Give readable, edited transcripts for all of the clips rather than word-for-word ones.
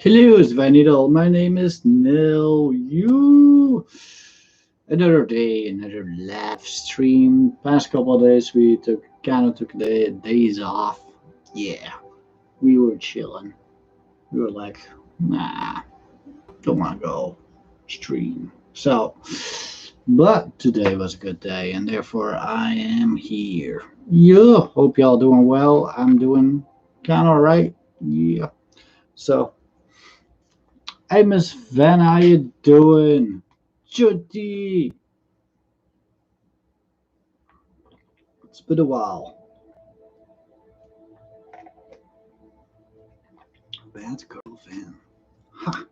Hello, Svanidal. My name is Nil. You. Another day, another live stream. Past couple of days, we took days off. Yeah, we were chilling. We were like, nah, don't want to go stream. But today was a good day, and therefore I am here. Yeah, hope y'all doing well. I'm doing kind of alright. Yeah. So, hey, Miss Van, how you doing? Judy, it's been a while. Bad girl Van. Ha.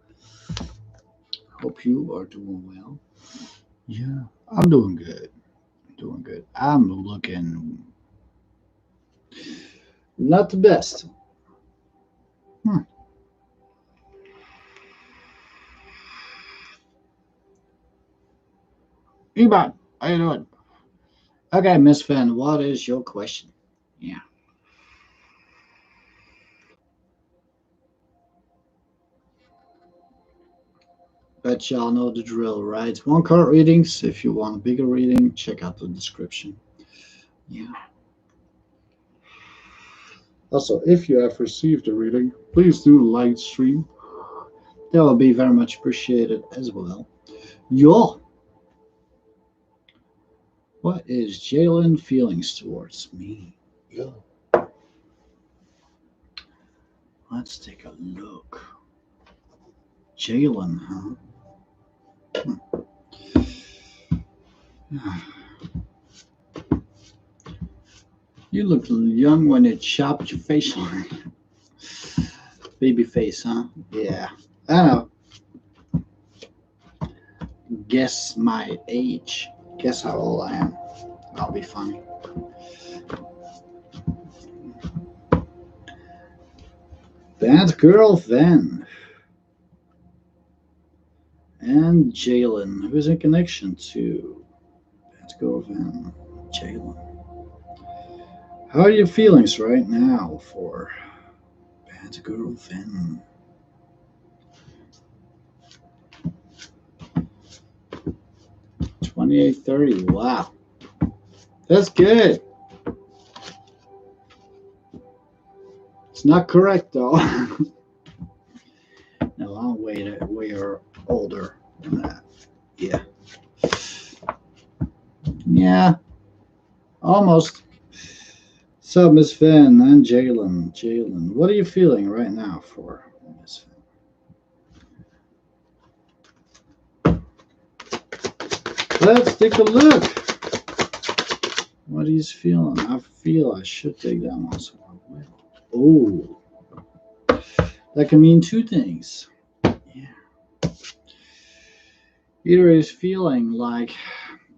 Hope you are doing well. Yeah, I'm doing good. Doing good. I'm looking not the best. Hmm. Ebon, how you doing? Okay, Miss Van, what is your question? Yeah. Bet y'all know the drill, right? One card readings. If you want a bigger reading, check out the description. Yeah. Also, if you have received a reading, please do live stream. That will be very much appreciated as well. Yo, what is Jaylen feelings towards me? Yo, let's take a look. Jaylen, huh? You look young when you chopped your face on. Baby face, huh? Yeah, I know. Guess my age. Guess how old I am. That'll be funny. Bad girl then. And Jaylen, who's in connection to Bad girl then? Jaylen. How are your feelings right now for Bad girl then? 2830. Wow. That's good. It's not correct though. No, I'm way older than that. Yeah. Yeah. Almost. So Miss Finn and Jaylen. Jaylen, what are you feeling right now for Miss Finn? Let's take a look. What he's feeling. I feel I should take that one, so I will. Oh, that can mean two things. Yeah. Either he's feeling like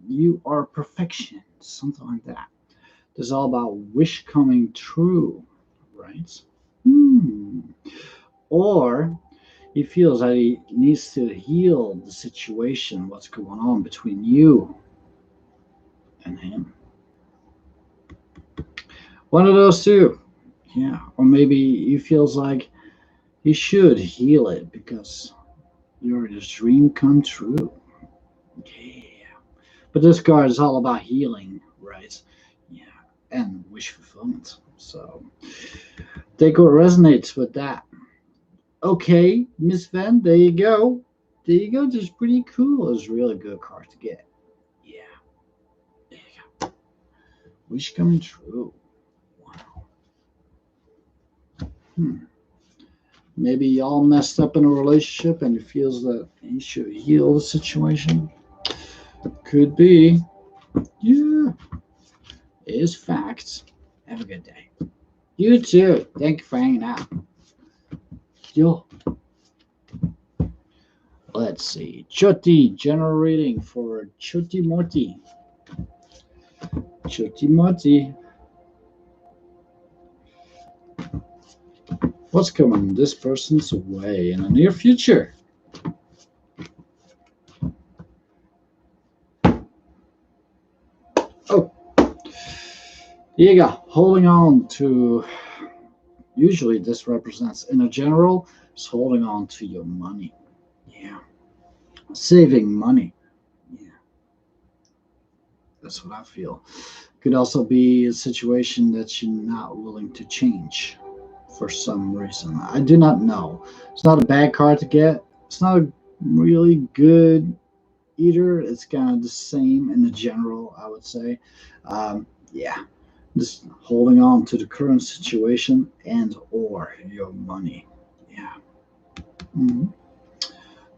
you are perfection, something like that. This is all about wish coming true, right? Or he feels that he needs to heal the situation, what's going on between you and him. One of those two. Yeah. Or maybe he feels like he should heal it because you're his dream come true. Yeah. But this card is all about healing, right? Yeah. And wish fulfillment. So take what resonates with that. Okay, Miss Van, there you go. There you go. This is pretty cool. It's a really good card to get. Yeah. There you go. Wish coming true. Wow. Maybe y'all messed up in a relationship and he feels that he should heal the situation. Could be. Yeah. It is facts. Have a good day. You too. Thank you for hanging out. Yo. Let's see. Choti, general reading for Choti Morty. Choti Morty. What's coming this person's way in the near future? Oh, here you go. Holding on to Usually this represents, in a general, is holding on to your money. Yeah. Saving money. Yeah, that's what I feel. Could also be a situation that you're not willing to change for some reason. I do not know. It's not a bad card to get. It's not a really good either. It's kind of the same in the general, I would say. Yeah, just holding on to the current situation and or your money. Yeah. Mhm.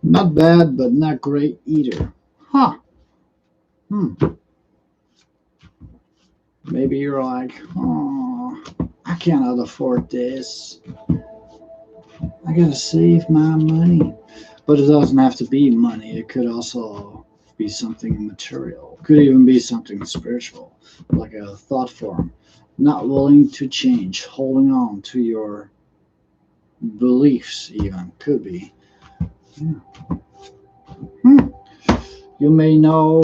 Not bad, but not great either. Huh. Hmm. Maybe you're like, oh, I cannot afford this. I gotta save my money. But it doesn't have to be money. It could also be something material. It could even be something spiritual, like a thought form. Not willing to change, holding on to your beliefs, even could be. Yeah. Hmm. You may know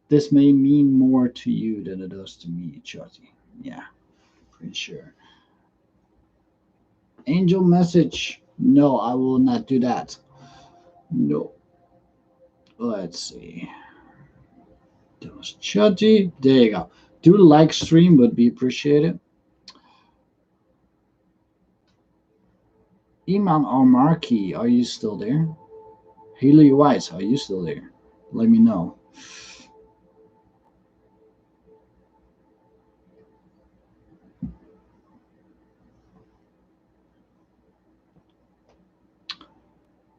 this may mean more to you than it does to me, Chutty. Yeah, pretty sure. Angel message. No, I will not do that. No. Let's see. That was Chutty. There you go. Do like stream would be appreciated. Iman or Marky, are you still there? Haley Weiss, are you still there? Let me know.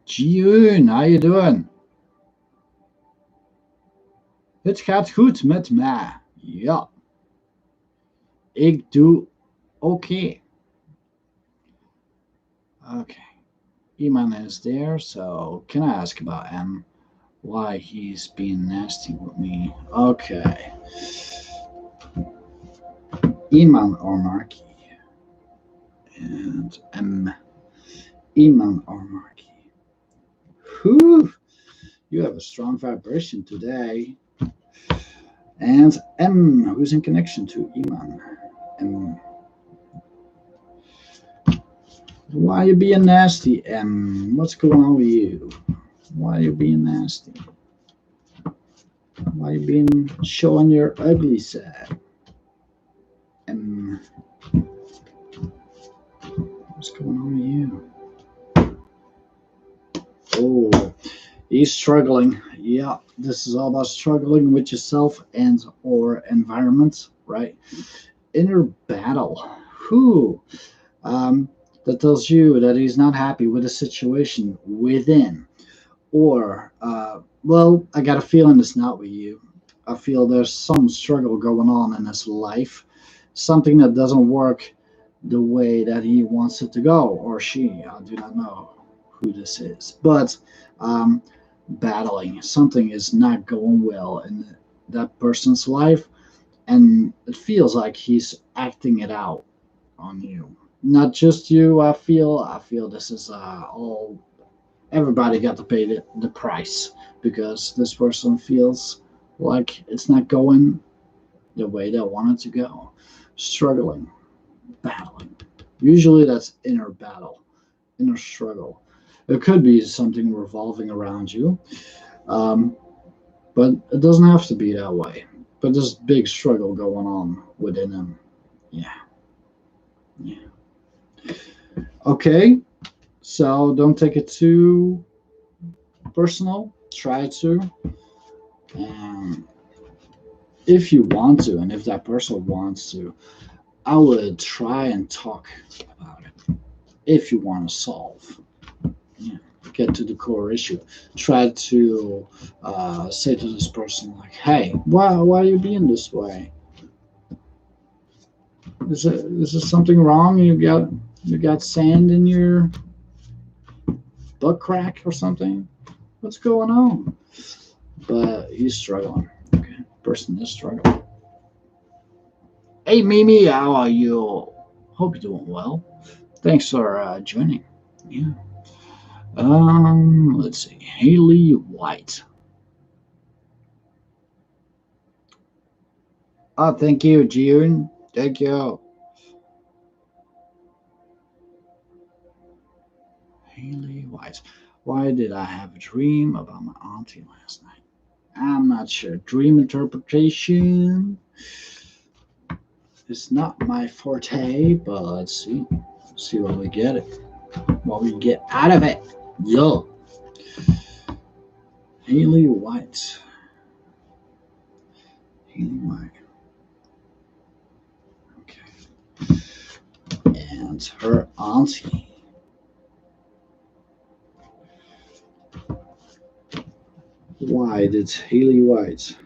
Jiyun, how you doing? Het gaat goed met mij. Ja, ik doe oké. Okay. Iman is there, so can I ask about M? Why he's being nasty with me? Okay. Iman or Marky? And M. Iman or Marky? Whew! You have a strong vibration today. And M, who's in connection to Iman? M. Why you being nasty, M? What's going on with you? Why you being nasty? Why you being showing your ugly side? M. What's going on with you? Oh, he's struggling. Yeah, this is all about struggling with yourself and or environment, right? Inner battle. Who? That tells you that he's not happy with the situation within. Or, well, I got a feeling it's not with you. I feel there's some struggle going on in his life, something that doesn't work the way that he wants it to go, or she. I do not know who this is. But battling, something is not going well in that person's life, and it feels like he's acting it out on you. Not just you, I feel this is all everybody got to pay the price because this person feels like it's not going the way they want it to go. Struggling, battling. Usually that's inner battle, inner struggle. It could be something revolving around you, um, but it doesn't have to be that way. But there's big struggle going on within him. Yeah, yeah. Okay, so don't take it too personal. Try to. Um, if you want to, and if that person wants to, I would try and talk about it. If you want to solve, yeah, get to the core issue. Try to say to this person like, "Hey, why are you being this way? Is there something wrong? You got sand in your butt crack or something? What's going on?" But he's struggling. Okay, person is struggling. Hey Mimi, how are you? Hope you're doing well. Thanks for joining. Yeah. Let's see. Haley White. Oh, thank you, June. Thank you. Haley White. Why did I have a dream about my auntie last night? I'm not sure. Dream interpretation is not my forte, but let's see. See what we get. What we get out of it. Yo. Haley White. Haley White. Okay. And her auntie. Why did Haley White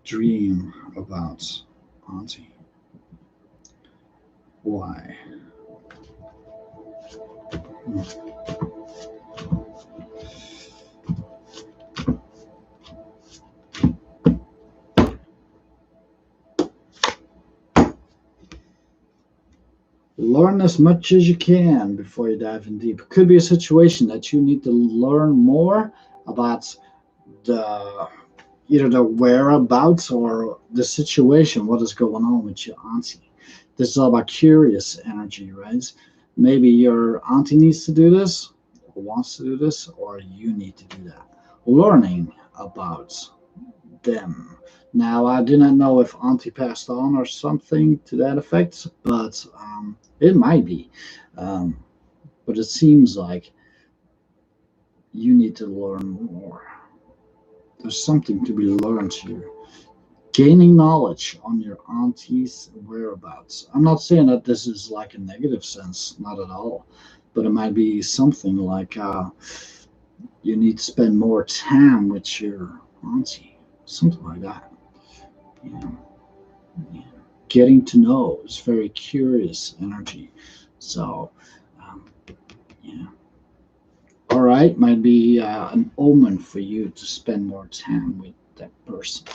dream about auntie? Why? Learn as much as you can before you dive in deep. It could be a situation that you need to learn more about the either the whereabouts or the situation, what is going on with your auntie. This is all about curious energy, right? Maybe your auntie needs to do this, or wants to do this, or you need to do that. Learning about them. Now, I do not know if auntie passed on or something to that effect, but it might be. Um, but it seems like you need to learn more. There's something to be learned here. Gaining knowledge on your auntie's whereabouts. I'm not saying that this is like a negative sense, not at all, but it might be something like you need to spend more time with your auntie, something like that. Yeah. Yeah. Getting to know is very curious energy. So, um, yeah. All right, might be an omen for you to spend more time with that person.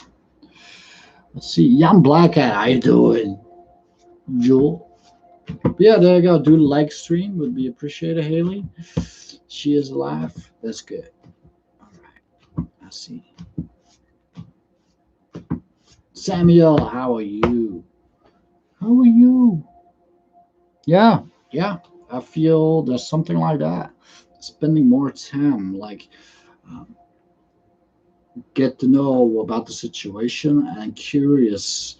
Let's see. Young Black Hat, how you doing, Jewel? Yeah, there you go. Do the like stream would be appreciated, Haley. She is alive. That's good. All right. I see. Samuel, how are you? How are you? Yeah, yeah. I feel there's something like that. Spending more time, like um, get to know about the situation and curious,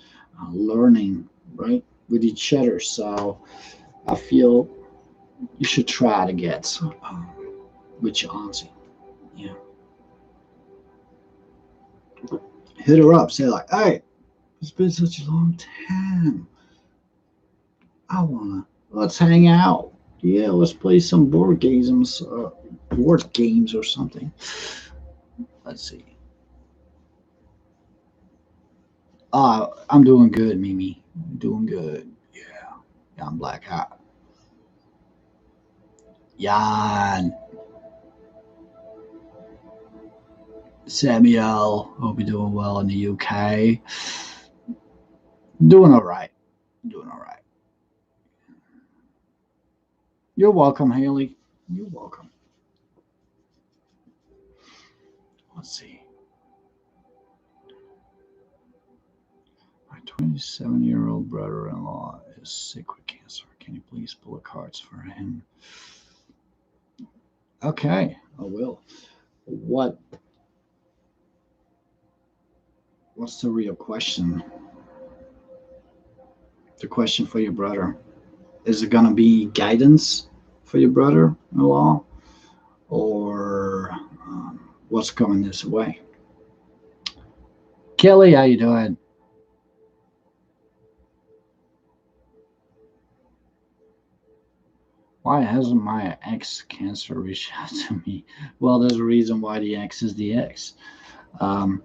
learning, right, with each other. So I feel you should try to get with your auntie. Yeah, hit her up. Say like, "Hey, it's been such a long time. I wanna let's hang out. Yeah, let's play some board games or something." Let's see. I'm doing good, Mimi. Doing good. Yeah, I'm Black Hat. Jan, Samuel. Hope you're doing well in the UK. Doing all right. Doing all right. You're welcome, Haley. You're welcome. Let's see. My 27-year-old brother-in-law is sick with cancer. Can you please pull the cards for him? Okay, I will. What's the real question? The question for your brother. Is it gonna be guidance for your brother-in-law? Or what's coming this way? Kelly, how you doing? Why hasn't my ex cancer reached out to me? Well, there's a reason why the ex is the ex. Um,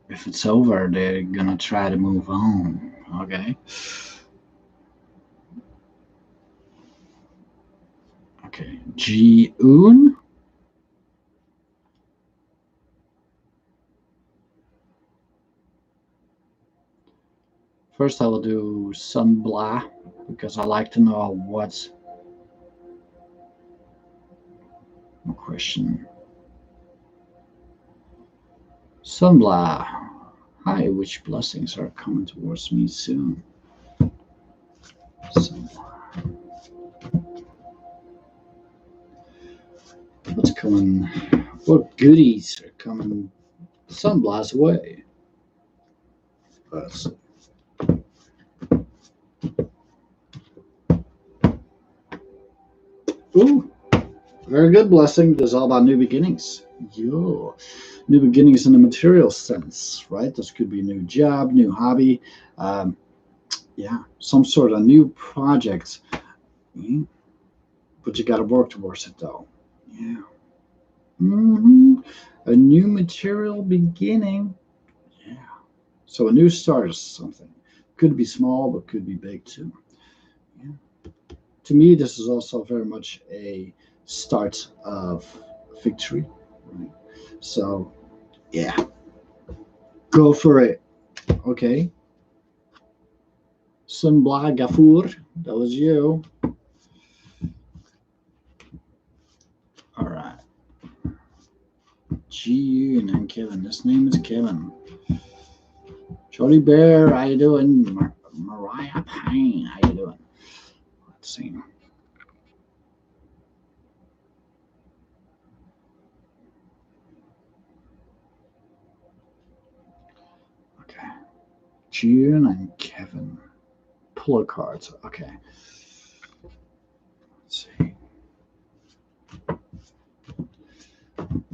if it's over, they're gonna try to move on. Okay. Okay. Ji-un. First, I will do Sunbla because I like to know what's the question. Sunbla. Hi, which blessings are coming towards me soon? So, what's coming? What goodies are coming some blast away? Let's see. Ooh, very good blessing. This is all about new beginnings. Yo, new beginnings in the material sense, right? This could be a new job, new hobby, um, yeah, some sort of new project. Mm, But you got to work towards it, though. Yeah. A new material beginning. Yeah. So a new start is something. Could be small, but could be big too. Yeah. To me, this is also very much a start of victory. Right? So yeah, go for it. Okay. Sunbla Gafur, that was you. All right. G and Kevin. This name is Kevin. Jody Bear, how you doing? Mariah Payne, how you doing? Let's see. Okay. June and Kevin. Pull cards. Okay. Let's see.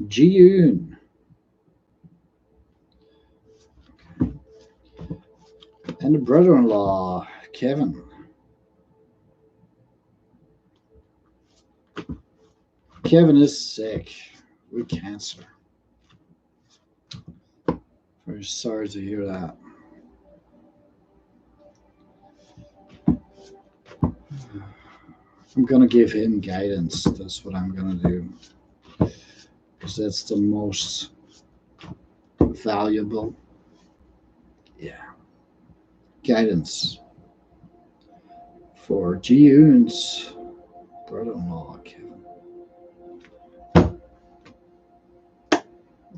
June. Okay. And the brother-in-law, Kevin. Kevin is sick with cancer. Very sorry to hear that. I'm gonna give him guidance. That's what I'm gonna do. Because that's the most valuable. Yeah. Guidance for Ji-Yoon's brother-in-law, Kevin.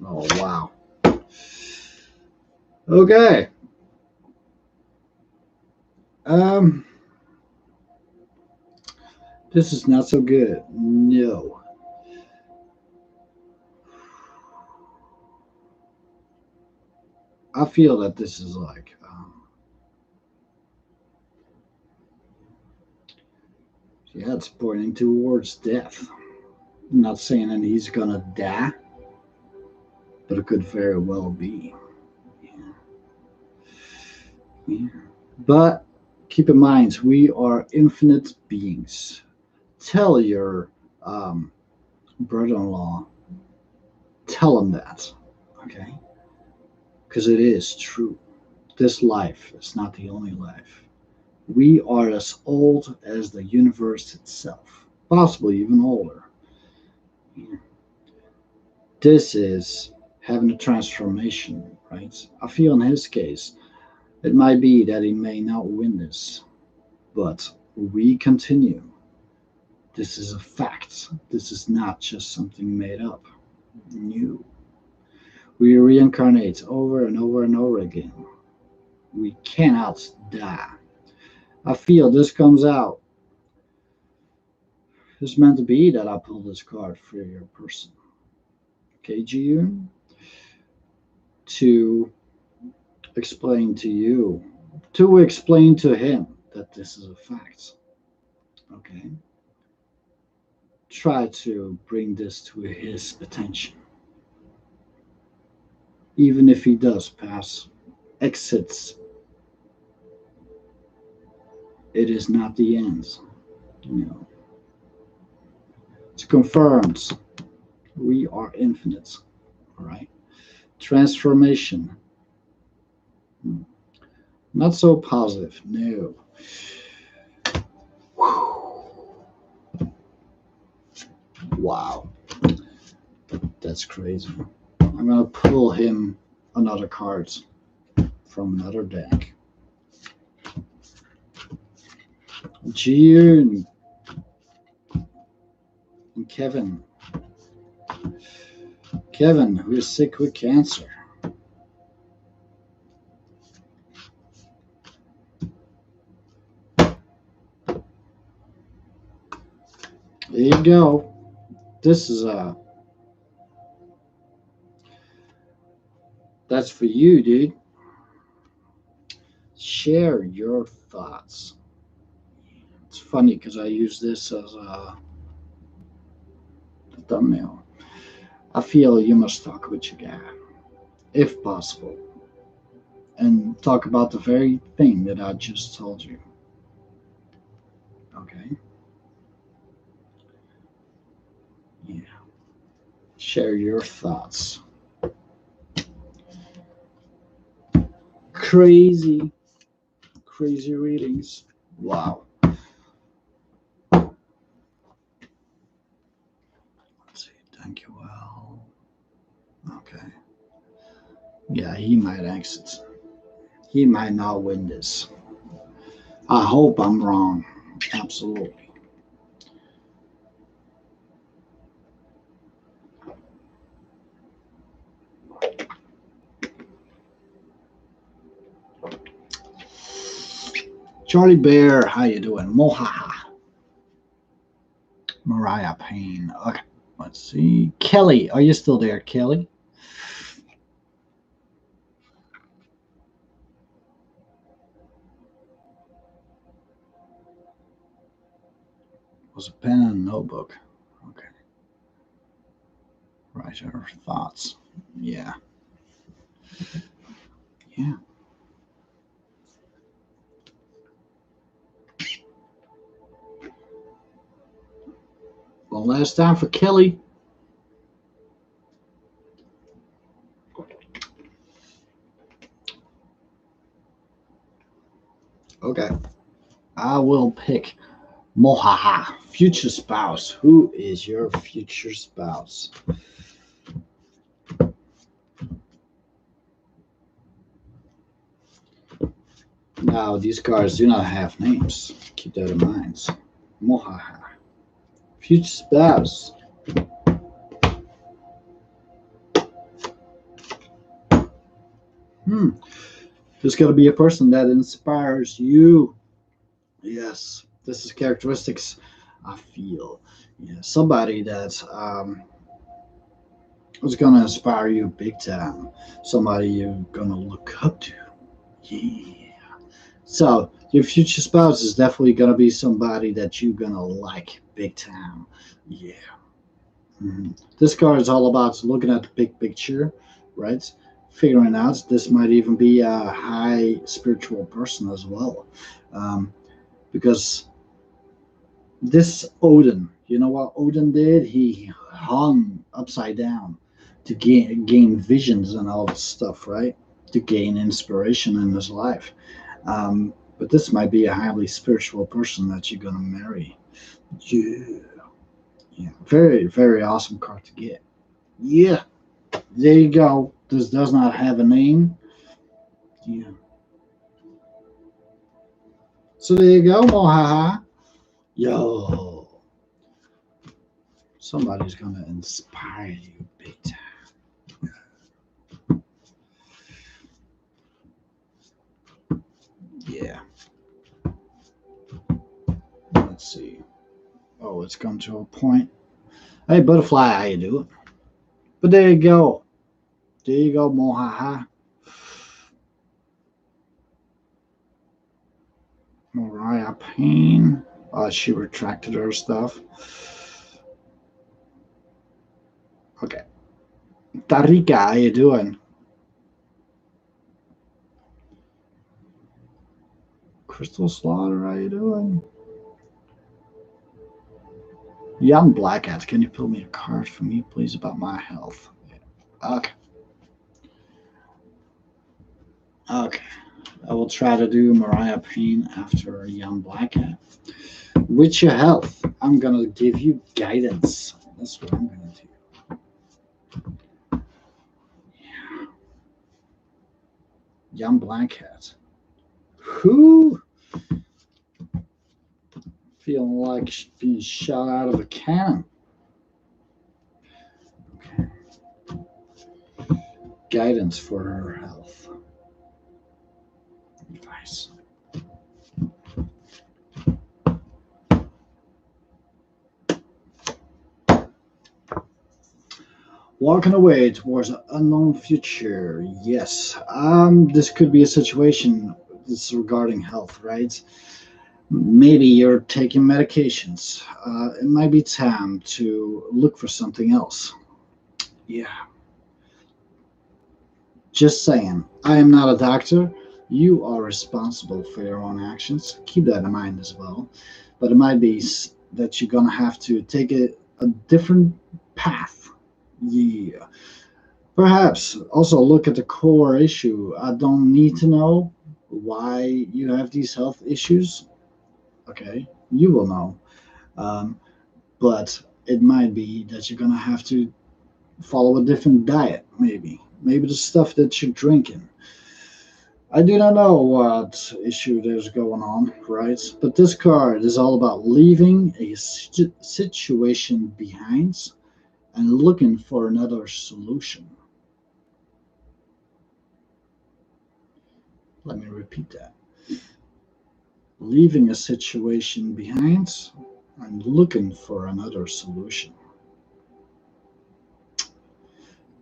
Oh, wow. Okay. Um, this is not so good. No. I feel that this is like, yeah, it's pointing towards death. I'm not saying that he's gonna die, but it could very well be. Yeah. Yeah. But keep in mind, we are infinite beings. Tell your brother-in-law, tell him that, okay? Because it is true. This life is not the only life. We are as old as the universe itself, possibly even older. Yeah. This is having a transformation, right? I feel in his case, it might be that he may not win this, but we continue. This is a fact. This is not just something made up. New. We reincarnate over and over and over again. We cannot die. I feel this comes out. It's meant to be that I pull this card for your person. Okay, Jiyun? To explain to you, to explain to him that this is a fact. Okay? Try to bring this to his attention. Even if he does pass, exits, it is not the end. You know, it's confirmed. We are infinite. All right. Transformation. Not so positive. No. Wow. That's crazy. I'm going to pull him another card from another deck. June and Kevin. Kevin, who is sick with cancer. There you go. This is that's for you, dude. Share your thoughts. It's funny because I use this as a thumbnail. I feel you must talk with your guy, if possible, and talk about the very thing that I just told you. Okay? Yeah. Share your thoughts. Crazy, crazy readings. Wow. Let's see. Thank you. Well. Okay. Yeah, he might exit. He might not win this. I hope I'm wrong. Absolutely. Charlie Bear, how you doing? Mohaha. Mariah Payne. Okay, let's see. Kelly, are you still there, Kelly? Was a pen and a notebook. Okay. Write her thoughts. Yeah. Yeah. One last time for Kelly. Okay. I will pick Mohaha, future spouse. Who is your future spouse? Now, these cards do not have names. Keep that in mind. Mohaha, future spouse. There's got to be a person that inspires you. Yes, this is characteristics I feel. Yeah, somebody that is going to inspire you big time. Somebody you're going to look up to. Yeah. So your future spouse is definitely going to be somebody that you're going to like big time. Yeah. This card is all about looking at the big picture, right? Figuring out this might even be a high spiritual person as well. Because this Odin, you know what Odin did? He hung upside down to gain visions and all this stuff, right? To gain inspiration in his life. But this might be a highly spiritual person that you're gonna marry. Yeah, yeah, very, very awesome card to get. Yeah, there you go. This does not have a name. Yeah. So there you go, Mohaha. Yo, somebody's gonna inspire you big time. Yeah. Let's see. Oh, it's come to a point. Hey, butterfly, how you doing? But there you go. There you go, Mohaha. Mariah Payne. She retracted her stuff. Okay. Tarika, how you doing? Crystal Slaughter, how you doing? Young Blackhead, can you pull me a card for me, please, about my health? Okay. Okay. I will try to do Mariah Payne after Young Blackhead. With your health, I'm going to give you guidance. That's what I'm going to do. Yeah. Young Blackhead. Who? Feeling like being shot out of a cannon. Okay. Guidance for her health. Advice. Walking away towards an unknown future. Yes. This could be a situation that's regarding health, right? Maybe you're taking medications. It might be time to look for something else. Yeah. Just saying. I am not a doctor. You are responsible for your own actions. Keep that in mind as well. But it might be that you're gonna have to take a different path. Yeah. Perhaps also look at the core issue. I don't need to know why you have these health issues. Okay, you will know. Um, but it might be that you're gonna have to follow a different diet, maybe. Maybe the stuff that you're drinking. I do not know what issue there's going on, right? But this card is all about leaving a situation behind and looking for another solution. Let me repeat that. Leaving a situation behind and looking for another solution.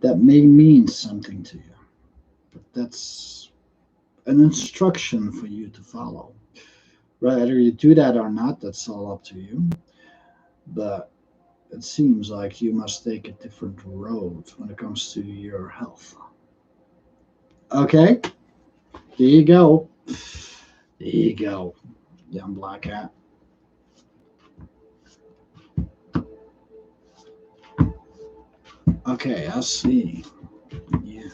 That may mean something to you, but that's an instruction for you to follow. Whether you do that or not, that's all up to you. But it seems like you must take a different road when it comes to your health. Okay, there you go. There you go, young black cat. Okay, I see. Yeah.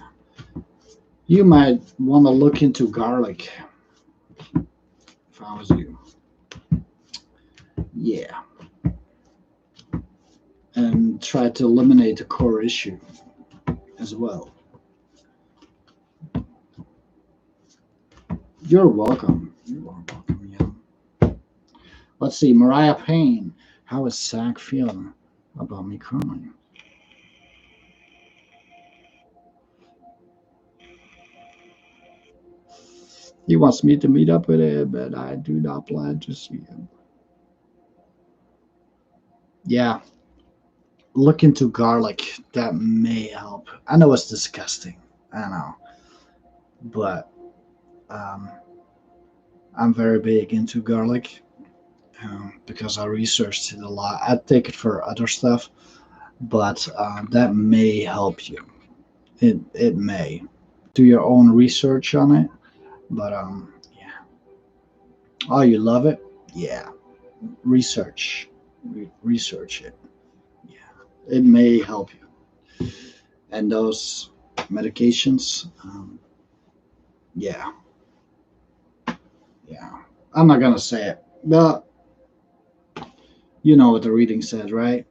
You might want to look into garlic if I was you. Yeah. And try to eliminate the core issue as well. You're welcome. You are welcome, yeah. Let's see, Mariah Payne. How is Zach feeling about me currently? He wants me to meet up with him, but I do not plan to see him. Yeah, look into garlic. That may help. I know it's disgusting. I know. But um, I'm very big into garlic because I researched it a lot. I take it for other stuff, but that may help you. It may. Do your own research on it, but yeah. Oh, you love it? Yeah. Research, research it. Yeah, it may help you. And those medications, yeah, yeah. I'm not gonna say it, but you know what the reading says, right?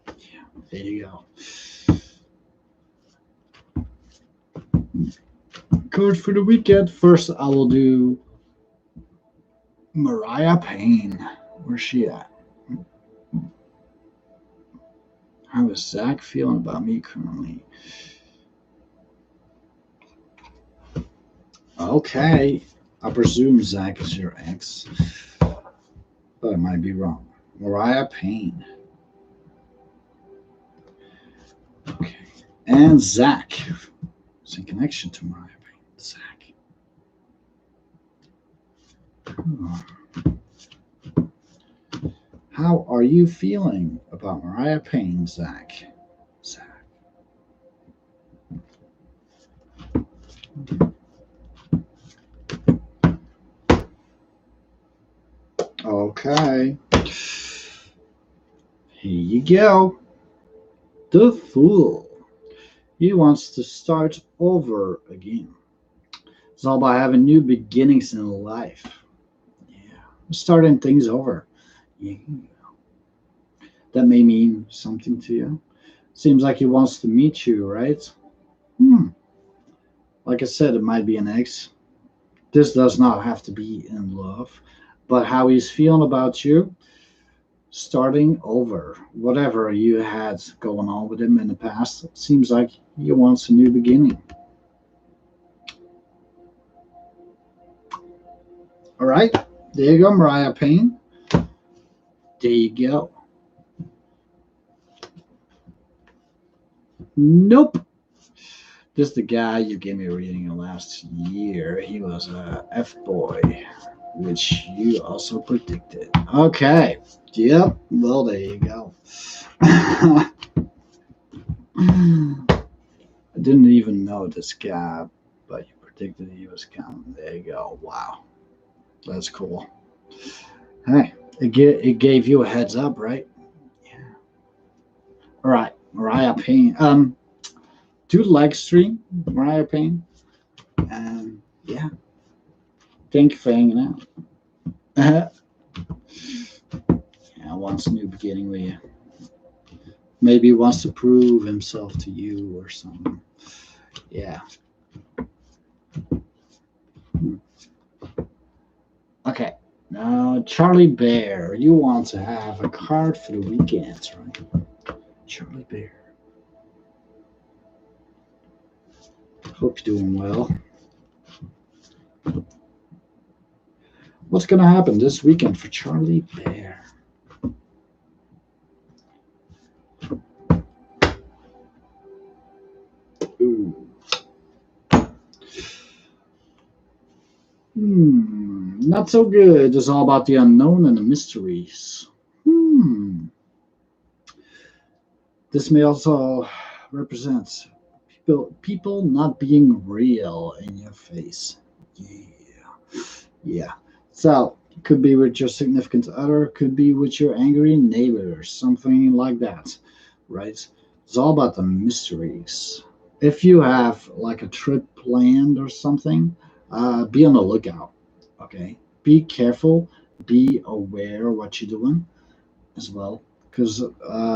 Yeah, there you go. Code for the weekend. First, I will do Mariah Payne. Where's she at? How is Zach feeling about me currently? Okay, I presume Zach is your ex, but I might be wrong. Mariah Payne. Okay, and Zach. It's in connection to Mariah Payne. Zach. How are you feeling about Mariah Payne, Zach? Zach. Okay. Here you go. The Fool. He wants to start over again. It's all about having new beginnings in life. Yeah. Starting things over. Yeah. That may mean something to you. Seems like he wants to meet you, right? Hmm. Like I said, it might be an ex. This does not have to be in love, but how he's feeling about you, starting over, whatever you had going on with him in the past, it seems like he wants a new beginning. All right, there you go, Mariah Payne. There you go. Nope. This is the guy you gave me a reading last year. He was a F-boy, which you also predicted. Okay. Yep. Well, there you go. I didn't even know this guy, but you predicted he was coming. There you go. Wow. That's cool. Hey, it gave you a heads up, right? Yeah. All right. Mariah Payne. Do you like stream Mariah Payne? Yeah. Thank you for hanging out. Yeah, wants a new beginning with you. Maybe he wants to prove himself to you or something. Yeah. Okay. Now, Charlie Bear, you want to have a card for the weekends, right? Charlie Bear. Hope you're doing well. What's going to happen this weekend for Charlie Bear? Ooh. Not so good. It's all about the unknown and the mysteries. This may also represent people not being real in your face. Yeah. So it could be with your significant other, could be with your angry neighbor, something like that, right? It's all about the mysteries. If you have like a trip planned or something, be on the lookout. Okay, be careful, be aware of what you're doing as well, because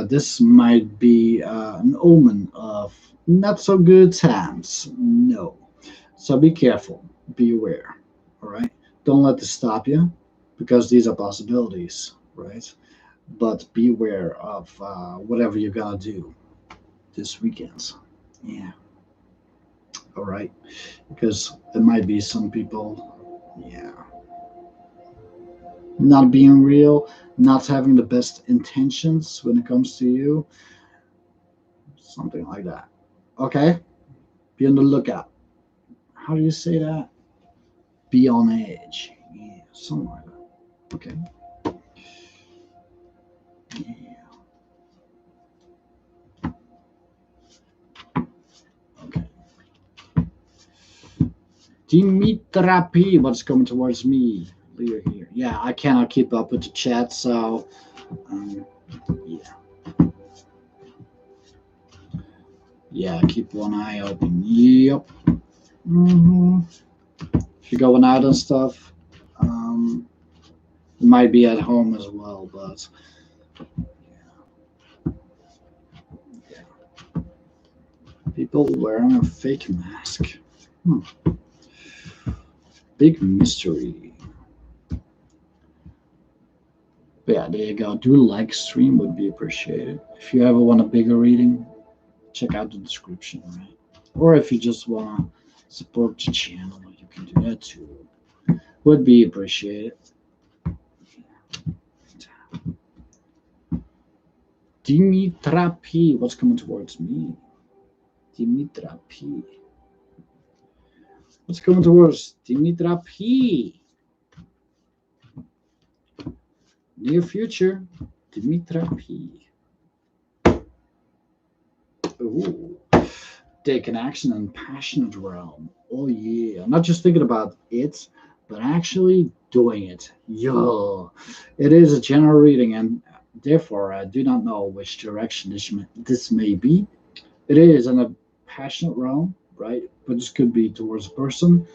this might be an omen of not so good times. No, so be careful, be aware. All right, don't let this stop you, because these are possibilities, right? But be aware of whatever you're gonna do this weekend. Yeah. All right, because it might be some people, yeah, not being real, not having the best intentions when it comes to you, something like that. Okay, be on the lookout. How do you say that? Be on edge. Yeah, something like that. Okay. Yeah. Okay. Dimitra P, what's coming towards me? Leah here. Yeah, I cannot keep up with the chat, so yeah. Yeah, keep one eye open. Yep. If you're going out and stuff, you might be at home as well, but yeah. People wearing a fake mask. Big mystery. But yeah, there you go. Do like stream would be appreciated. If you ever want a bigger reading, check out the description, right? Or if you just want to support the channel, you can do that too. Would be appreciated. Dimitra P, what's coming towards me? Dimitra P. What's coming towards Dimitra P? Near future, Dimitra P. Ooh. Taking action in passionate realm. Oh yeah. Not just thinking about it, but actually doing it. Yo. It is a general reading, and therefore I do not know which direction this may be. It is in a passionate realm, right? But this could be towards a person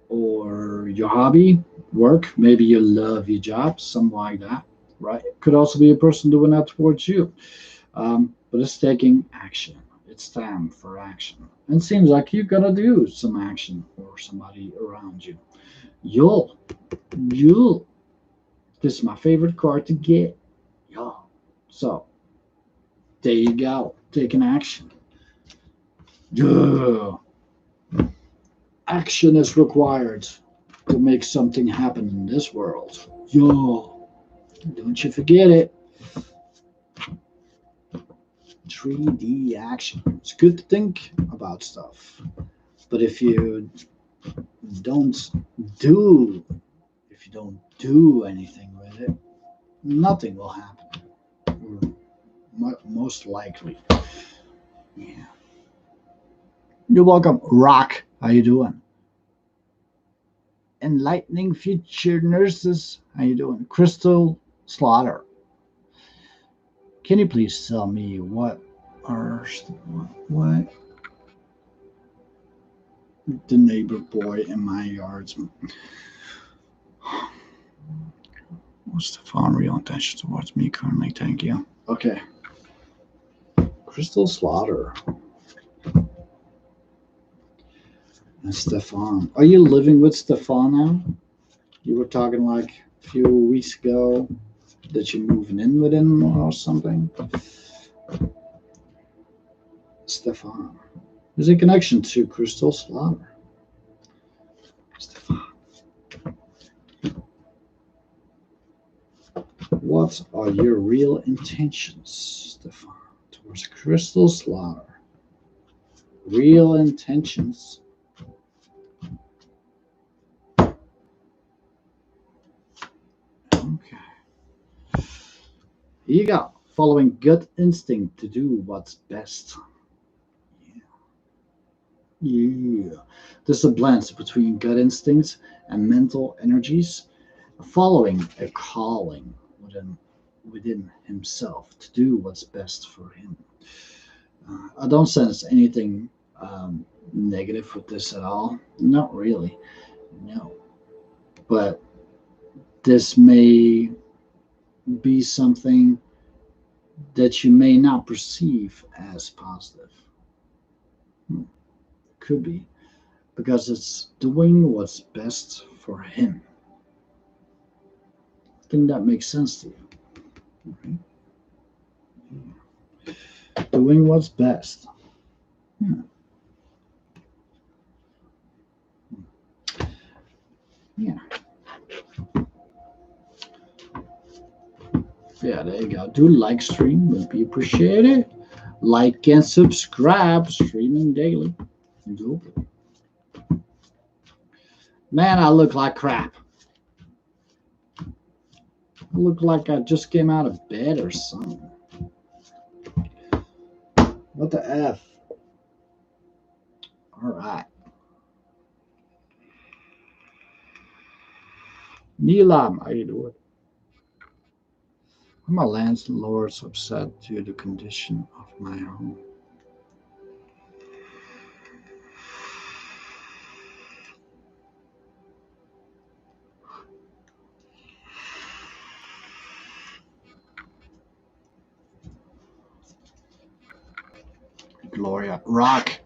or your hobby, work. Maybe you love your job, something like that, right? It could also be a person doing that towards you. But it's taking action. It's time for action. And it seems like you're gonna do some action for somebody around you. You'll. This is my favorite card to get. Yo. So there you go. Taking action. Yeah. Action is required to make something happen in this world. Yo. Don't you forget it. 3D action. It's good to think about stuff, but if you don't do anything with it, nothing will happen. Most likely. Yeah. You're welcome, Rock. How you doing? Enlightening Future Nurses. How you doing? Crystal Slaughter. Can you please tell me what the neighbor boy in my yards? What's the fun real intention towards me currently? Thank you. Okay. Crystal Slaughter. And Stefan. Are you living with Stefan now? You were talking like a few weeks ago that you're moving in with him or something. Stefan. There's a connection to Crystal Slaughter. Stefan. What are your real intentions, Stefan, towards Crystal Slaughter? Real intentions. Okay. Here you go. Following gut instinct to do what's best. Yeah. This is a blend between gut instincts and mental energies, following a calling within himself to do what's best for him. I don't sense anything negative with this at all. Not really. No. But this may be something that you may not perceive as positive. Could be. Because it's doing what's best for him. I think that makes sense to you. Okay. Doing what's best. Yeah. Yeah. Yeah, there you go. Do like stream, would be appreciated. Like and subscribe, streaming daily. Do it. Man, I look like crap. I look like I just came out of bed or something. What the F? All right. Neelam, how you doing? Are my landlords upset due to the condition of my home? Gloria. Rock.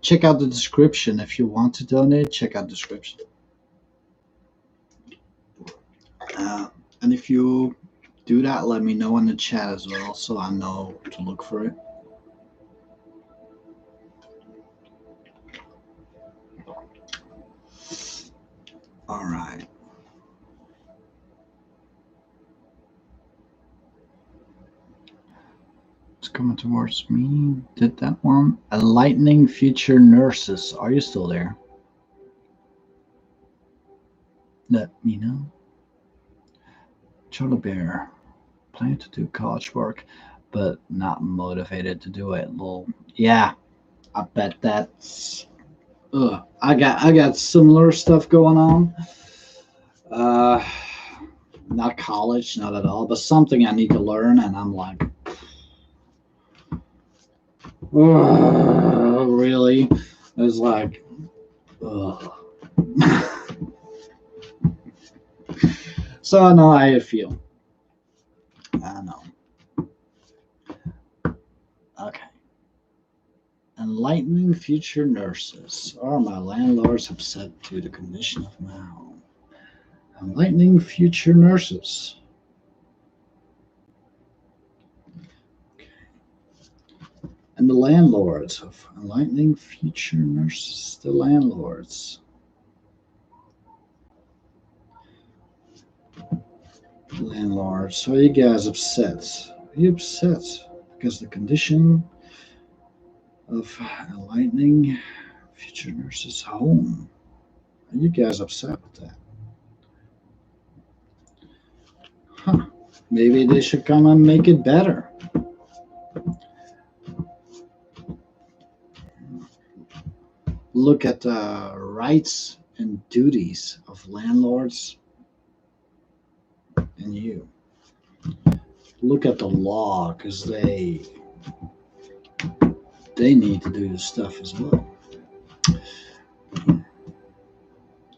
Check out the description if you want to donate. Check out the description. And if you do that, let me know in the chat as well, so I know to look for it. All right. It's coming towards me. Did that one. Enlightening Future Nurses. Are you still there? Let me know. Charlie Bear. Planning to do college work, but not motivated to do it. Lol. Yeah, I bet that's. I got similar stuff going on. Not college, not at all, but something I need to learn, and I'm like, really? It's like, so I know how you feel. I know. Okay. Enlightening Future Nurses. Are my landlords upset due to the condition of my home? Enlightening Future Nurses. Okay. And the landlords of Enlightening Future Nurses. The landlords. Landlords. So you guys upset? you upset because the condition of enlightening future nurse's home? Are you guys upset with that? Huh. Maybe they should come and make it better. Look at the rights and duties of landlords and you. Look at the law, because they need to do this stuff as well.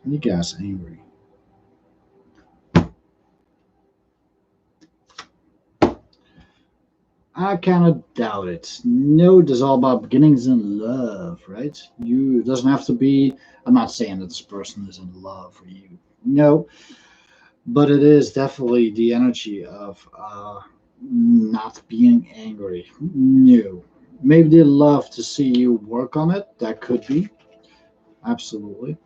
You guys angry. I kind of doubt it. No, this is all about beginnings in love, right? It doesn't have to be. I'm not saying that this person is in love with you. No, but it is definitely the energy of not being angry. No, maybe they love to see you work on it. That could be absolutely,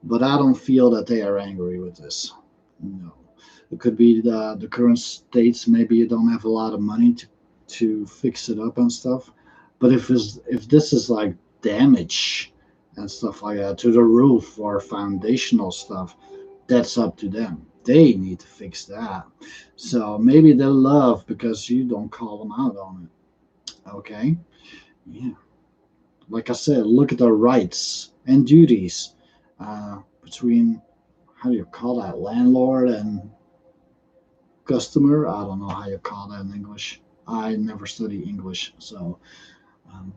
but I don't feel that they are angry with this. No, it could be the current states. Maybe you don't have a lot of money to fix it up and stuff. But if this is like damage and stuff like that to the roof or foundational stuff, that's up to them. They need to fix that. So maybe they love because you don't call them out on it. Okay? Yeah. Like I said, look at the rights and duties between, how do you call that, landlord and customer? I don't know how you call that in English. I never study English, so. Um,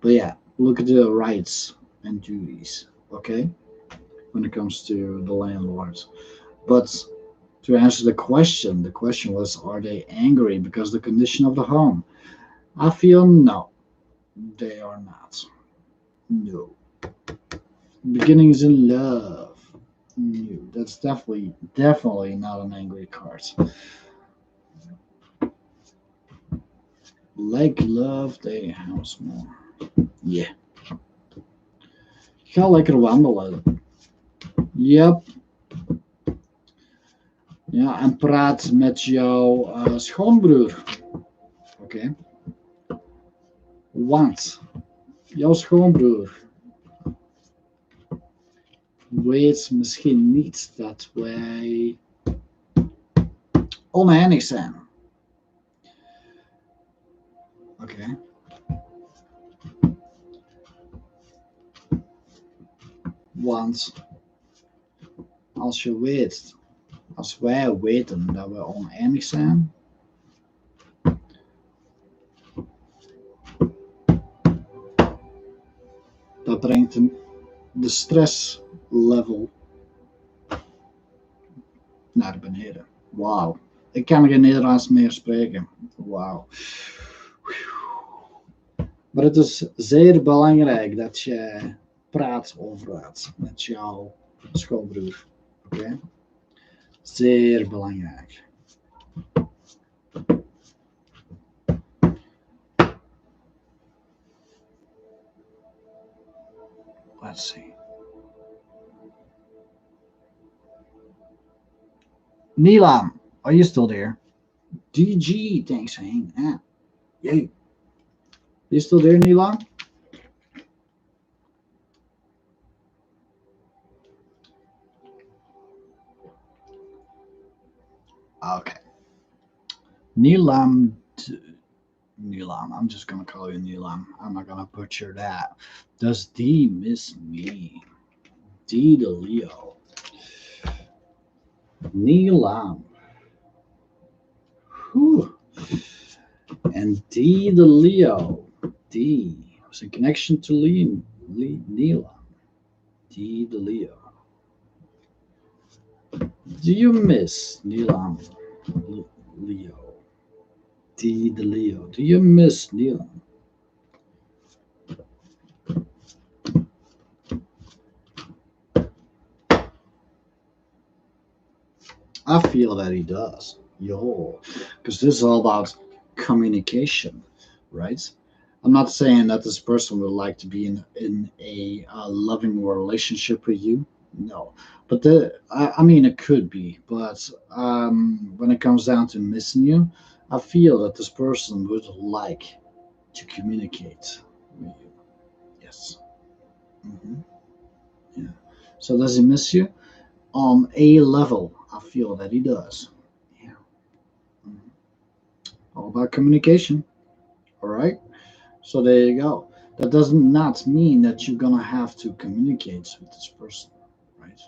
but yeah, look at the rights and duties, okay, when it comes to the landlords. But to answer the question was, are they angry because the condition of the home? I feel no, they are not. No. Beginnings in love. No, that's definitely not an angry card. Like love, they house more. Yeah. Ik ga lekker wandelen. Yep. Ja, en praat met jouw schoonbroer. Oké. Want jouw schoonbroer weet misschien niet dat wij oneindig zijn. Oké. Want als je weet, als wij weten dat we oneindig zijn, dat brengt de stresslevel naar beneden. Wauw. Ik kan geen Nederlands meer spreken. Wauw. Maar het is zeer belangrijk dat je praat over het met jouw schoonbroer. Oké? Zeer belangrijk. Let's see. Nilam, are you still there? DG, thanks for hanging out. Yay. You still there, Nilam? Okay. Nilam, I'm just going to call you Nilam. I'm not going to butcher that. Does D miss me? D to Leo. Nilam. Whew. And D the Leo. D was in connection to Neelam. D the Leo. Do you miss Neelam? Leo. D the Leo. Do you miss Neelam? I feel that he does. Yo, because this is all about communication, right? I'm not saying that this person would like to be in a loving relationship with you. No, but I mean, it could be. But when it comes down to missing you, I feel that this person would like to communicate with you. Yes. Hmm. Yeah. So does he miss you? On a level, I feel that he does. Yeah. Mhm. All about communication. All right. So there you go. That doesn't not mean that you're gonna have to communicate with this person, right?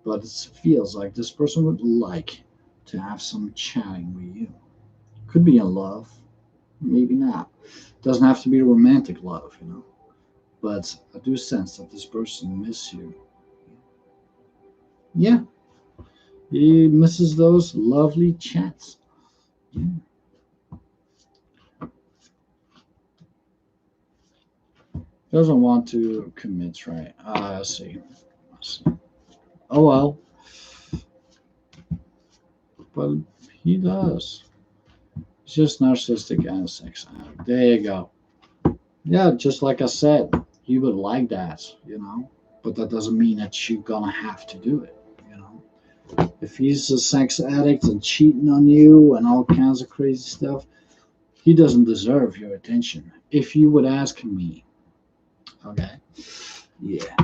But it feels like this person would like to have some chatting with you. Could be in love, maybe not. Doesn't have to be romantic love, you know. But I do sense that this person misses you. Yeah, he misses those lovely chats. Yeah. Doesn't want to commit, right? I see. I see. Oh well, but he does. He's just narcissistic and a sex addict. There you go. Yeah, just like I said, he would like that, you know. But that doesn't mean that you're gonna have to do it, you know. If he's a sex addict and cheating on you and all kinds of crazy stuff, he doesn't deserve your attention. If you would ask me, okay? Yeah.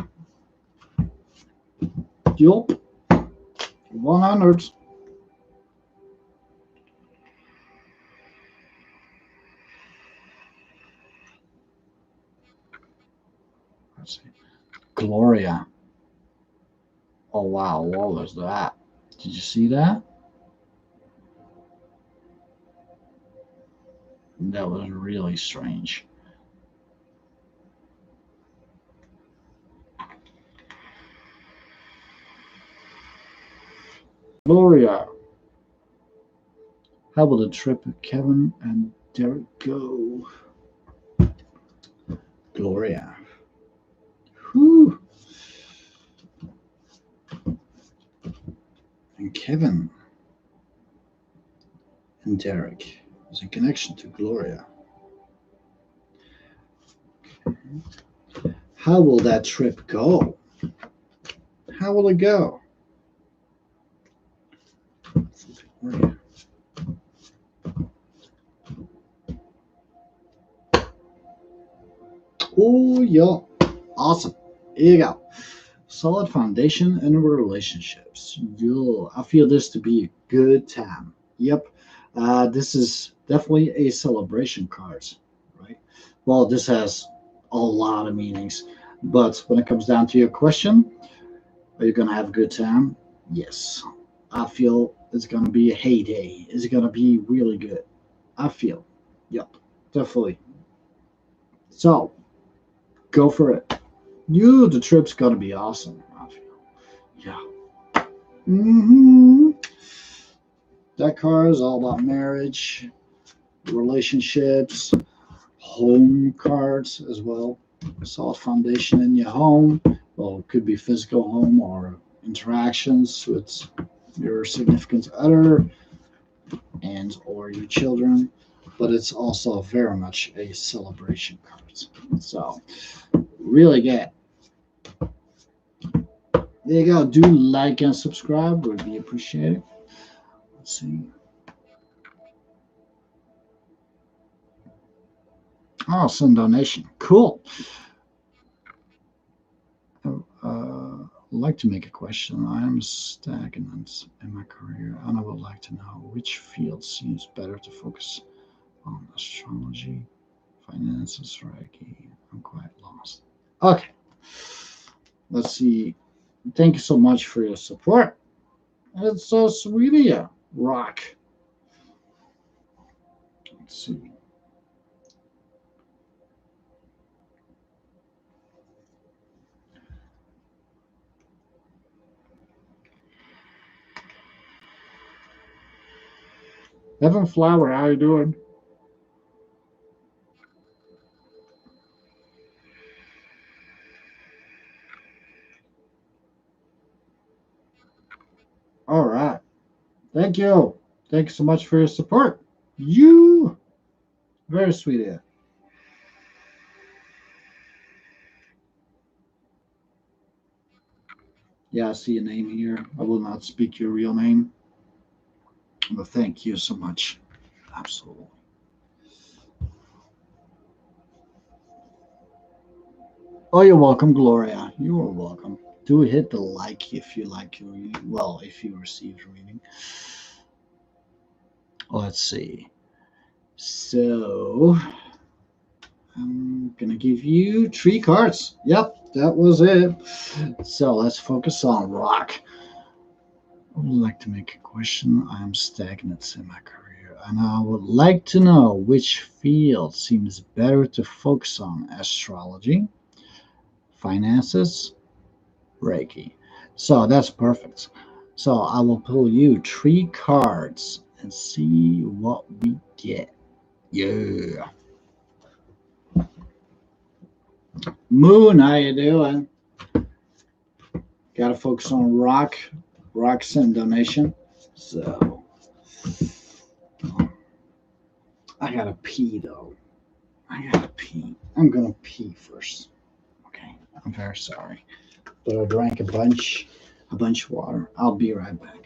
Yup. 100. Let's see. Gloria. Oh wow, what was that? Did you see that? That was really strange. Gloria. How will the trip with Kevin and Derek go? Gloria. Whew. And Kevin and Derek is a connection to Gloria. How will that trip go? How will it go? Gloria. Oh, yeah. Awesome. Here you go. Solid foundation in relationships. Yo, I feel this to be a good time. Yep. This is definitely a celebration card, right? Well, this has a lot of meanings. But when it comes down to your question, are you going to have a good time? Yes. I feel it's going to be a heyday. It's going to be really good. I feel. Yep. Definitely. So go for it. The trip's going to be awesome. I feel. Yeah. Hmm. That card is all about marriage, relationships, home cards as well. Solid foundation in your home. Well, it could be physical home or interactions with your significant other and or your children. But it's also very much a celebration card. So really good. There you go. Do like and subscribe. Would be appreciated. Let's see. Oh, some donation. Cool. I'd like to make a question. I am stagnant in my career, and I would like to know which field seems better to focus on: astrology, finances, Reiki. I'm quite lost. Okay, let's see. Thank you so much for your support. It's so sweet of you. Rock. Let's see. Evan Flower, how you doing? All right. Thank you. Thank you so much for your support. You very sweet of you. Yeah, I see your name here. I will not speak your real name, but thank you so much. Absolutely. Oh, you're welcome, Gloria. You are welcome. Do hit the like if you like your reading. Well, if you received a reading. Let's see. So, I'm gonna give you 3 cards. Yep, that was it. So let's focus on rock. I would like to make a question. I am stagnant in my career, and I would like to know which field seems better to focus on: astrology, finances, Reiki. So that's perfect. So I will pull you 3 cards and see what we get. Yeah. Moon, how you doing? Got to focus on rocks and donation. So I gotta pee though. I gotta pee. I'm gonna pee first. Okay. I'm very sorry, but I drank a bunch of water. I'll be right back.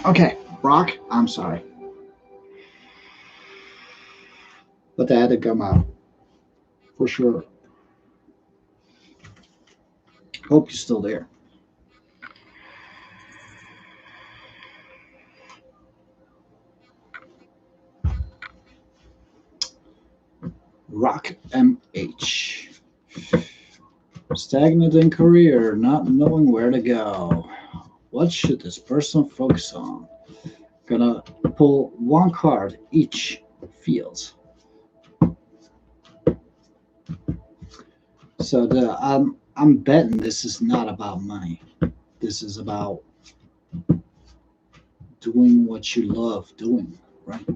Okay, rock. I'm sorry, but that had to come out for sure. Hope you're still there. Rock MH. Stagnant in career, not knowing where to go. What should this person focus on? Gonna pull 1 card each field. So I'm betting this is not about money. This is about doing what you love doing, right?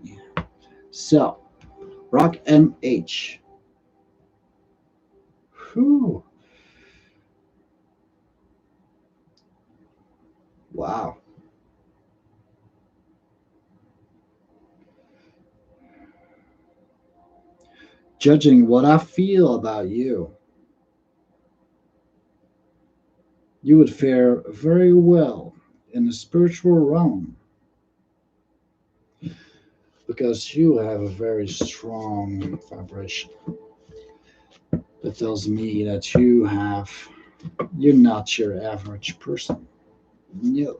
Yeah. So, Rock MH. Whew. Wow. Judging what I feel about you, you would fare very well in the spiritual realm because you have a very strong vibration. That tells me that you're not your average person. No.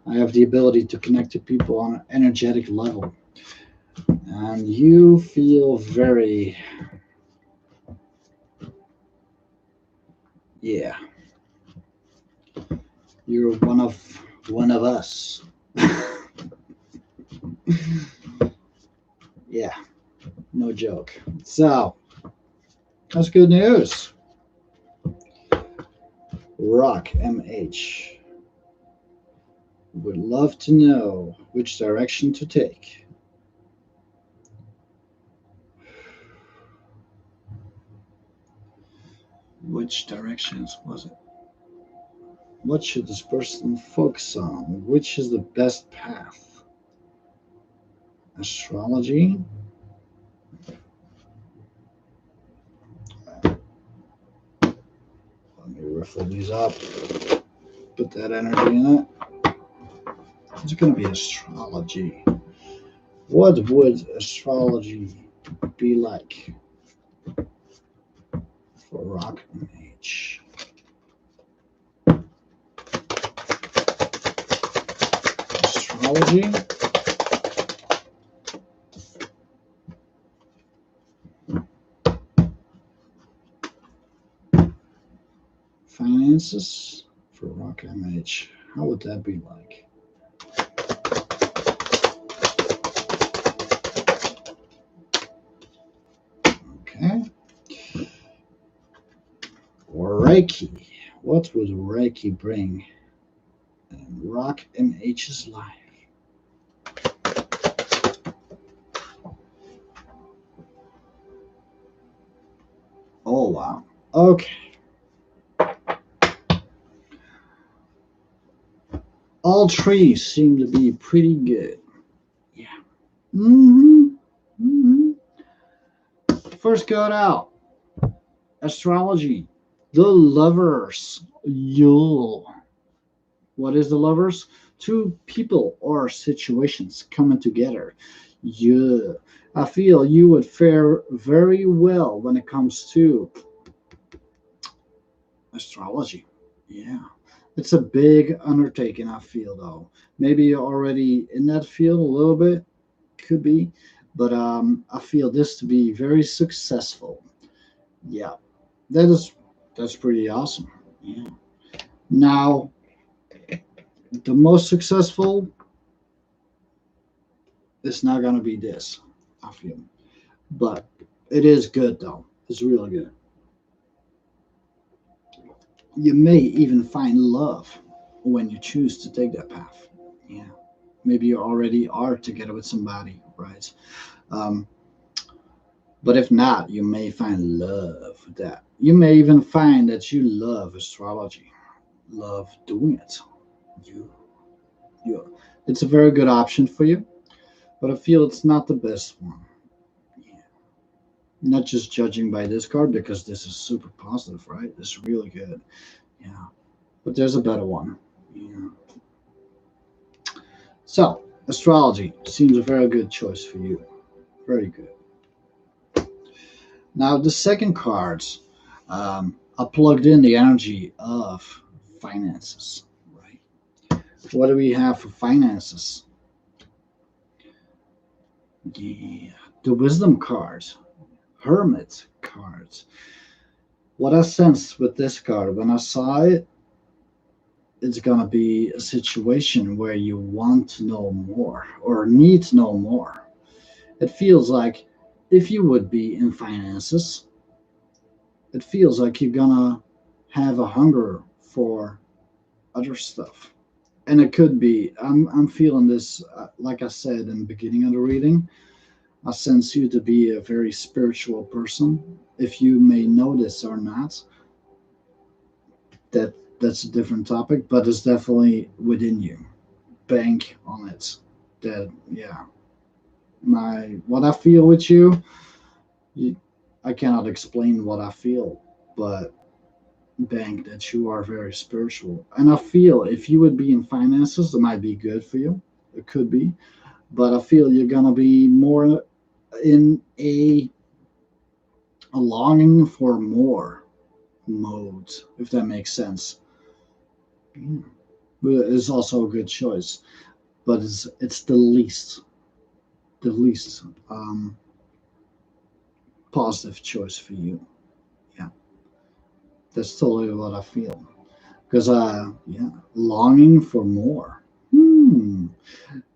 I have the ability to connect to people on an energetic level. And you feel very, yeah, you're one of us. Yeah, no joke. So, that's good news. Rock MH would love to know which direction to take. Which directions was it? What should this person focus on? Which is the best path? Astrology? Let me riffle these up. Put that energy in it. It's going to be astrology. What would astrology be like for Rock MH? Astrology? Finances for Rock MH. How would that be like? Okay. Reiki. What would Reiki bring in Rock MH's life? Oh, wow. Okay. All three seem to be pretty good. Yeah. First card out. Astrology. The Lovers. Yule. What is the Lovers? Two people or situations coming together. Yeah. I feel you would fare very well when it comes to astrology. Yeah. It's a big undertaking, I feel, though. Maybe you're already in that field a little bit, could be, but I feel this to be very successful. Yeah, that's pretty awesome. Yeah. Now, the most successful is not gonna be this, I feel, but it is good though. It's really good. You may even find love when you choose to take that path. Yeah, maybe you already are together with somebody, right? Um, but if not, you may find love with that. You may even find that you love astrology, love doing it. You, you, it's a very good option for you, but I feel it's not the best one. Yeah. Not just judging by this card because this is super positive, right? It's really good. Yeah, but there's a better one. Yeah. So astrology seems a very good choice for you. Very good. Now, the second cards, I plugged in the energy of finances, right? What do we have for finances? Yeah, the wisdom cards, hermit cards. What I sensed with this card when I saw it, it's gonna be a situation where you want to know more or need to know more. It feels like if you would be in finances, it feels like you're gonna have a hunger for other stuff. And it could be, I'm feeling this, like I said in the beginning of the reading, I sense you to be a very spiritual person. If you may know this or not, that's a different topic, but it's definitely within you. Bank on it. That, yeah. What I feel with you, you I cannot explain what I feel, but bank that you are very spiritual. And I feel if you would be in finances, it might be good for you. It could be. But I feel you're gonna be more in a longing for more mode, if that makes sense. Yeah. It's also a good choice, but it's the least positive choice for you. Yeah, that's totally what I feel. Because yeah, longing for more.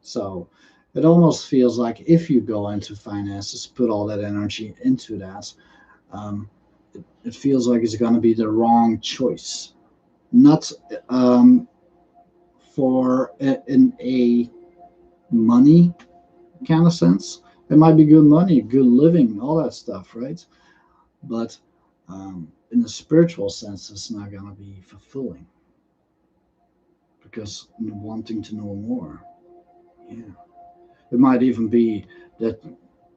So it almost feels like if you go into finances, put all that energy into that, it feels like it's going to be the wrong choice. Not in a money kind of sense. It might be good money, good living, all that stuff, right? But in the spiritual sense, it's not going to be fulfilling because wanting to know more. Yeah. It might even be that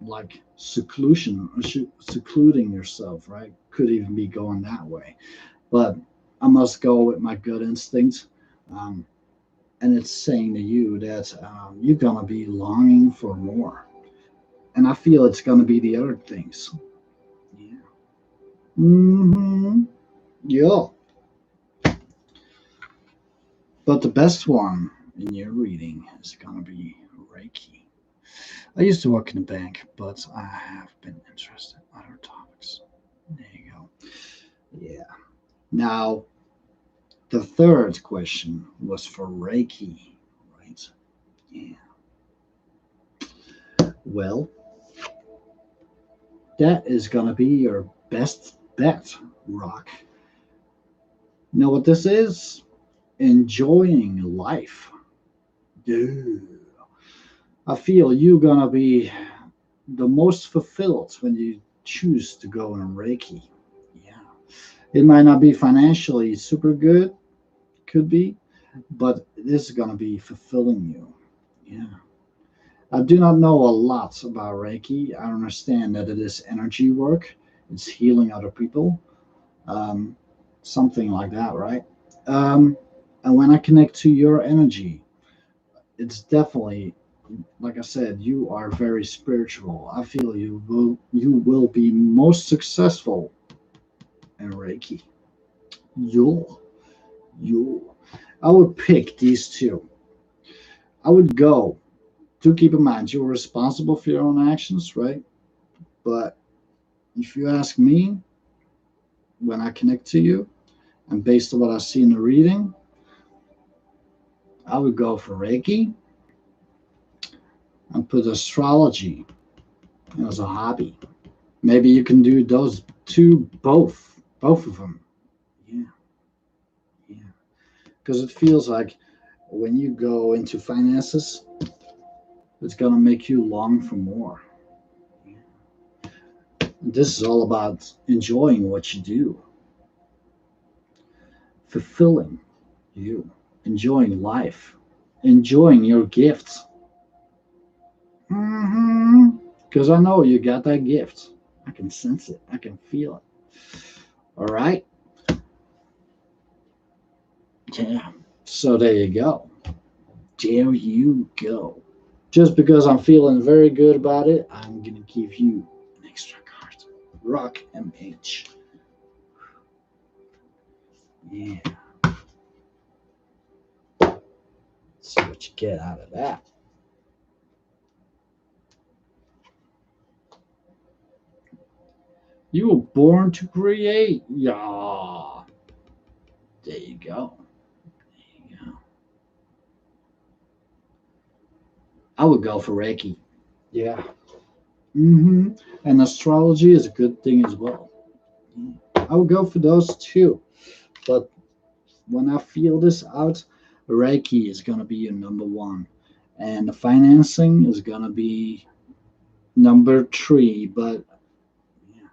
like seclusion or secluding yourself, right? Could even be going that way. But I must go with my gut instinct. Um, and it's saying to you that you're going to be longing for more. And I feel it's going to be the other things. Yeah. Mm-hmm. Yeah. But the best one in your reading is going to be Reiki. I used to work in a bank, but I have been interested in other topics. There you go. Yeah. Now, the third question was for Reiki, right? Yeah. Well, that is going to be your best bet, Rock. You know what this is? Enjoying life. Dude. I feel you're going to be the most fulfilled when you choose to go in Reiki. Yeah. It might not be financially super good, could be, but this is going to be fulfilling you. Yeah. I do not know a lot about Reiki. I understand that it is energy work, it's healing other people, um, something like that, right? Um, and when I connect to your energy, it's definitely, like I said, you are very spiritual. I feel you will be most successful in Reiki. You'll you'll. I would pick these two. I would go. Do keep in mind you're responsible for your own actions, right? But if you ask me, when I connect to you, and based on what I see in the reading, I would go for Reiki and put astrology as a hobby. Maybe you can do those two both of them. Yeah, yeah. Because it feels like when you go into finances, it's gonna make you long for more. This is all about enjoying what you do, fulfilling you, enjoying life, enjoying your gifts. Because I know you got that gift. I can sense it. I can feel it. All right. Yeah. So there you go. There you go. Just because I'm feeling very good about it, I'm going to give you an extra card. Rock MH. Yeah. Let's see what you get out of that. You were born to create. Yeah. There you go. There you go. I would go for Reiki. Yeah. And astrology is a good thing as well. I would go for those two. But when I feel this out, Reiki is going to be your number one. And the financing is going to be number three. But yeah,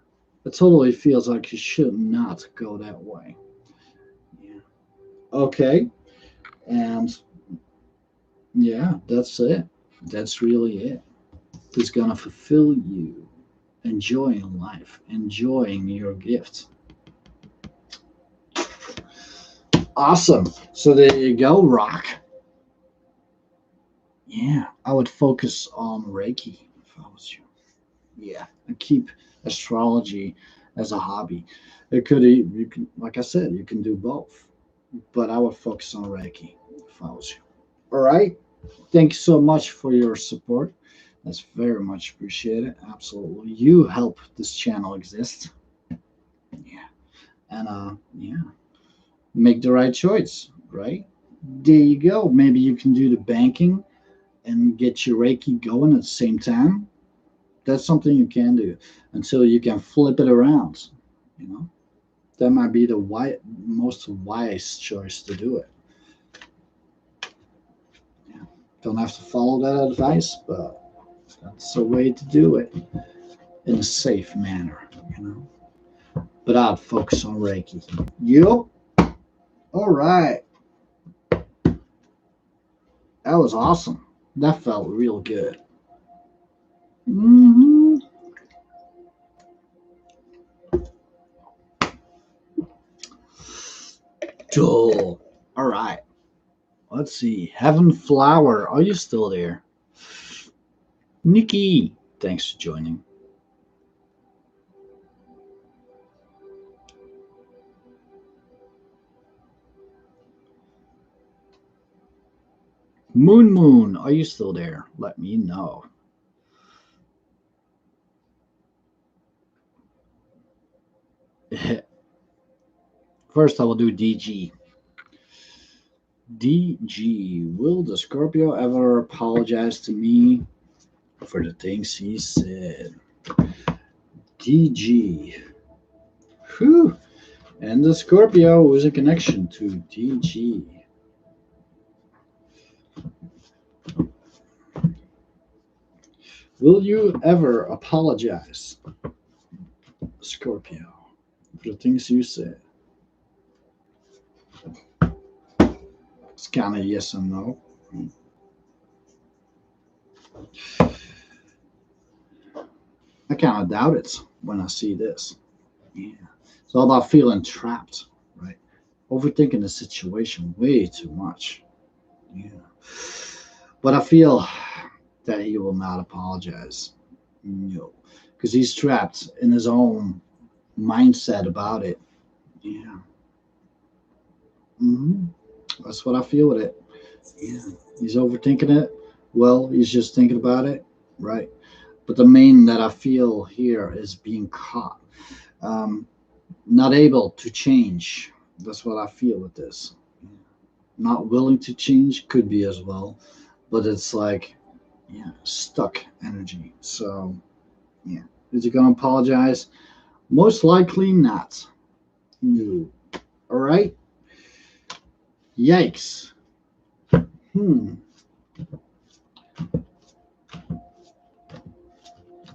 it totally feels like you should not go that way. Yeah. Okay. And yeah, that's it. That's really it. It's going to fulfill you enjoying life, enjoying your gift. Awesome. So there you go, Rock. Yeah, I would focus on Reiki if I was you. Yeah, and keep astrology as a hobby. It could you can, like I said, you can do both, but I would focus on Reiki if I was you. All right. Thank you so much for your support. That's very much appreciated. Absolutely, you help this channel exist. Yeah, and yeah, make the right choice. Right. there you go. Maybe you can do the banking and get your Reiki going at the same time. That's something you can do until you can flip it around. You know, that might be the most wise choice to do it. Yeah. Don't have to follow that advice, but that's a way to do it in a safe manner. You know, but I'd focus on Reiki. Yup. All right. That was awesome. That felt real good. Hmm. Cool. All right. Let's see. Heaven Flower, are you still there? Nikki, thanks for joining. Moon, are you still there? Let me know. First, I will do DG. DG, will the Scorpio ever apologize to me for the things he said? DG. Whew. And the Scorpio is a connection to DG. Will you ever apologize, Scorpio, for the things you said? It's kind of yes and no. I kind of doubt it when I see this. Yeah. It's all about feeling trapped, right? Overthinking the situation way too much. Yeah. But I feel that he will not apologize. No. Because he's trapped in his own mindset about it. Yeah. Hmm. That's what I feel with it. Yeah. He's overthinking it. Well, he's just thinking about it. Right. But the main that I feel here is being caught. Not able to change. That's what I feel with this. Not willing to change could be as well, but it's like, yeah, stuck energy. So, yeah. Is he going to apologize? Most likely not. No. All right. Yikes. Hmm.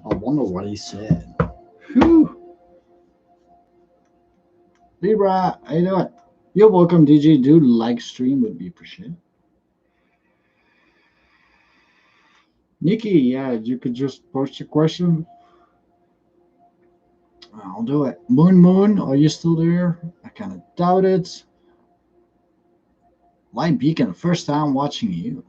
I wonder what he said. Whew. Libra, how you doing? You're welcome, DJ. Do like stream would be appreciated. Nikki, yeah, you could just post your question. I'll do it. Moon, are you still there? I kind of doubt it. Light Beacon, first time watching you.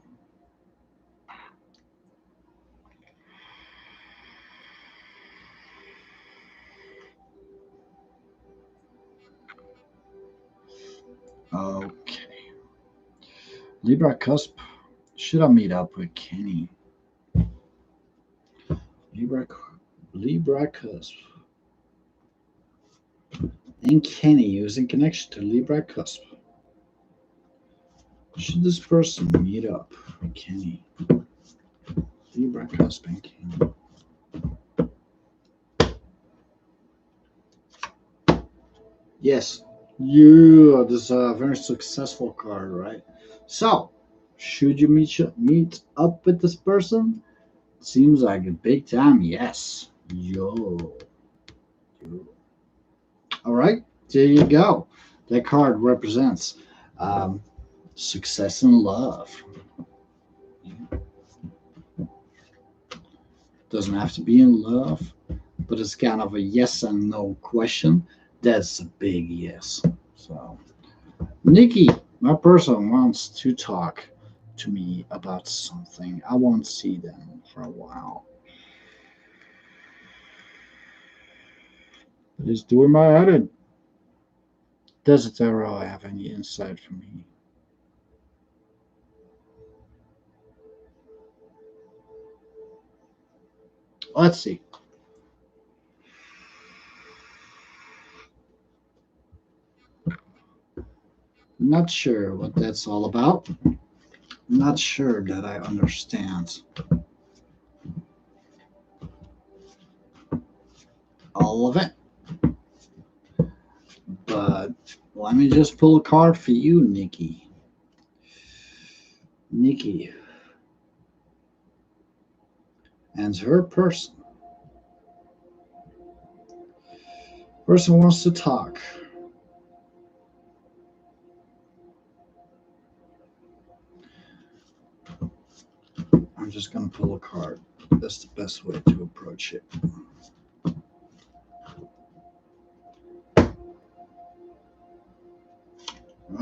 Okay. Libra Cusp. Should I meet up with Kenny? Libra, Libra Cusp. And Kenny using connection to Libra Cusp. Should this person meet up with Kenny? Libra Cusp and Kenny. Yes. You, this is a very successful card, right? So, should you meet up with this person? Seems like a big time yes. Yo. All right, there you go. That card represents um, success in love. Doesn't have to be in love, but it's kind of a yes and no question. That's a big yes. So, Nikki, my person wants to talk to me about something. I won't see them for a while. It's doing my head in. Does it ever have any insight for me? Let's see. Not sure what that's all about. Not sure that I understand all of it. But let me just pull a card for you, Nikki. Nikki. And her person. Person wants to talk. I'm just going to pull a card. That's the best way to approach it.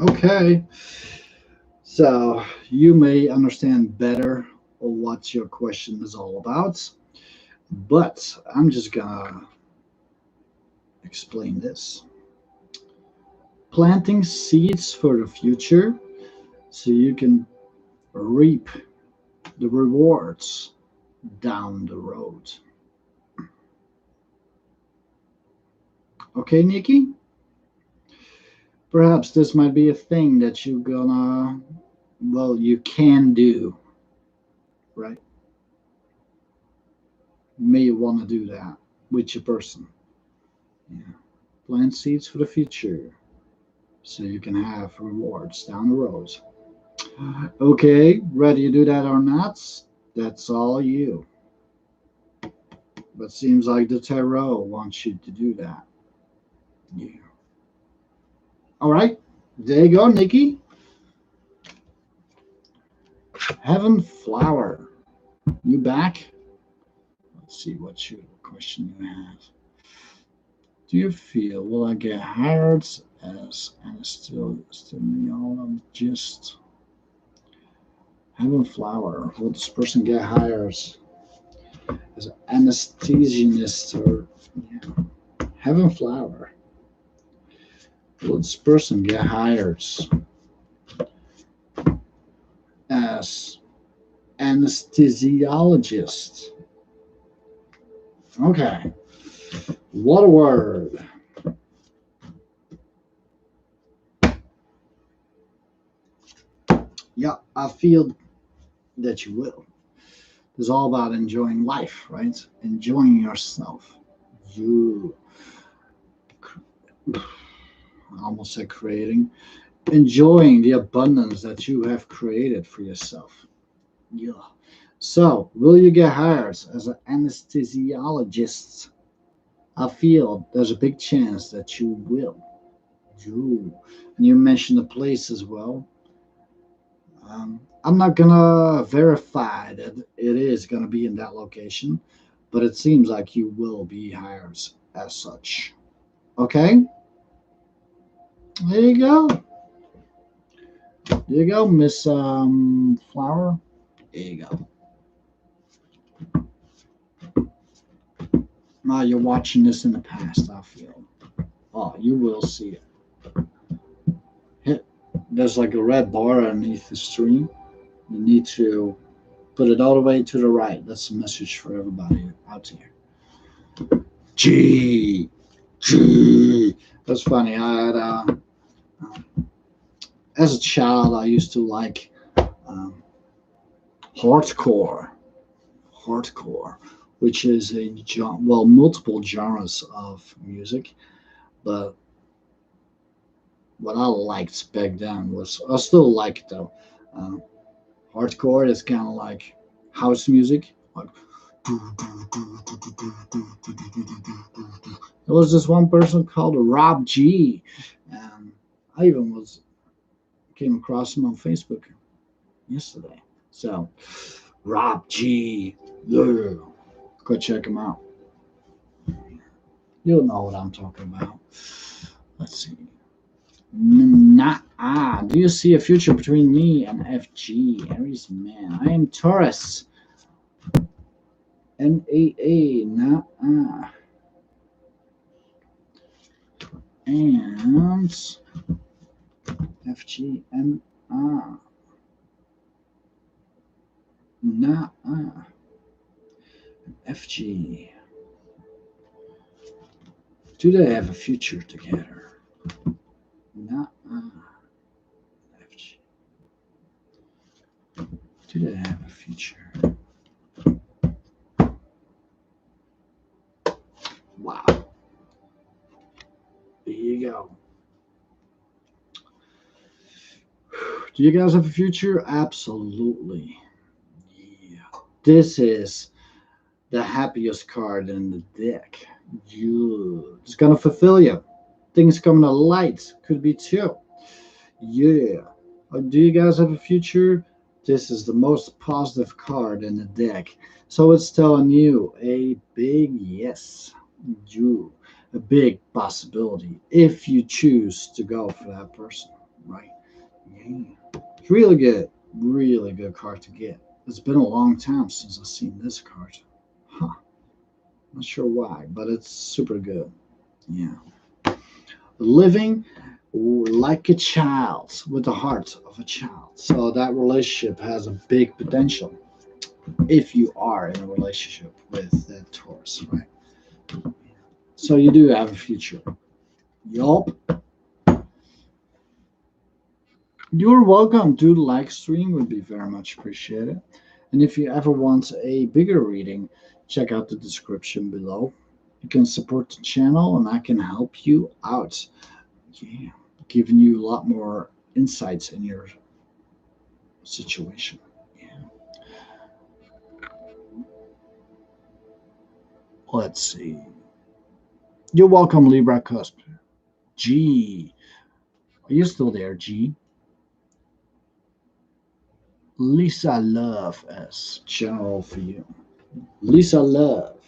Okay. So you may understand better what your question is all about, but I'm just going to explain this. Planting seeds for the future so you can reap the rewards down the road. Okay, Nikki? Perhaps this might be a thing that you're gonna, well, you can do, right? You may want to do that with your person. Yeah. Plant seeds for the future so you can have rewards down the road. Okay, whether you do that or not, that's all you. But seems like the tarot wants you to do that. Yeah. All right, there you go, Nikki. Heaven Flower, you back? Let's see what question you have. Do you feel will I get hired as anesthesiologist? Heaven Flower, will this person get hired as an anesthesiologist or yeah. Heaven Flower? Will this person get hired as anesthesiologist? Okay. What a word. Yeah, I feel that you will. It's all about enjoying life, right? Enjoying yourself. You I almost said creating. Enjoying the abundance that you have created for yourself. Yeah. So, will you get hired as an anesthesiologist? I feel there's a big chance that you will. You. And you mentioned the place as well. I'm not gonna verify that it is gonna be in that location, but it seems like you will be hired as such. Okay, there you go. There you go, Miss Flower. There you go. Now you're watching this in the past. I feel. Oh, you will see it. Hit. There's like a red bar underneath the stream. You need to put it all the way to the right. That's a message for everybody out here. G. G. That's funny. I had as a child, I used to like um, hardcore, hardcore, which is multiple genres of music. But what I liked back then was, I still like it though. Uh, Hardcore is kind of like house music. Like, there was this one person called Rob G. And I even came across him on Facebook yesterday. So, Rob G. Yeah. Go check him out. You'll know what I'm talking about. Let's see. Nah. Do you see a future between me and FG? Aries man. I am Taurus. NAA. Nah. And FG. Nah. FG. Do they have a future together? Nah. future. Wow. There you go. Do you guys have a future? Absolutely. Yeah. This is the happiest card in the deck. It's gonna fulfill you. Things coming to light. Could be two. Yeah. Do you guys have a future? This is the most positive card in the deck. So it's telling you a big yes. You. A big possibility if you choose to go for that person, right? Yeah. It's really good card to get. It's been a long time since I've seen this card. Huh. Not sure why, but it's super good. Yeah. Living like a child with the heart of a child. So that relationship has a big potential if you are in a relationship with that Taurus, right? So you do have a future. Yup. You're welcome to the like stream, would be very much appreciated. And if you ever want a bigger reading, check out the description below. You can support the channel and I can help you out. Yeah, giving you a lot more insights in your situation. Yeah. Let's see. You're welcome, Libra Cusp. G. Are you still there, G? Lisa Love as general for you. Lisa Love.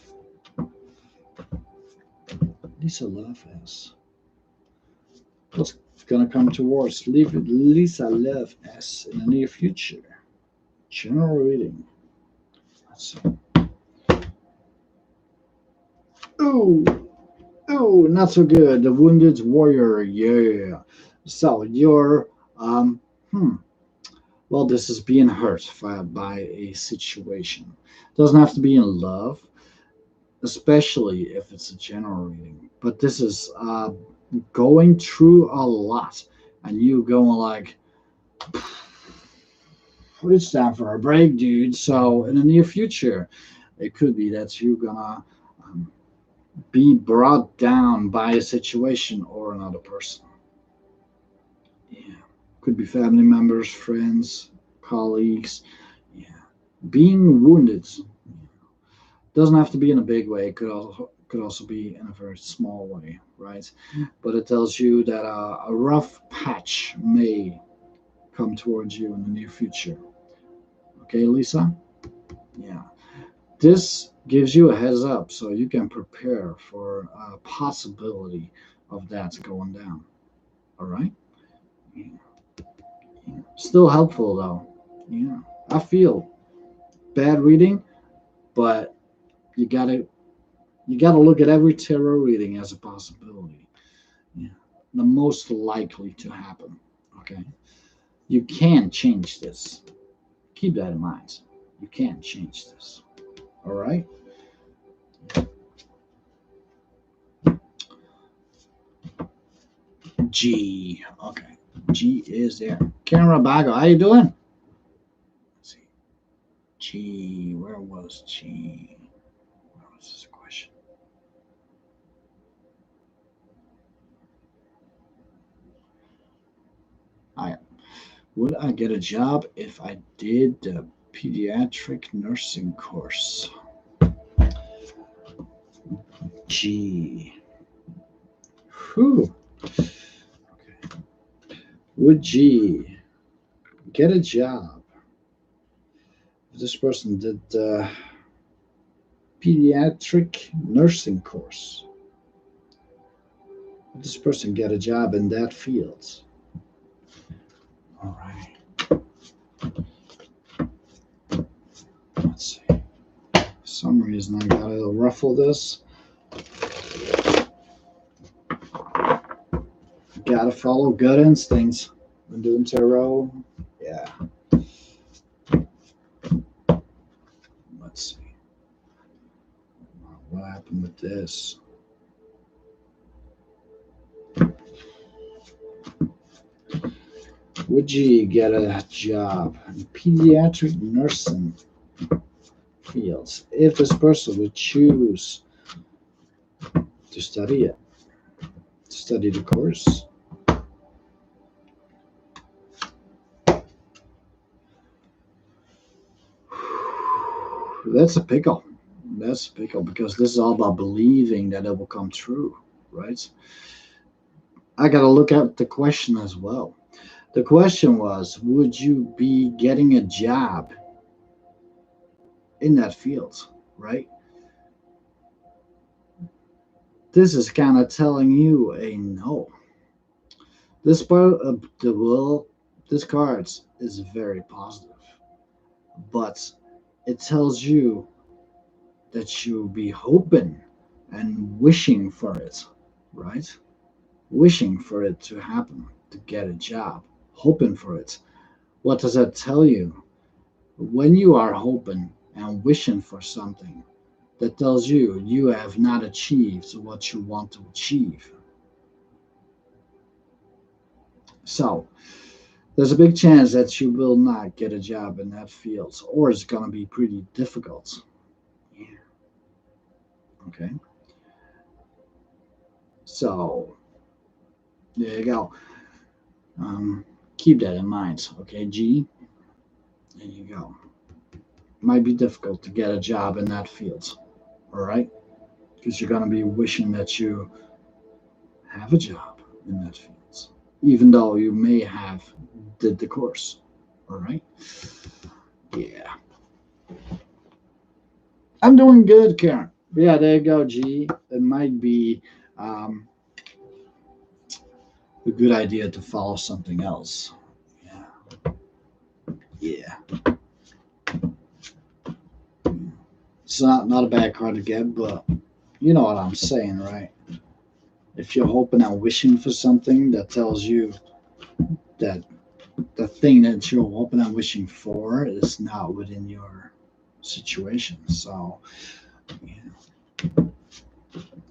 Lisa Love as. What's gonna come towards Lisa Love as in the near future? General reading. Let's see. Ooh, ooh, not so good. The Wounded Warrior. Yeah. So you're hmm. Well, this is being hurt by a situation. Doesn't have to be in love, especially if it's a general reading. But this is going through a lot, and you going like, it's time for a break, dude. So in the near future, it could be that you're gonna um, be brought down by a situation or another person. Yeah, could be family members, friends, colleagues. Yeah, being wounded doesn't have to be in a big way. It could also be in a very small way, right? But it tells you that a rough patch may come towards you in the near future. Okay, Lisa? Yeah. This gives you a heads up so you can prepare for a possibility of that going down. All right? Yeah. Yeah. Still helpful though. Yeah. I feel bad reading, but you gotta look at every tarot reading as a possibility. Yeah. The most likely to happen. Okay. You can change this. Keep that in mind. You can change this. All right. G. Okay. G is there. Camera Bago, how you doing? Let's see. G. Where was G? Where was this question? Would I get a job if I did the pediatric nursing course? G. Whew. Okay. Would G get a job if this person did the pediatric nursing course? Would this person get a job in that field? All right. Let's see. For some reason I gotta ruffle this. Gotta follow gut instincts when doing tarot. Yeah. Let's see. What happened with this? Would you get a job in pediatric nursing fields if this person would choose to study it, to study the course? That's a pickle. That's a pickle because this is all about believing that it will come true, right? I got to look at the question as well. The question was, would you be getting a job in that field, right? This is kind of telling you a no. This part of the will, this card is very positive, but it tells you that you'll be hoping and wishing for it, right? Wishing for it to happen, to get a job, hoping for it. What does that tell you? When you are hoping and wishing for something, that tells you you have not achieved what you want to achieve. So, there's a big chance that you will not get a job in that field, or it's going to be pretty difficult. Yeah. Okay. So, there you go. Um, Keep that in mind. Okay, G. There you go. Might be difficult to get a job in that field. All right, because you're going to be wishing that you have a job in that field, even though you may have did the course. All right. Yeah. I'm doing good, Karen. Yeah, there you go, G. It might be um, a good idea to follow something else. Yeah. Yeah. It's not a bad card to get, but you know what I'm saying, right? If you're hoping and wishing for something, that tells you that the thing that you're hoping and wishing for is not within your situation. So, yeah,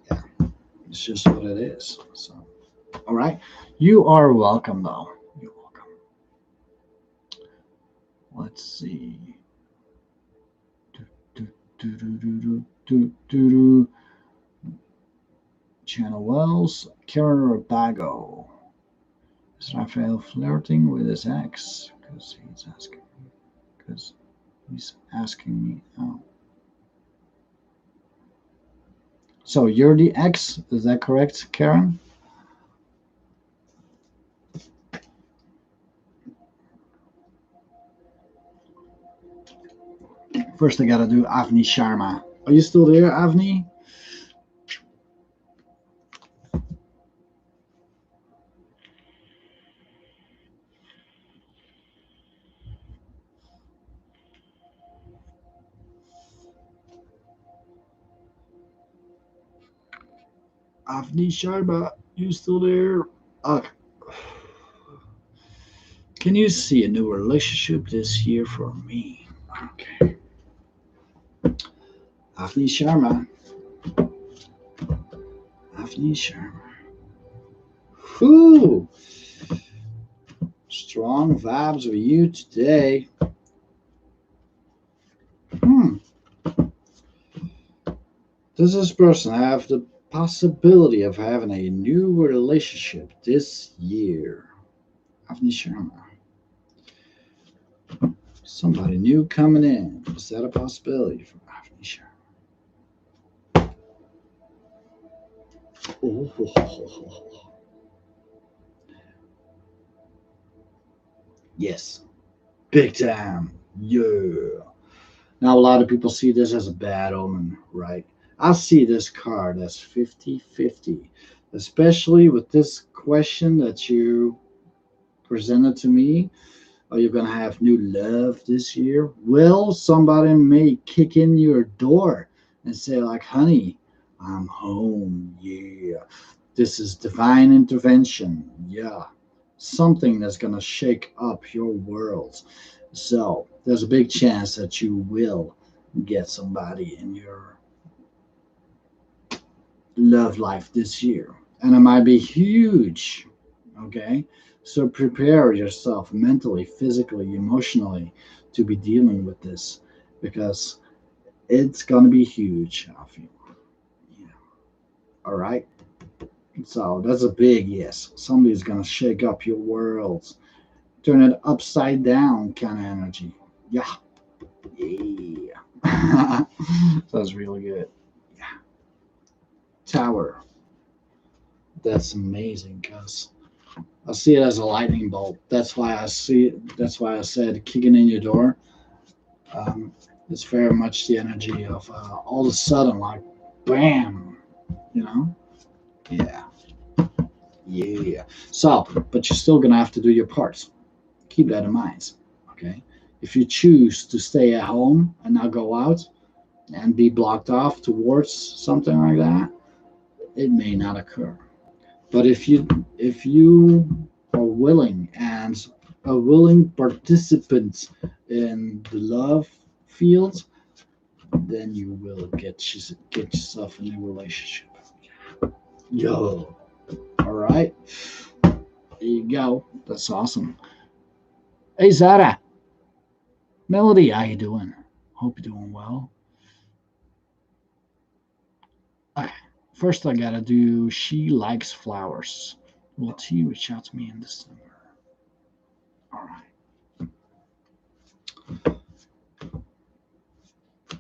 yeah, it's just what it is. So, all right. You are welcome, though. You're welcome. Let's see. Do, do, do, do, do, do, do, do. Channel Wells, Karen Rabago. Is Raphael flirting with his ex? Because he's asking me out. So you're the ex, is that correct, Karen? First, I gotta do Avni Sharma. Are you still there, Avni? Avni Sharma, you still there? Uh, can you see a new relationship this year for me? Okay. Avni Sharma. Avni Sharma. Whew. Strong vibes with you today. Does this person have the possibility of having a new relationship this year? Avni Sharma. Somebody new coming in. Is that a possibility for Avni Sharma? Oh. Yes. Big time. Yeah. Now, a lot of people see this as a bad omen, right? I see this card as 50-50, especially with this question that you presented to me. Are you going to have new love this year? Well, somebody may kick in your door and say, like, honey, I'm home. Yeah. This is divine intervention. Yeah. Something that's going to shake up your world. So there's a big chance that you will get somebody in your love life this year. And it might be huge. Okay, so prepare yourself mentally, physically, emotionally to be dealing with this because it's gonna be huge. I feel. Yeah. All right. So that's a big yes. Somebody's gonna shake up your world, turn it upside down, kind of energy. Yeah. Yeah. That's really good. Yeah. Tower. That's amazing because I see it as a lightning bolt. That's why I see. That's why I said kicking in your door. Um, it's very much the energy of all of a sudden, like, bam. You know? Yeah. Yeah. So, but you're still gonna have to do your part. Keep that in mind. Okay. If you choose to stay at home and not go out and be blocked off towards something like that, it may not occur. But if you are willing and a willing participant in the love field, then you will get yourself a new relationship. Yo, all right, there you go. That's awesome. Hey Zara, Melody, how you doing? Hope you're doing well. Okay, first I gotta do. She likes flowers. Will she reach out to me in December? All right.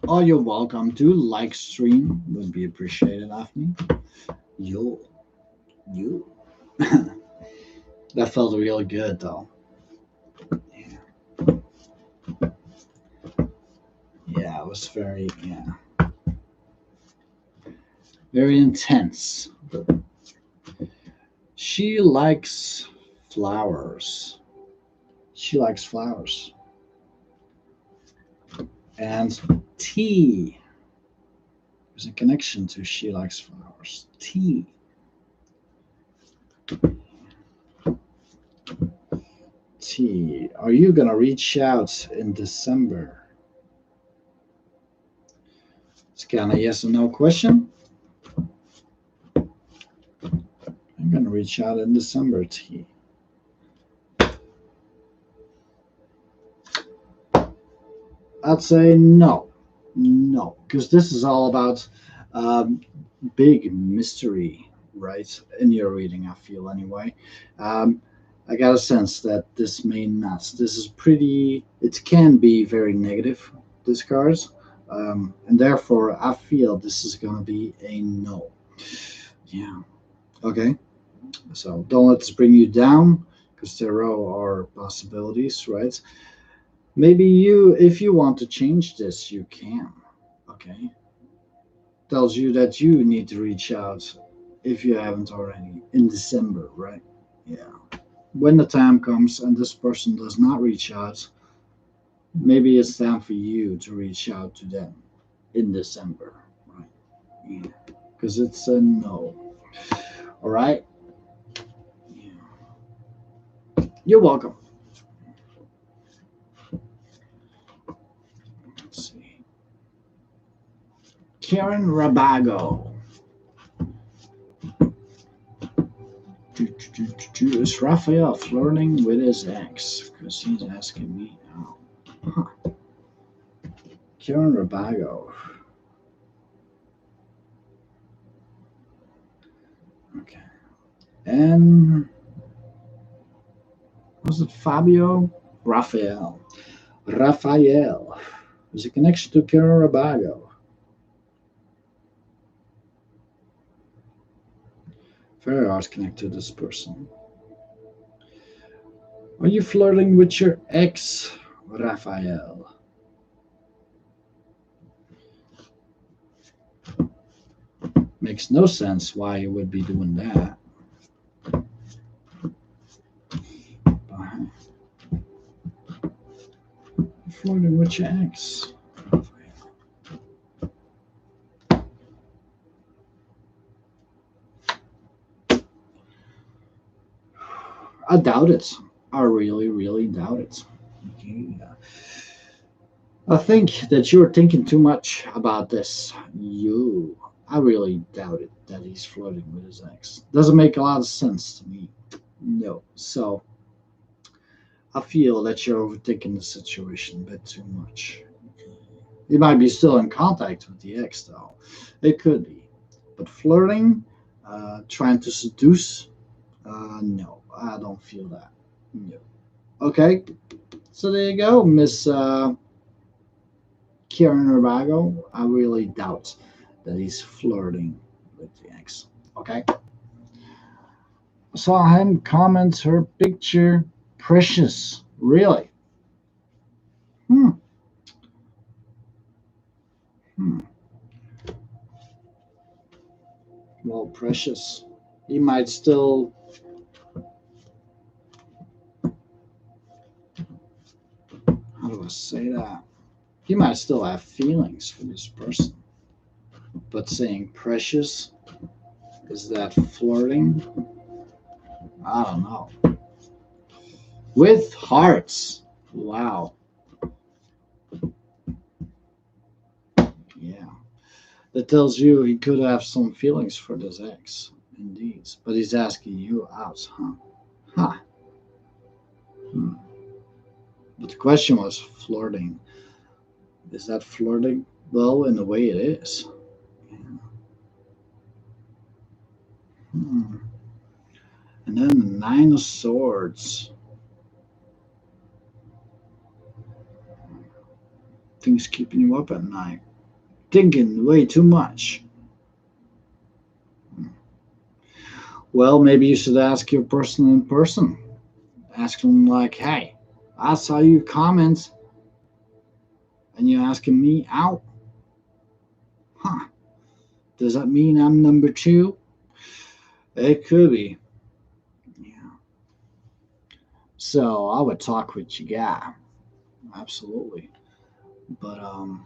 Oh, you're welcome. Do like stream would be appreciated of me. You, you. That felt really good though. Yeah, yeah, it was very intense. But she likes flowers. She likes flowers and tea. There's a connection to she likes flowers. Tea. Tea. Are you gonna reach out in December? It's kind of yes or no question. I'm gonna reach out in December, T. I'd say no, no, because this is all about um, big mystery, right? In your reading, I feel anyway. Um, I got a sense that this may not. This is pretty. It can be very negative. This cards, and therefore I feel this is gonna be a no. Yeah. Okay. So don't let this bring you down, because there are possibilities, right? Maybe if you want to change this, you can. Okay. Tells you that you need to reach out if you haven't already in December, right? Yeah. When the time comes and this person does not reach out, maybe it's time for you to reach out to them in December, right? Yeah. Because it's a no. All right. Yeah. You're welcome. Let's see. Karen Rabago. Is Raphael flirting with his ex? Because he's asking me out. Huh. Karen Rabago. Okay. And was it Fabio? Raphael. Raphael. There's a connection to Karen Rabago. Very hard to connect to this person. Are you flirting with your ex, Raphael? Makes no sense why you would be doing that. Flirting with your ex. I doubt it. I really, really doubt it. Yeah. I think that you're thinking too much about this. I really doubt it that he's flirting with his ex. Doesn't make a lot of sense to me. No. So I feel that you're overthinking the situation a bit too much. You might be still in contact with the ex, though. It could be. But flirting, trying to seduce, no, I don't feel that. No. Okay, so there you go, Miss Kieran Rabago. I really doubt that he's flirting with the ex. Okay. Saw him comment her picture. Precious. Really? Hmm. Hmm. Well, precious. He might still. How do I say that? He might still have feelings for this person. But saying precious, is that flirting? I don't know. With hearts. Wow. Yeah. That tells you he could have some feelings for this ex. Indeed. But he's asking you out, huh? Huh. Hmm. But the question was flirting. Is that flirting? Well, in a way it is. Yeah. Hmm. And then the Nine of Swords. Things keeping you up at night. Thinking way too much. Hmm. Well, maybe you should ask your person in person. Ask them like, hey, I saw your comments and you're asking me out. Huh. Does that mean I'm number two? It could be. Yeah. So I would talk with your guy. Absolutely. But huh,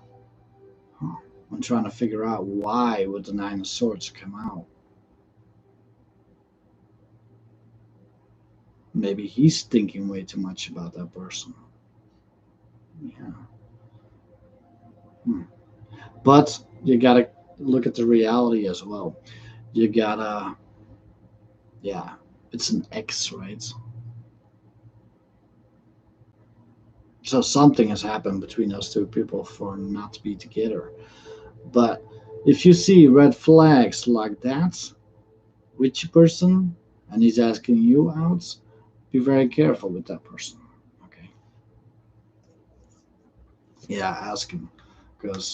I'm trying to figure out why would the Nine of Swords come out. Maybe he's thinking way too much about that person. Yeah. Hmm. But you gotta look at the reality as well. You gotta, yeah, it's an X, right? So something has happened between those two people for not to be together. But if you see red flags like that with your person and he's asking you out, be very careful with that person. Okay. Yeah, ask him because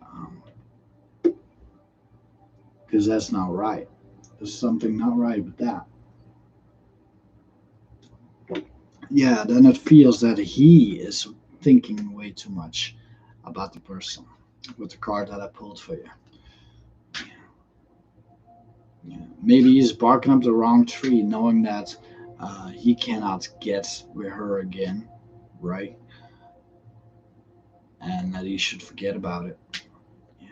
um, that's not right. There's something not right with that. Yeah, then it feels that he is thinking way too much about the person with the card that I pulled for you. Yeah. Maybe he's barking up the wrong tree, knowing that he cannot get with her again, right? And that he should forget about it. Yeah.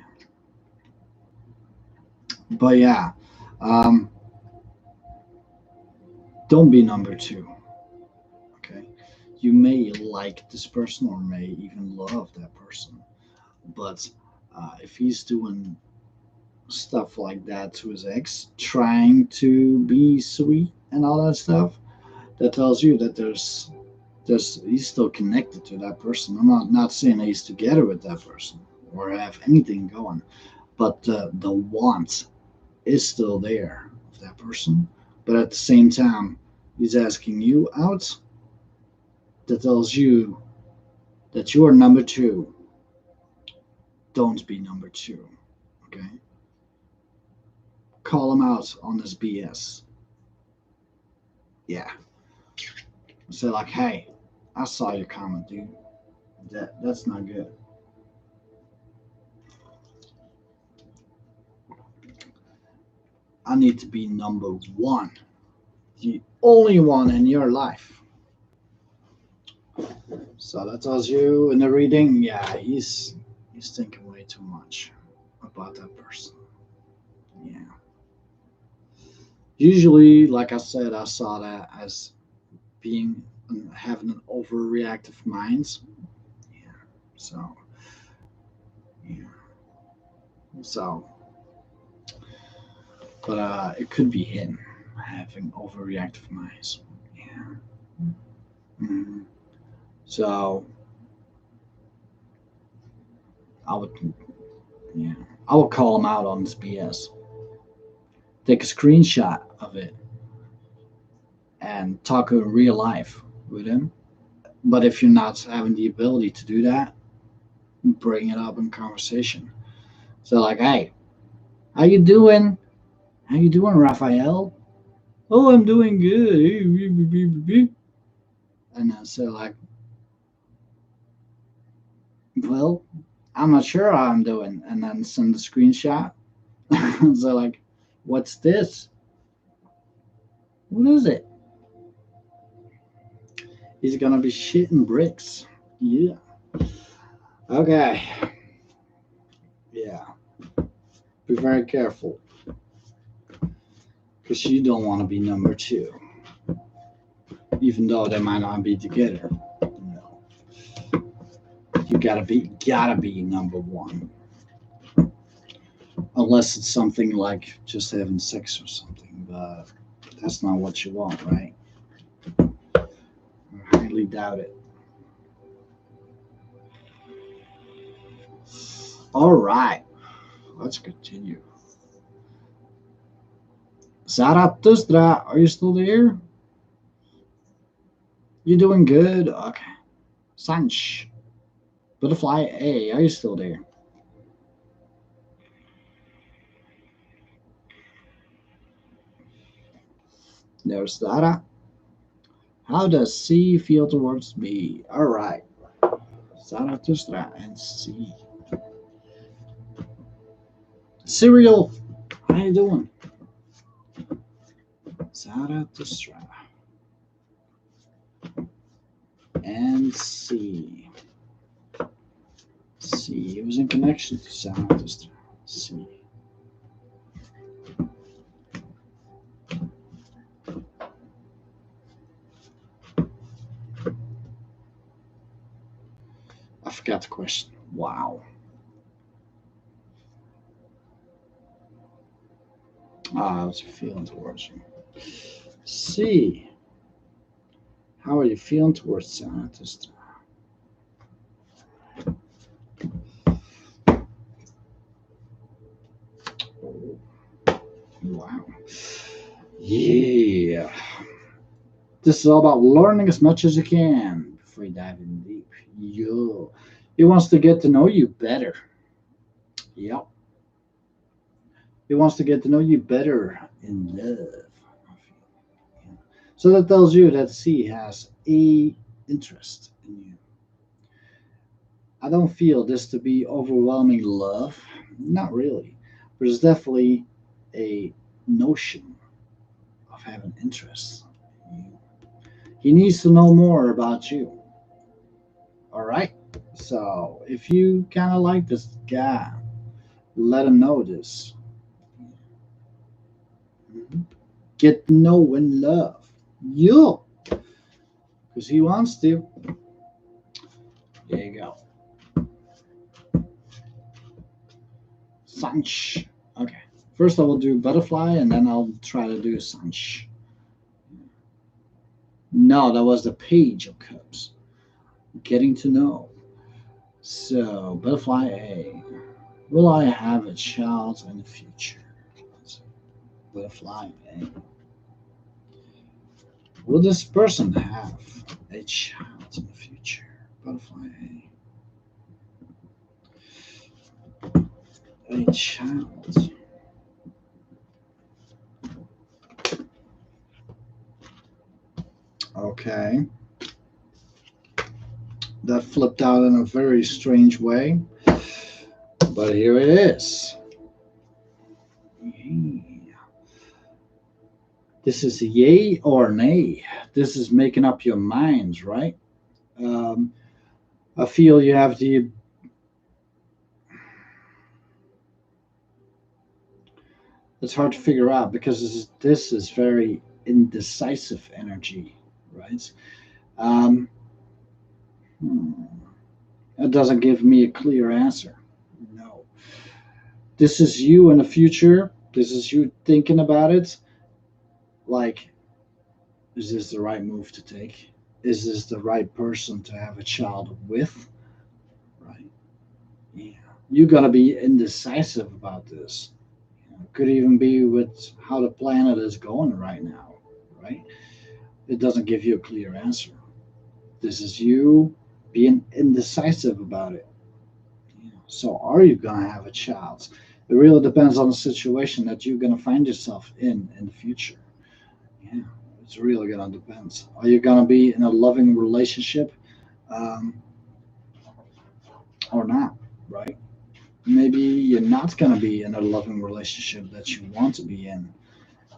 But yeah, um, don't be number two. Okay, you may like this person or may even love that person, but if he's doing stuff like that to his ex, trying to be sweet and all that stuff, that tells you that there's he's still connected to that person. I'm not saying that he's together with that person or have anything going, but the want is still there of that person. But at the same time, he's asking you out. That tells you that you are number two. Don't be number two. Okay? Call him out on this BS. Yeah. Say like, hey, I saw your comment, dude. That's not good. I need to be number one. The only one in your life. So that tells you in the reading, yeah, he's thinking way too much about that person. Yeah. Usually, like I said, I saw that as being having an overreactive mind. Yeah. So yeah. So, but it could be him. having overreactive minds. Yeah. Mhm. So I would, yeah, I would call him out on this BS. Take a screenshot of it and talk in real life with him. But if you're not having the ability to do that, bring it up in conversation. So like, hey, how you doing? How you doing, Raphael? Oh, I'm doing good. And then so like, well, I'm not sure how I'm doing. And then send the screenshot. So like, what's this? What is it? He's gonna be shitting bricks. Yeah. Okay. Yeah. Be very careful. Because you don't want to be number two. Even though they might not be together. No. You gotta be number one. Unless it's something like just having sex or something, but that's not what you want, right? I highly doubt it. All right, let's continue. Zarathustra, are you still there? You doing good? Okay. Sanch, Butterfly A, are you still there? There's Zara. How does C feel towards me? All right. Zarathustra and C. Cereal, how you doing? Zarathustra and C. C. It was in connection to Zarathustra. C. I forgot the question. Wow. How's you feeling towards you? C. How are you feeling towards Zarathustra? Oh, wow. Yeah. This is all about learning as much as you can before you dive in deep. Yo. He wants to get to know you better. Yep. He wants to get to know you better in love. So that tells you that C has a interest in you. I don't feel this to be overwhelming love. Not really. But it's definitely a notion of having interest in you. He needs to know more about you. All right? So if you kind of like this guy, let him know this. Mhm. Get to know and love you. Because he wants to. There you go. Sanch. Okay. First I will do butterfly and then I'll try to do Sanch. No, that was the page of cups. Getting to know. So, butterfly A. Will I have a child in the future? Butterfly A. Will this person have a child in the future? Butterfly A. A child. Okay. That flipped out in a very strange way. But here it is. Yeah. This is a yay or nay. This is making up your minds, right? Um, I feel you have the. It's hard to figure out because this is very indecisive energy, right? Um, hmm, it doesn't give me a clear answer. No. This is you in the future. This is you thinking about it. Like, is this the right move to take? Is this the right person to have a child with? Right? Yeah. You're gonna be indecisive about this. Could even be with how the planet is going right now, right? It doesn't give you a clear answer. This is you being indecisive about it. So, are you going to have a child? It really depends on the situation that you're going to find yourself in the future. Yeah, it's really going to depend. Are you going to be in a loving relationship um, or not, right? Maybe you're not going to be in a loving relationship that you want to be in.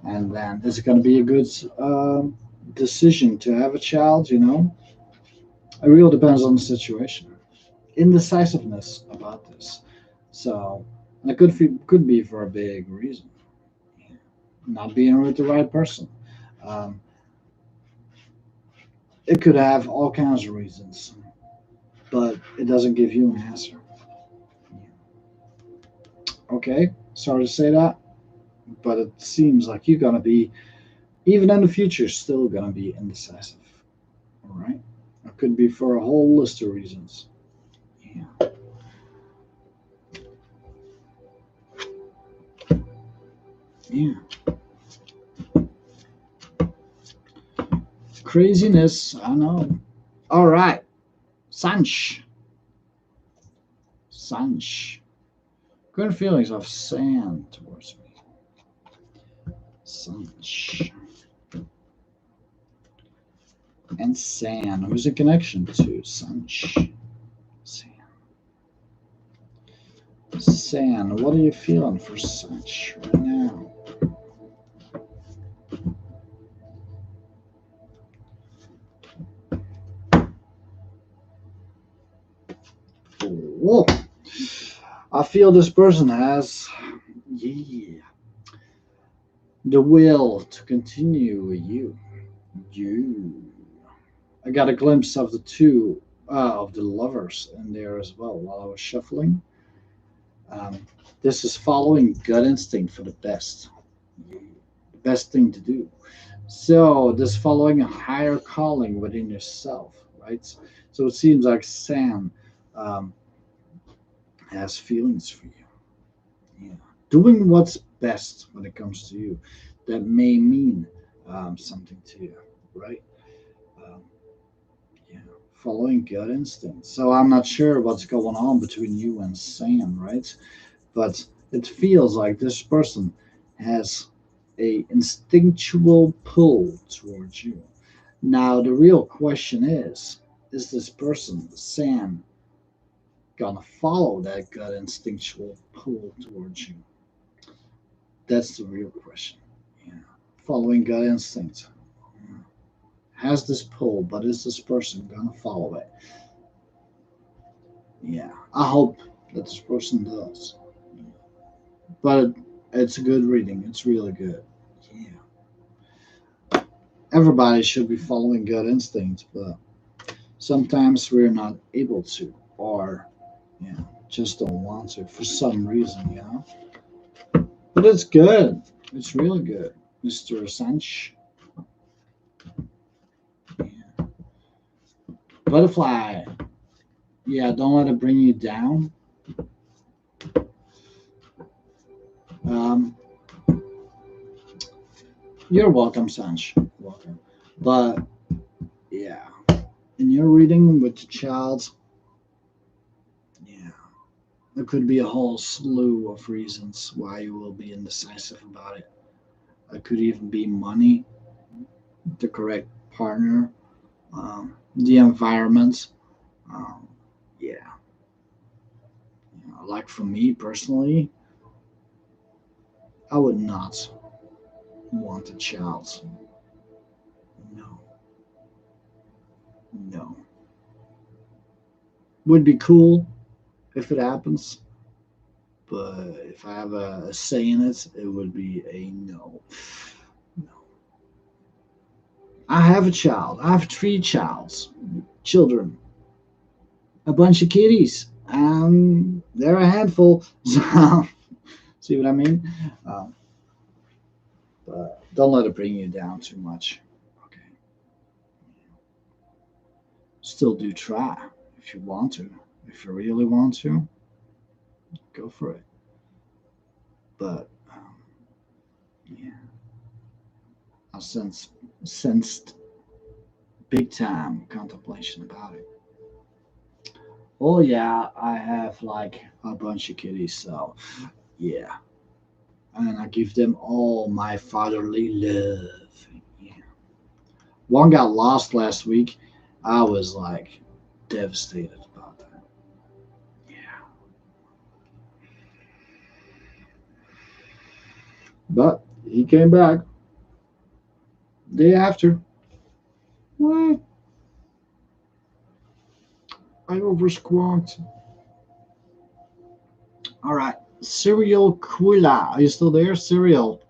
And then is it going to be a good decision to have a child? It really depends on the situation. Indecisiveness about this. So, and it could be for a big reason, not being with the right person. Um, it could have all kinds of reasons, but it doesn't give you an answer. Okay, sorry to say that, but it seems like you're gonna be, even in the future, still gonna be indecisive. All right, it could be for a whole list of reasons. Yeah, yeah, craziness. I know. All right, Sanch, Sanch. Good feelings of sand towards me. Sanch. And sand. Who's a connection to Sanch? Sand. Sand. What are you feeling for Sanch right now? Whoa. I feel this person has, yeah, the will to continue with you. You. I got a glimpse of the two of the lovers in there as well while I was shuffling. Um, this is following gut instinct for the best. The best thing to do. So, this following a higher calling within yourself, right? So, it seems like Sam um, has feelings for you. Yeah. Doing what's best when it comes to you that may mean something to you, right? Um, yeah. Following gut instinct. So, I'm not sure what's going on between you and Sam, right? But it feels like this person has a instinctual pull towards you. Now the real question is this person, Sam, gonna follow that gut instinctual pull towards you? That's the real question. Yeah. Following gut instinct. Yeah. Has this pull, but is this person gonna follow it? Yeah. I hope that this person does. But it's a good reading. It's really good. Yeah. Everybody should be following gut instinct, but sometimes we're not able to, or just don't want to for some reason. But it's good. It's really good, Mr. Sanch. Yeah. Butterfly. Yeah, don't let it bring you down. Um, you're welcome, Sanch. Welcome. But yeah, in your reading with the child, yeah, there could be a whole slew of reasons why you will be indecisive about it. It could even be money, the correct partner, the environment. Um, yeah, like for me personally, I would not want a child. No, no. Would be cool if it happens, but if I have a say in it, it would be a no. No. I have a child. I have three children, a bunch of kitties. They're a handful. So, see what I mean? Um, but don't let it bring you down too much. Okay. Still do try if you want to. If you really want to, go for it. But yeah, I sensed big time contemplation about it. Oh yeah, I have like a bunch of kitties, so yeah, and I give them all my fatherly love. Yeah. One got lost last week. I was like devastated about that. Yeah, but he came back day after. What? I oversquawked. All right, Serial Quilla. Are you still there, Serial?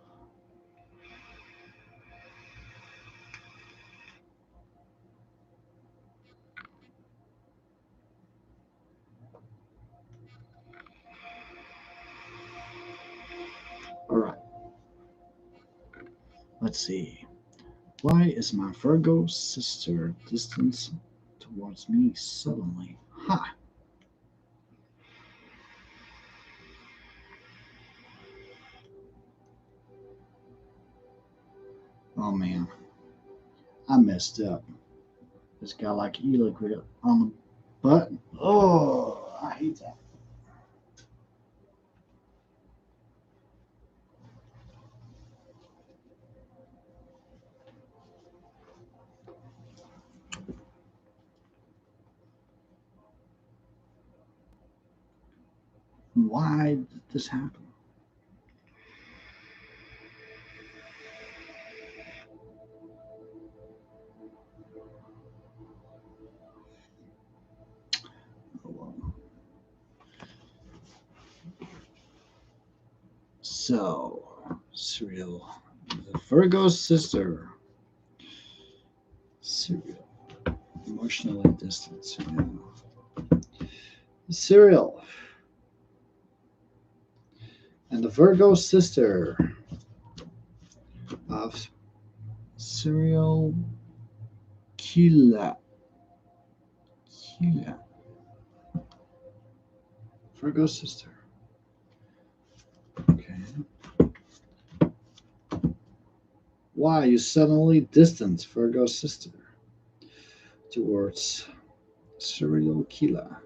All right, let's see. Why is my Virgo sister distant towards me suddenly? Ha! Oh man, I messed up. This guy like e-liquid on the button. Oh, I hate that. Why did this happen? Oh, well. So, Serial, the Virgo's sister. Serial, emotionally distant. Serial, and the Virgo sister of Serial Kila. Kila. Virgo sister. Okay. Why you suddenly distant Virgo sister towards Serial Kila?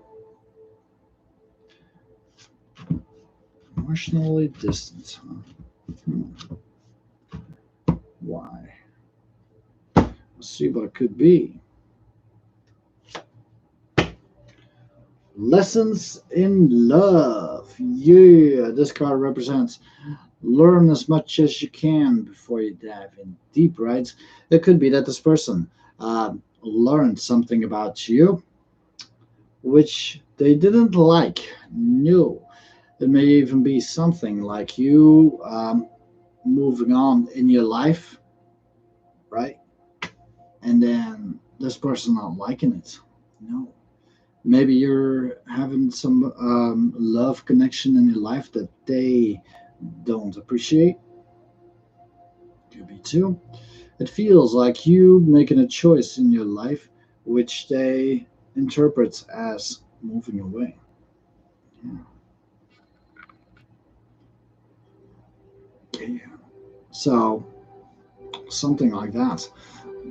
Emotionally distant, huh? Why? Let's see what it could be. Lessons in love. Yeah, this card represents learn as much as you can before you dive in deep, right? It could be that this person learned something about you which they didn't like. No, it may even be something like you moving on in your life, right? And then this person not liking it. No, maybe you're having some love connection in your life that they don't appreciate. Could be too. It feels like you making a choice in your life which they interpret as moving away. Yeah. Yeah. So something like that.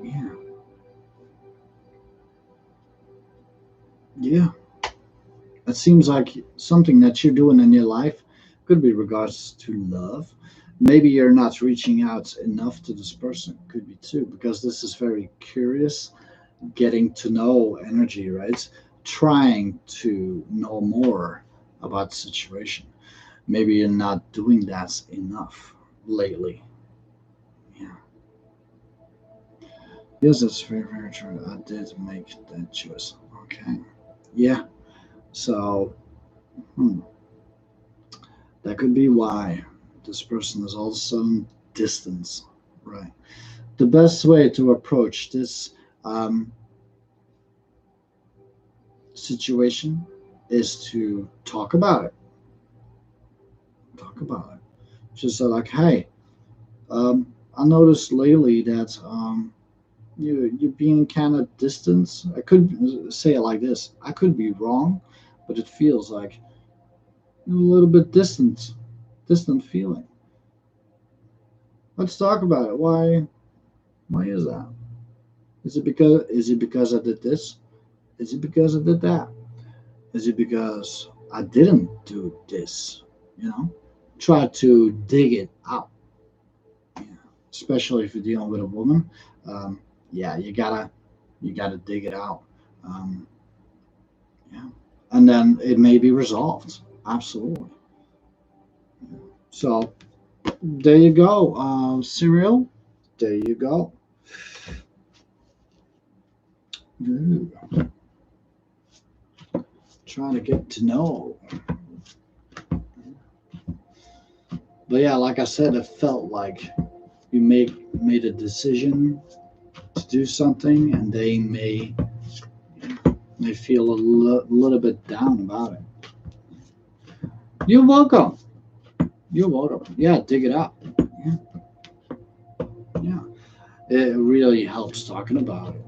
Yeah. Yeah. It seems like something that you're doing in your life could be regards to love. Maybe you're not reaching out enough to this person. Could be too, because this is very curious, getting to know energy, right? Trying to know more about the situation. Maybe you're not doing that enough lately. Yeah. Yes, that's very, very true. I did make that choice. Okay. Yeah. So, hmm, that could be why this person is all of a sudden distance. Right. The best way to approach this um, situation is to talk about it. Talk about it. Just like, hey, I noticed lately that you're being kind of distant. I could say it like this. I could be wrong, but it feels like a little bit distant feeling. Let's talk about it. Why is that? Is it because I did this? Is it because I did that? Is it because I didn't do this? You know, try to dig it out. Yeah. Especially if you're dealing with a woman. Yeah, you gotta dig it out. Um, yeah, and then it may be resolved. Absolutely. So there you go, cereal. There you go. Ooh, trying to get to know. But yeah, like I said, it felt like you made a decision to do something, and they may feel a little bit down about it. You're welcome. You're welcome. Yeah, dig it up. Yeah, yeah. It really helps talking about it.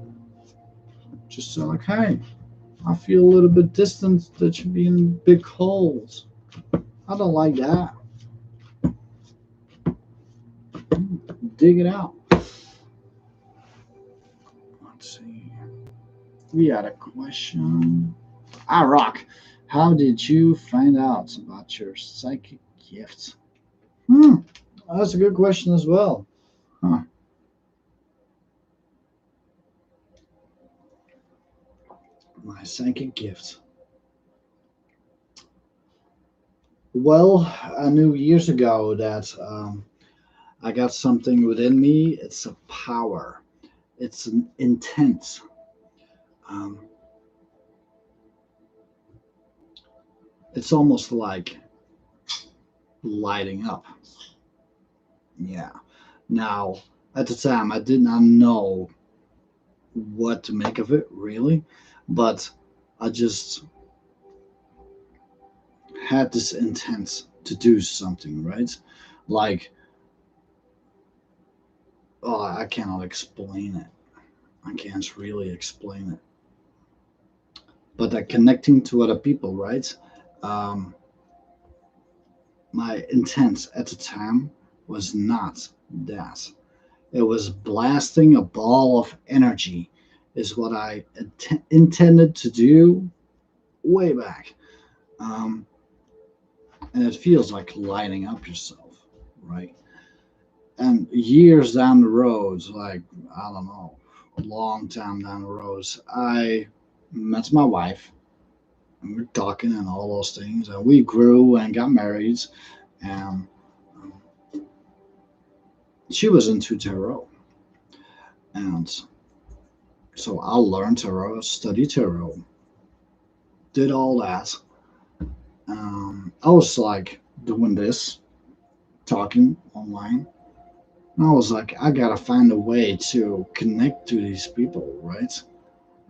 Just so like, hey, I feel a little bit distant that you're being big holes. I don't like that. Dig it out. Let's see. We had a question. Ah, Rock. How did you find out about your psychic gifts? Hmm. That's a good question as well. Huh. My psychic gift. Well, I knew years ago that I got something within me. It's a power. It's an intent. Um, it's almost like lighting up. Yeah. Now, at the time, I did not know what to make of it, really, but I just had this intent to do something, right? Like, oh, I cannot explain it. I can't really explain it. But that connecting to other people, right? Um, my intent at the time was not that. It was blasting a ball of energy, is what I intended to do way back. Um, and it feels like lighting up yourself, right? And years down the road, like, I don't know, a long time down the road, I met my wife and we're talking and all those things. And we grew and got married. And um, she was into tarot. And so I learned tarot, studied tarot, did all that. I was like doing this, talking online. And I was like, I gotta find a way to connect to these people, right?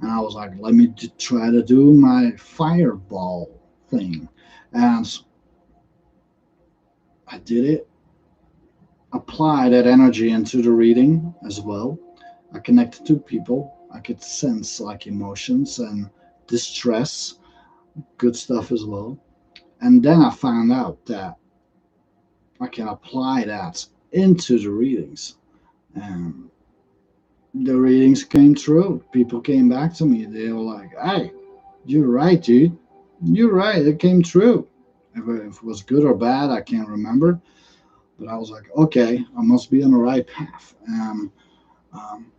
And I was like, let me try to do my fireball thing. And I did it, apply that energy into the reading as well. I connected to people. I could sense like emotions and distress, good stuff as well. And then I found out that I can apply that into the readings. And the readings came true. People came back to me. They were like, hey, you're right, dude. You're right. It came true. If it was good or bad, I can't remember. But I was like, okay, I must be on the right path. And um,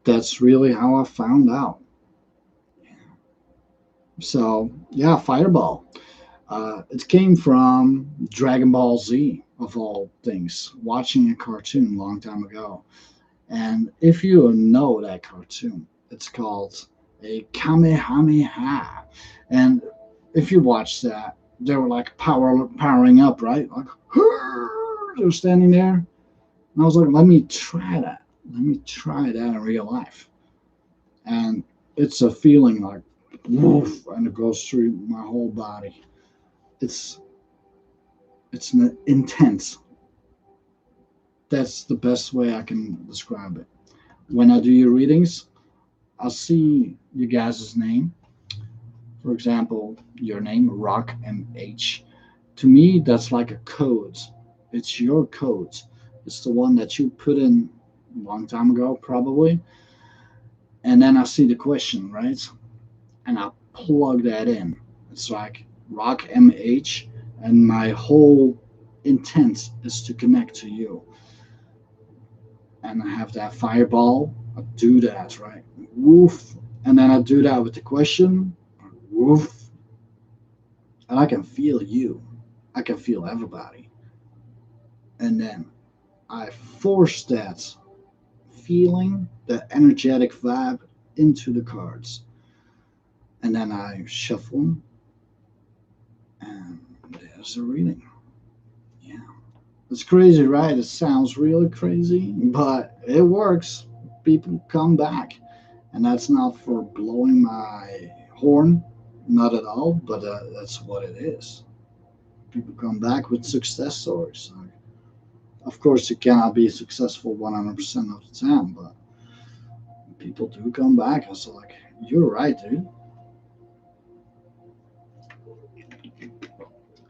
that's really how I found out. So, yeah, Fireball. It came from Dragon Ball Z, of all things, watching a cartoon a long time ago. And if you know that cartoon, it's called a Kamehameha. And if you watch that, they were like powering up, right? Like, they're standing there. And I was like, let me try that. Let me try that in real life. And it's a feeling like, woof, and it goes through my whole body. It's it's an intense That's the best way I can describe it. When I do your readings, I'll see you guys' name. For example, your name, Rock MH. To me, that's like a code. It's your code. It's the one that you put in a long time ago, probably. And then I see the question, right? And I plug that in. It's like Rock MH, and my whole intent is to connect to you. And I have that fireball. I do that, right? Woof. And then I do that with the question. Woof. And I can feel you. I can feel everybody. And then I force that feeling, that energetic vibe into the cards. And then I shuffle them. And there's a reading. Yeah. It's crazy, right? It sounds really crazy, but it works. People come back. And that's not for blowing my horn, not at all, but that's what it is. People come back with success stories. Of course, you cannot be successful 100% of the time, but people do come back. I was like, you're right, dude.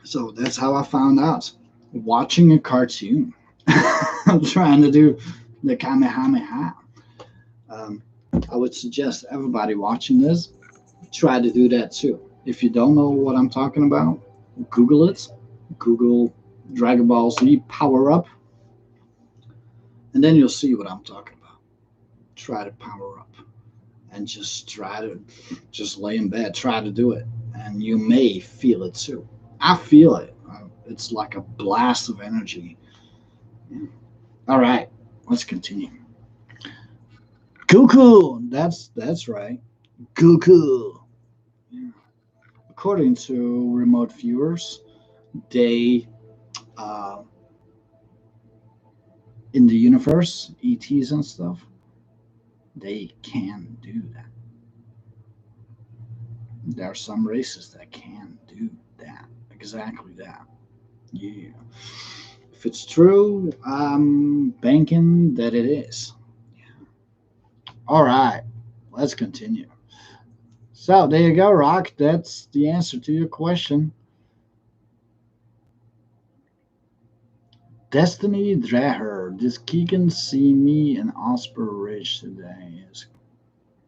So that's how I found out. Watching a cartoon. I'm trying to do the Kamehameha. I would suggest everybody watching this try to do that too. If you don't know what I'm talking about, Google it. Google Dragon Ball Z Power Up, and then you'll see what I'm talking about. Try to power up and just lay in bed, try to do it, and you may feel it too. I feel it. It's like a blast of energy. Yeah. All right, let's continue. Goku. That's right. Goku. Yeah. According to remote viewers, they in the universe, ETs and stuff, they can do that. There are some races that can do that. Exactly that. Yeah. If it's true, I'm banking that it is. All right, let's continue. So there you go, Rock. That's the answer to your question. Destiny Draher. This Keegan see me in Osper Ridge today is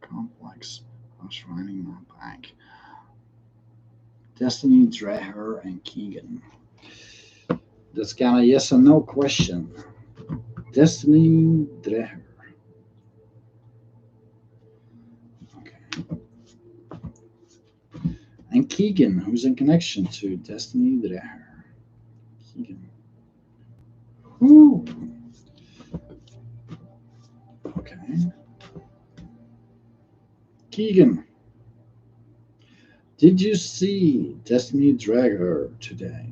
complex. I was riding my bike. Destiny Draher and Keegan. That's kind of yes or no question. Destiny Dreher. Okay. And Keegan, who's in connection to Destiny Dreher. Keegan. Ooh. Okay. Keegan. Did you see Destiny Dreher today?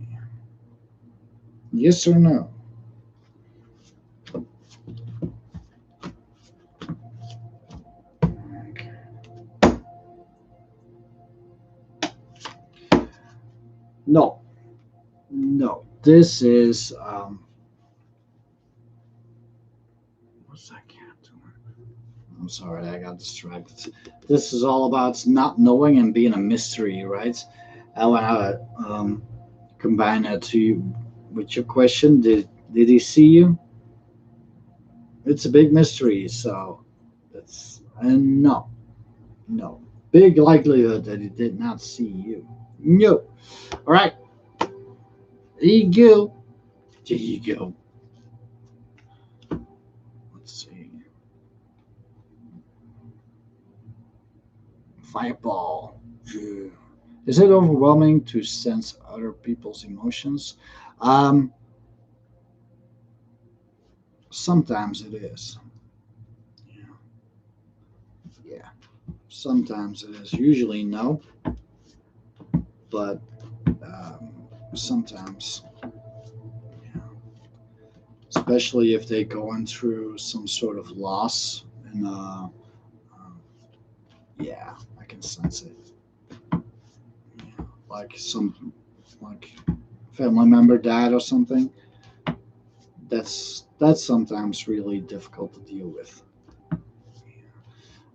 Yes or no? No. No. This is what's that cat doing? I'm sorry, I got distracted. This is all about not knowing and being a mystery, right? I want to combine that to you with your question. Did he see you? It's a big mystery, so it's and no, no, big likelihood that he did not see you. No. All right, there you go. There you go. Let's see. Fireball. Is it overwhelming to sense other people's emotions? Um, Sometimes it is. Yeah. Yeah. Sometimes it is. Usually no, but sometimes, yeah. Especially if they're going through some sort of loss, and yeah, I can sense it. Yeah. Like some like family member died or something. that's sometimes really difficult to deal with.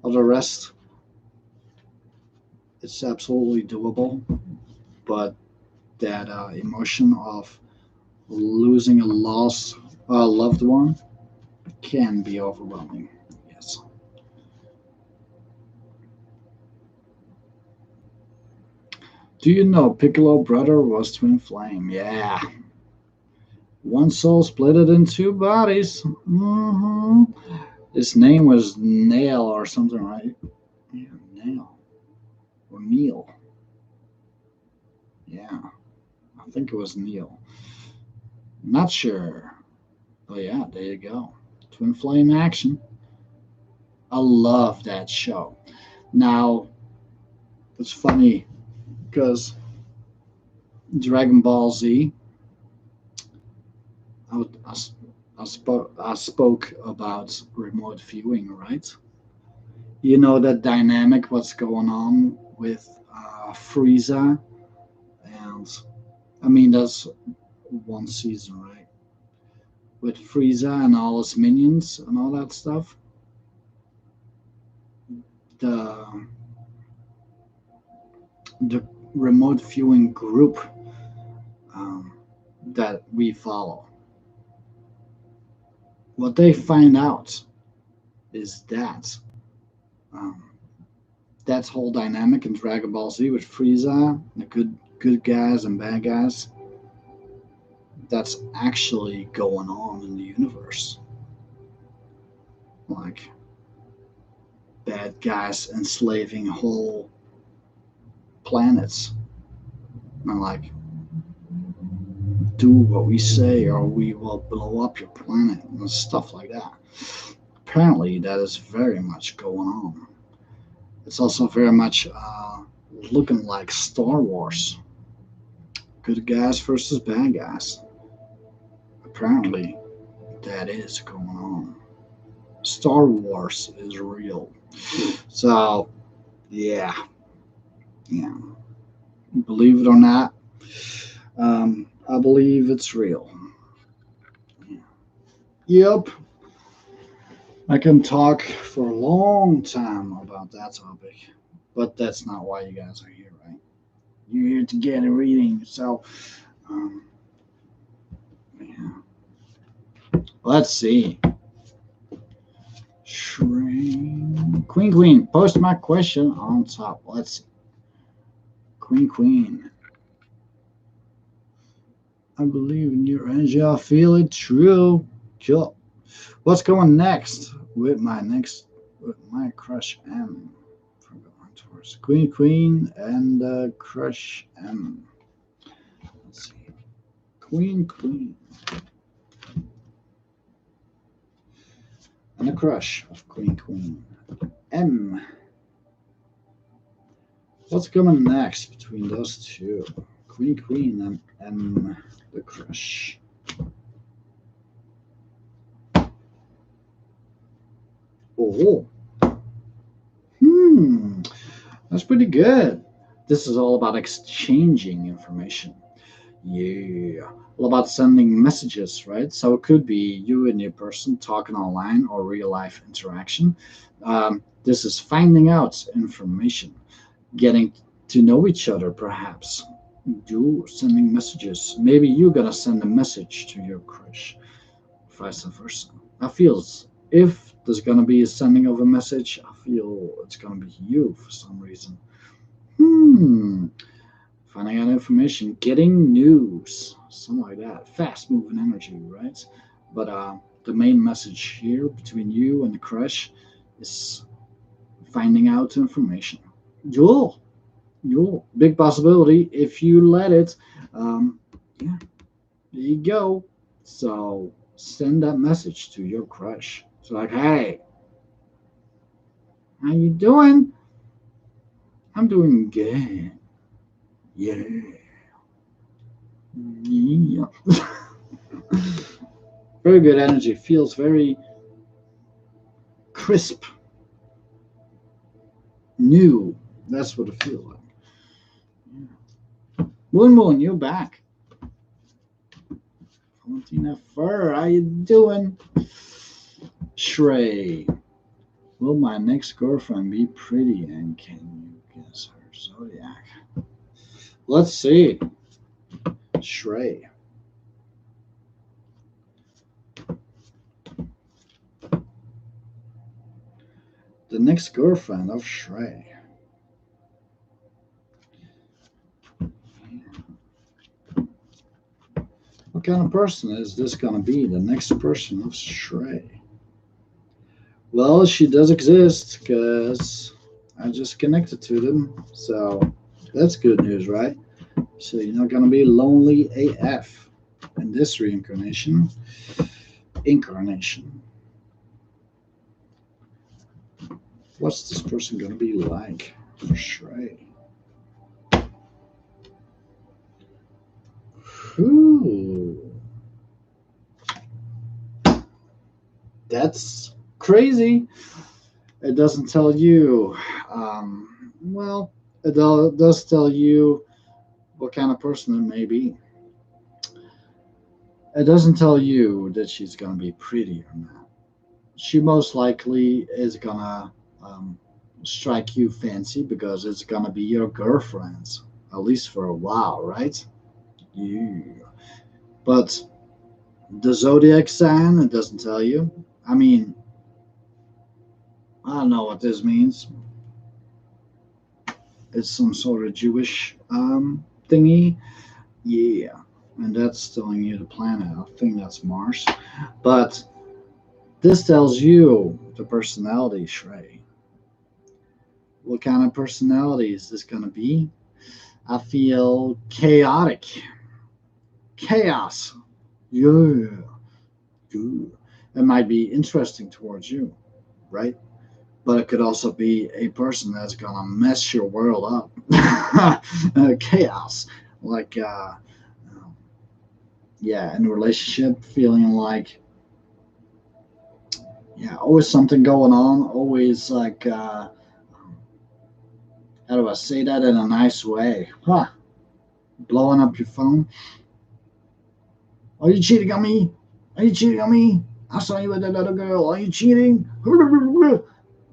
All the rest, it's absolutely doable, but that emotion of losing a loved one can be overwhelming. Yes. Do you know Piccolo brother was twin flame? Yeah. One soul split it in two bodies. His name was Nail or something, right? Yeah, Nail. Or Neil. Yeah, I think it was Neil. Not sure. Oh, yeah, there you go. Twin flame action. I love that show. Now, it's funny because Dragon Ball Z, I, would- I, s- I spoke about remote viewing, right? You know that dynamic, what's going on with Frieza, and I mean, that's one season, right? With Frieza and all his minions and all that stuff. The the remote viewing group um, that we follow, what they find out is that um, that whole dynamic in Dragon Ball Z with Frieza, the good guys and bad guys, that's actually going on in the universe. Like bad guys enslaving whole planets, and like do what we say or we will blow up your planet and stuff like that. Apparently, that is very much going on. It's also very much looking like Star Wars. Good guys versus bad guys. Apparently, that is going on. Star Wars is real. So, yeah, yeah. Believe it or not, I believe it's real. Yep. I can talk for a long time about that topic, but that's not why you guys are here, right? You're here to get a reading. So, um, yeah. Let's see. Queen, post my question on top. Let's see. Queen. I believe in your energy. I feel it true. Cool. What's going next with my crush M? From going towards Queen, and crush M. Let's see. Queen. And the crush of Queen. M. What's coming next between those two? Queen and M, the crush. Oh. That's pretty good. This is all about exchanging information. Yeah. All about sending messages, right? So it could be you and your person talking online or real life interaction. This is finding out information, getting to know each other, perhaps. You sending messages. Maybe you're gonna send a message to your crush, vice versa. I feel if there's gonna be a sending of a message, I feel it's gonna be you for some reason. Hmm. Finding out information, getting news, something like that. Fast moving energy, right? But the main message here between you and the crush is finding out information. You'll big possibility if you let it. Um, yeah, there you go. So send that message to your crush. It's like, hey, how you doing? I'm doing good. Yeah. Yeah. Very good energy. Feels very crisp, new. That's what it feels like. Yeah. Moon, you're back. Valentina Fur, how you doing? Shrey, will my next girlfriend be pretty, and can you guess her zodiac? Let's see. Shrey. The next girlfriend of Shrey. What kind of person is this going to be? The next person of Shrey. Well, she does exist because I just connected to them. So that's good news, right? So you're not going to be lonely AF in this reincarnation. Incarnation. What's this person going to be like for Shrey? Ooh. That's crazy. It doesn't tell you. Well, it does tell you what kind of person it may be. It doesn't tell you that she's going to be pretty or not. She most likely is going to strike you fancy because it's going to be your girlfriend, at least for a while, right? Yeah. But the zodiac sign, it doesn't tell you. I mean, I don't know what this means. It's some sort of Jewish thingy. Yeah. And that's telling you the planet. I think that's Mars. But this tells you the personality, Shrey. What kind of personality is this going to be? I feel chaotic. Chaos. Yeah. Ooh. It might be interesting towards you, right? But it could also be a person that's going to mess your world up. Chaos. Like, yeah, in a relationship, feeling like, yeah, always something going on, always like, how do I say that in a nice way? Huh? Blowing up your phone. Are you cheating on me? Are you cheating on me? I saw you with that other girl. Are you cheating?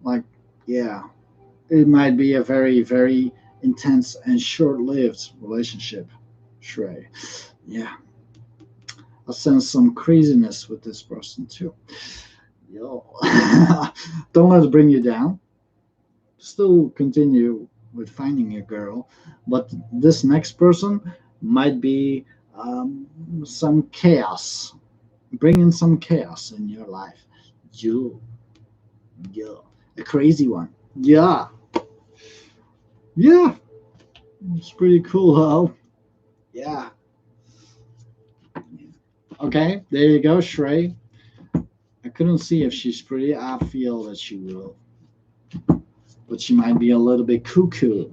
Like, yeah, it might be a very, very intense and short-lived relationship, Shrey. Yeah, I sense some craziness with this person too. Yo, don't let it bring you down. Still continue with finding your girl, but this next person might be some chaos, bringing some chaos in your life. You, yeah, a crazy one. Yeah, yeah, it's pretty cool, huh? Yeah. Okay, there you go, Shrey. I couldn't see if she's pretty. I feel that she will, but she might be a little bit cuckoo,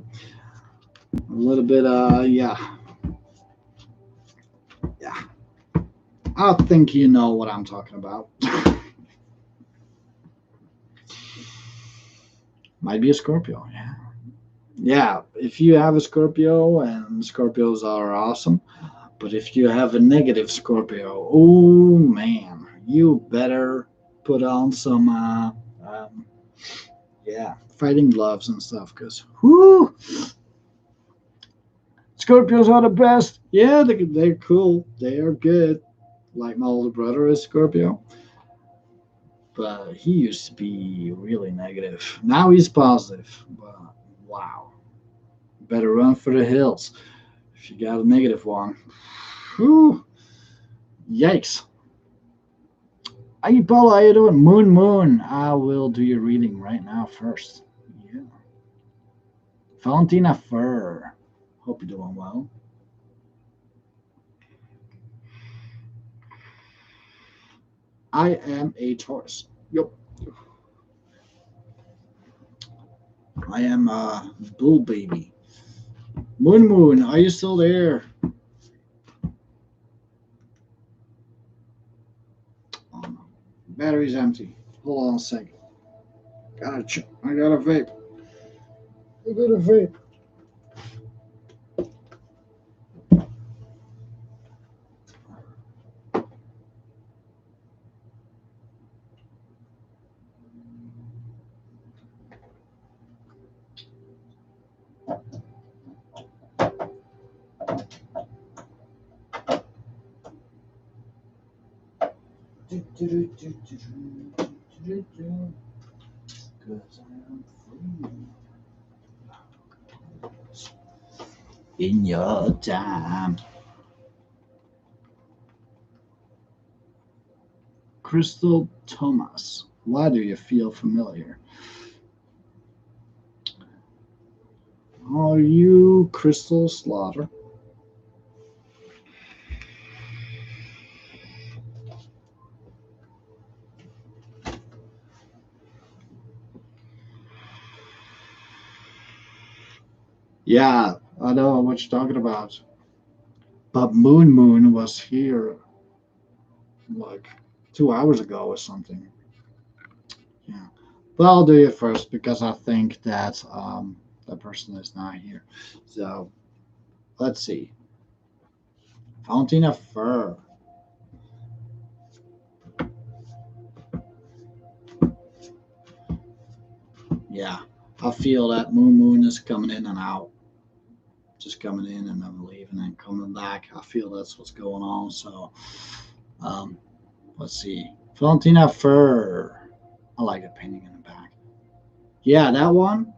a little bit, yeah, yeah. I think you know what I'm talking about. Might be a Scorpio, yeah. Yeah, if you have a Scorpio, and Scorpios are awesome, but if you have a negative Scorpio, oh man, you better put on some, yeah, fighting gloves and stuff, because, whoo, Scorpios are the best. Yeah, they're cool. They are good. Like my older brother is Scorpio, but he used to be really negative. Now he's positive, but wow. Better run for the hills if you got a negative one. Whew. Yikes. Hey, Paula, how you doing? Moon. I will do your reading right now first. Yeah. Valentina Fur. Hope you're doing well. I am a Taurus. Yep. I am a bull baby. Moon, are you still there? Oh, no. Battery's empty. Hold on a second. I got a vape. I got a vape. In your time. Crystal Thomas, why do you feel familiar? Are you Crystal Slaughter? Yeah, I know what you're talking about. But Moon was here like 2 hours ago or something. Yeah. But I'll do it first because I think that the person is not here. So let's see. Fountain of Fur. Yeah. I feel that Moon is coming in and out. Just coming in and then leaving and coming back. I feel that's what's going on. So let's see. Fountain of Fur. I like the painting in the back. Yeah, that one.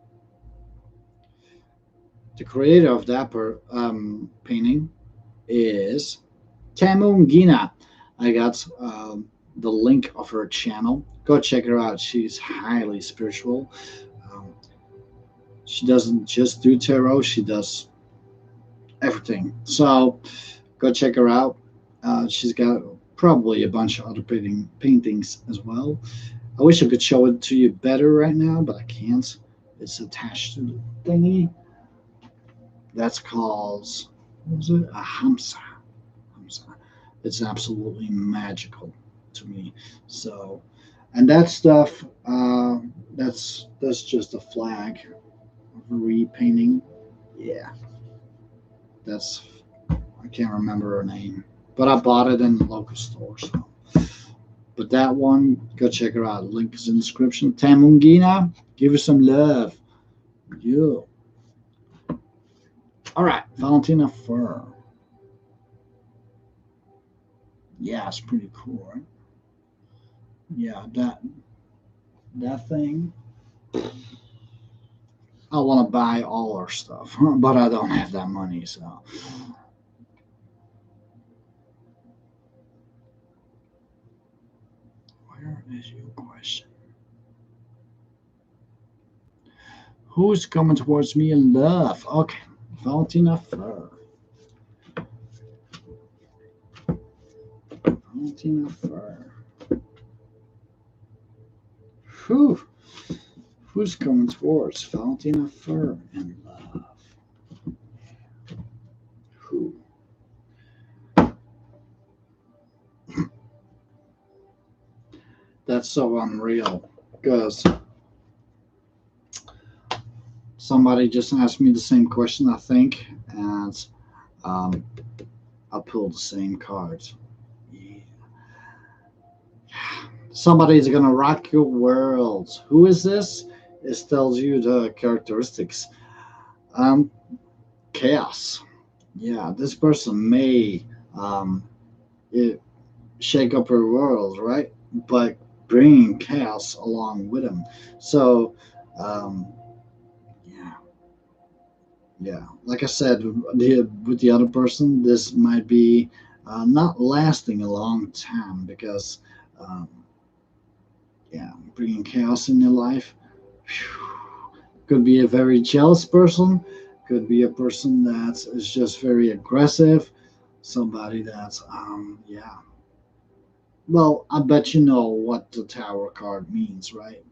The creator of that painting is Tamungina. I got the link of her channel. Go check her out. She's highly spiritual. Um, she doesn't just do tarot, she does everything. So go check her out. She's got probably a bunch of other paintings as well. I wish I could show it to you better right now, but I can't. It's attached to the thingy. That's called, what was it? A Hamsa. It's absolutely magical to me. So, and that stuff, that's just a flag of a repainting. Yeah, that's, I can't remember her name, but I bought it in the local store. So, but that one, go check her out. Link is in the description. Tamungina, give her some love. Yeah. All right, Valentina Fur. Yeah, it's pretty cool, right? Yeah, that thing. I want to buy all our stuff, but I don't have that money. So, where is your question? Who's coming towards me in love? Okay, Valentina Fur. Valentina Fur. Whew. Who's coming towards Valentina Fur in love? Who? That's so unreal because somebody just asked me the same question, I think, and um, I pulled the same cards. Yeah. Somebody's gonna rock your world. Who is this? It tells you the characteristics. Um, Chaos. Yeah, this person may um, it, shake up her world, right? But bringing chaos along with him. So, um, yeah, yeah. Like I said, with the other person, this might be not lasting a long time because, um, yeah, bringing chaos in your life. Whew, could be a very jealous person. Could be a person that is just very aggressive. Somebody that's, yeah. Well, I bet you know what the Tower card means, right?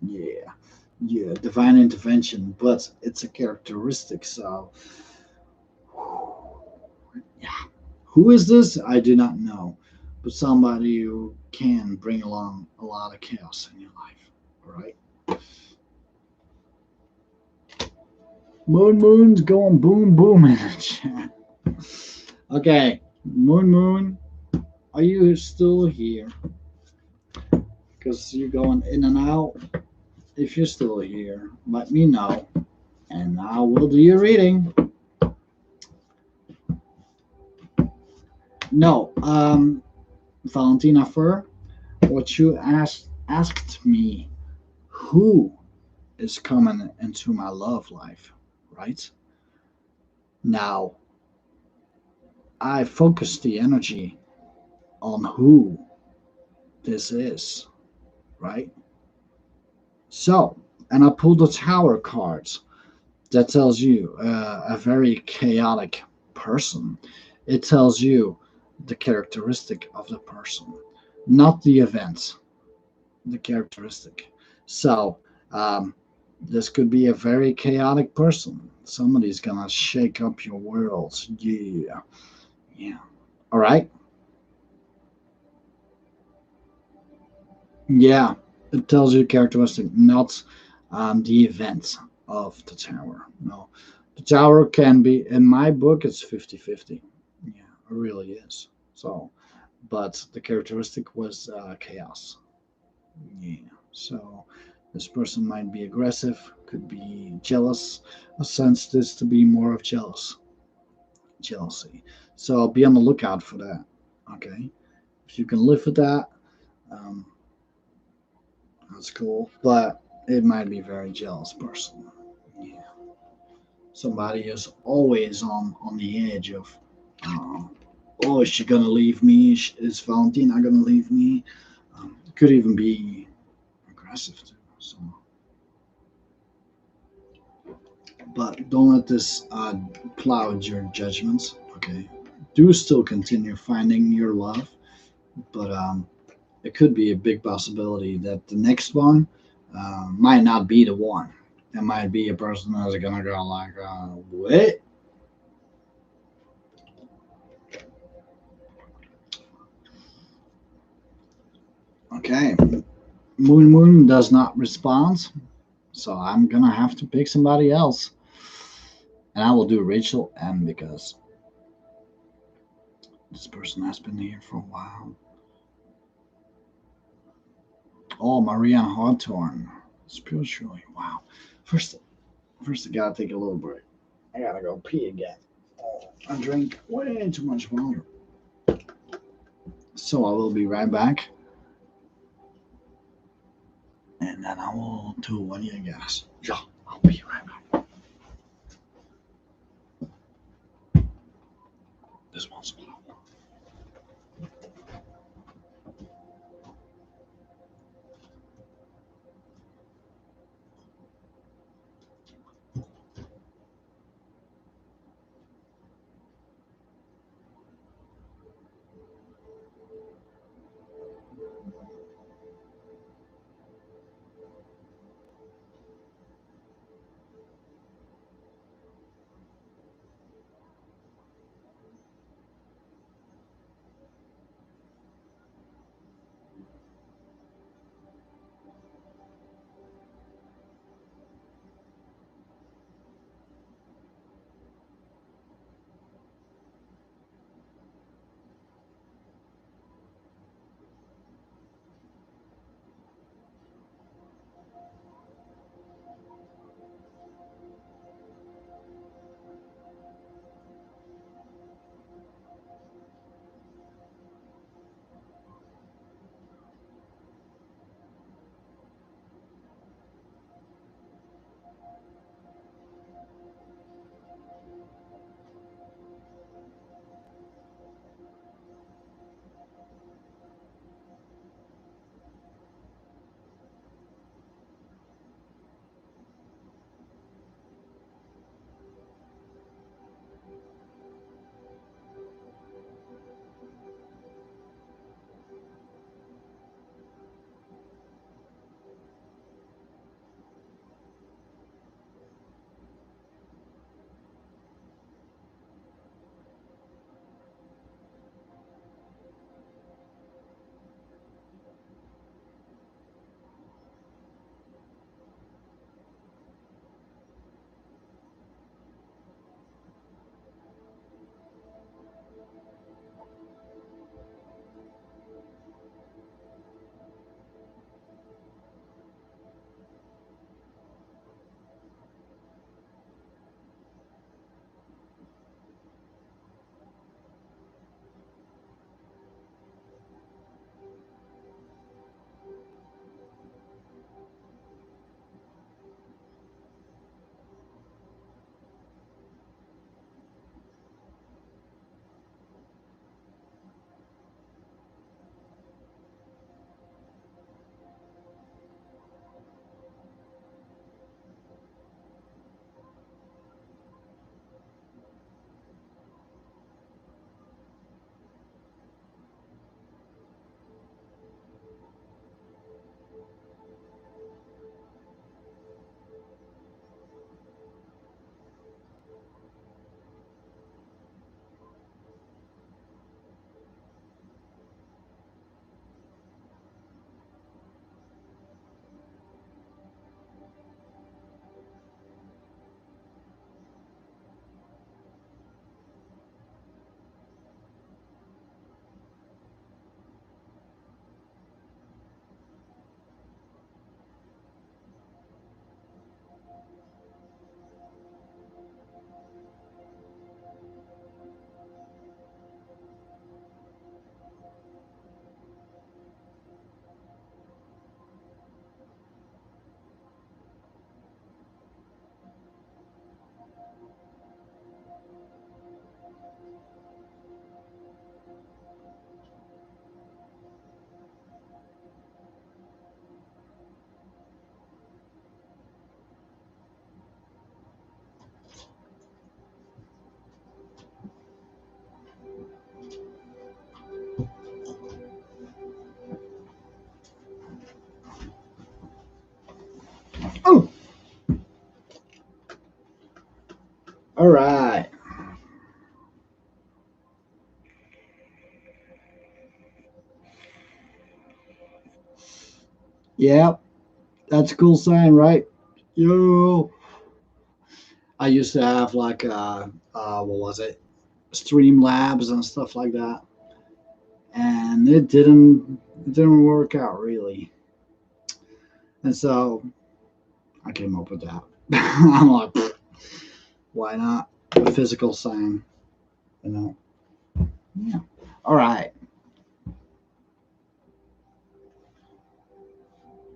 Yeah, yeah, divine intervention, but it's a characteristic. So, yeah, who is this? I do not know, but somebody who can bring along a lot of chaos in your life, right? Moon's going boom boom in the chat. Okay, Moon, are you still here? Because you're going in and out. If you're still here, let me know, and I will do your reading. No, Valentina Fur, what you asked me, who is coming into my love life, right? Now, I focus the energy on who this is, right? So, and I pulled the Tower cards. That tells you a very chaotic person. It tells you the characteristic of the person, not the event, the characteristic. So, um, this could be a very chaotic person. Somebody's gonna shake up your world. Yeah, yeah. All right. Yeah, it tells you characteristic, not the event of the tower. No, the tower can be, in my book, it's 50-50. Yeah, it really is. So, but the characteristic was chaos. Yeah, so this person might be aggressive, could be jealous. I sense this to be more of jealousy. So be on the lookout for that. Okay, if you can live with that, um, that's cool. But it might be a very jealous person. Yeah. Somebody is always on the edge of, um, oh, is she gonna leave me? Is Valentina gonna leave me? It could even be aggressive too. So, but don't let this cloud your judgments. Okay. Do still continue finding your love, but it could be a big possibility that the next one might not be the one. It might be a person that's gonna go like, what? Okay, Moon does not respond, so I'm gonna have to pick somebody else, and I will do Rachel M because this person has been here for a while. Oh, Mariah Hawthorne, spiritually. Wow. First, first I gotta take a little break. I gotta go pee again. I drink way too much water. So I will be right back, and then I will do one of you guys. Yeah, I'll be right back. This one's All right. Yeah, that's a cool sign, right? Yo. I used to have like what was it? Stream labs and stuff like that. And it didn't work out really. And so I came up with that. I'm like, why not? A physical sign, you know? Yeah. All right.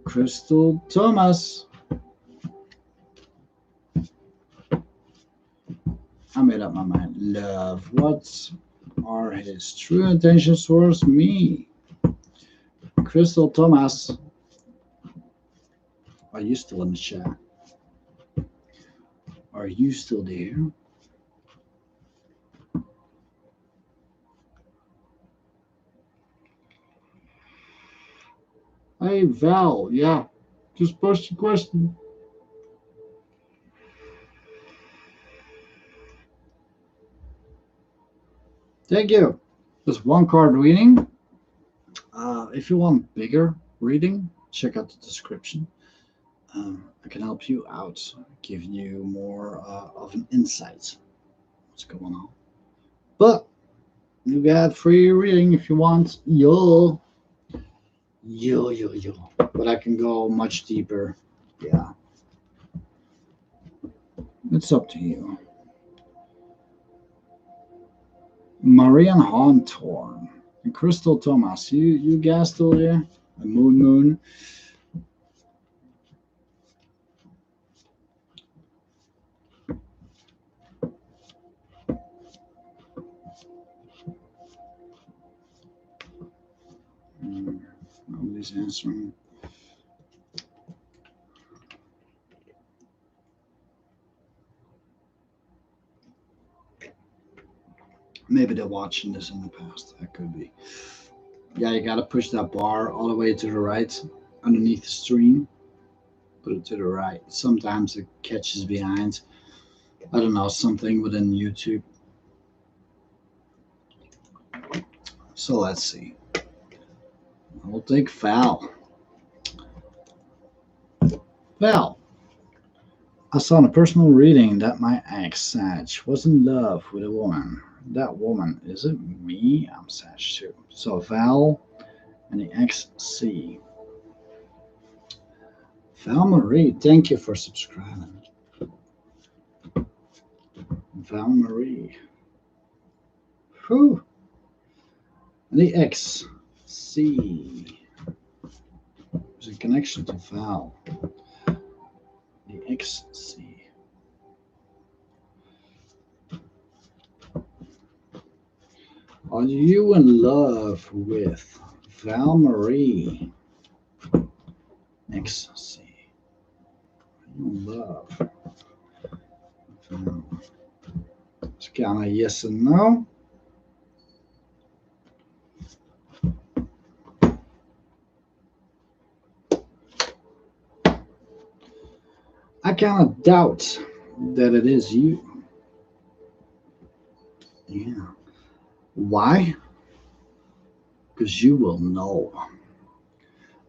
Crystal Thomas. I made up my mind. Love. What are his true intentions towards me? Crystal Thomas. Are you still in the chat? Are you still there? Hey, Val. Yeah. Just post your question. Thank you. Just one card reading. If you want bigger reading, check out the description. I can help you out, give you more of an insight what's going on. But you got free reading if you want. Yo. But I can go much deeper. Yeah. It's up to you. Marian Hawthorne and Crystal Thomas. You guys still there? Moon. Nobody's answering. Maybe they're watching this in the past. That could be. Yeah, you gotta push that bar all the way to the right underneath the stream. Put it to the right. Sometimes it catches behind. I don't know, something within YouTube. So let's see. We'll take Val. Val. I saw in a personal reading that my ex, Sag, was in love with a woman. That woman, is it me? I'm Sag too. So Val and the ex C. Val Marie, thank you for subscribing. Val Marie. Whew. And the ex C. There's a connection to Val. The ex C. Are you in love with Val Marie? XC. Are you in love? It's kind of yes and no. I kind of doubt that it is you. Yeah. Why? Because you will know.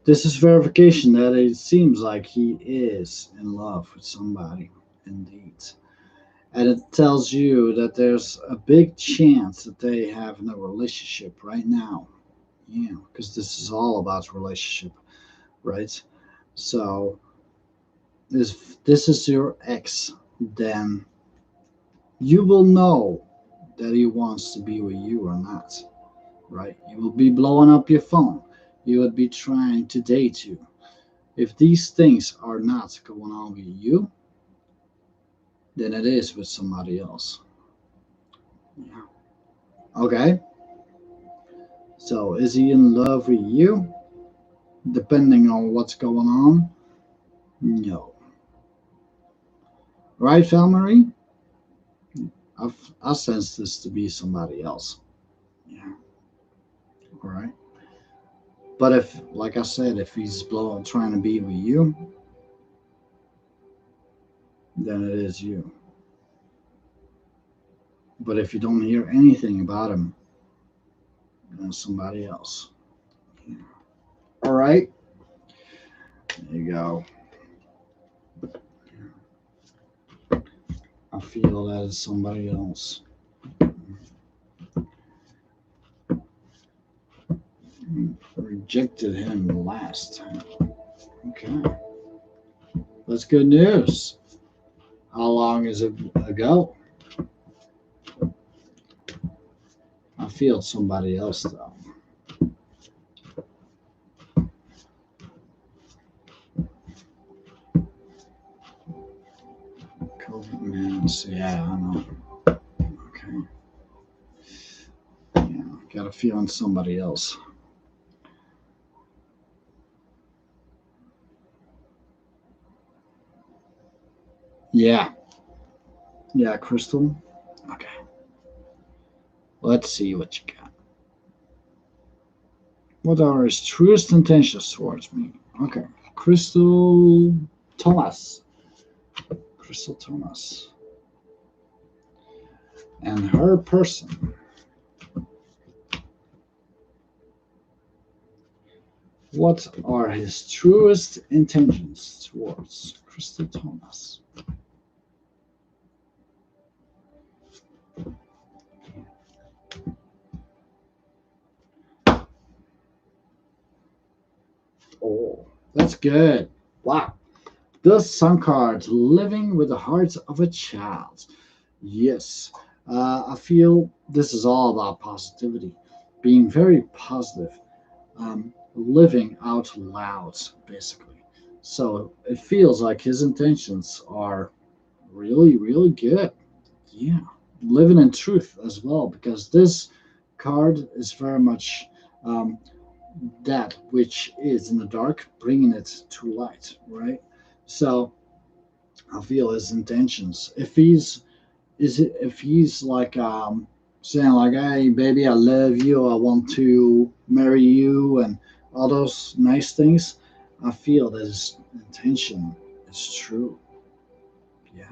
This is verification that it seems like he is in love with somebody, indeed. And it tells you that there's a big chance that they have a relationship right now. Yeah, because this is all about relationship, right? So if this is your ex, then you will know that he wants to be with you or not, right? You will be blowing up your phone. You would be trying to date you. If these things are not going on with you, then it is with somebody else. Yeah. Okay. So is he in love with you? Depending on what's going on? No. Right, Valmarie? I sense this to be somebody else. Yeah. All right. But if, like I said, if he's trying to be with you, then it is you. But if you don't hear anything about him, then somebody else. Yeah. All right. There you go. I feel that is somebody else. Rejected him last time. Okay. That's good news. How long is it ago? I feel somebody else though. COVID minutes. Yeah, I know. Okay. Yeah, got a feeling somebody else. Yeah. Yeah, Crystal. Okay. Let's see what you got. What are his truest intentions towards me? Okay. Crystal Thomas. Crystal Thomas. And her person. What are his truest intentions towards Crystal Thomas? Oh, that's good. Wow. The Sun card, living with the heart of a child. Yes, I feel this is all about positivity, being very positive, living out loud, basically. So it feels like his intentions are really, really good. Yeah, living in truth as well, because this card is very much um, that which is in the dark, bringing it to light, right? So I feel his intentions. If he's like saying like, "Hey, baby, I love you. I want to marry you," and all those nice things, I feel that his intention is true. Yeah,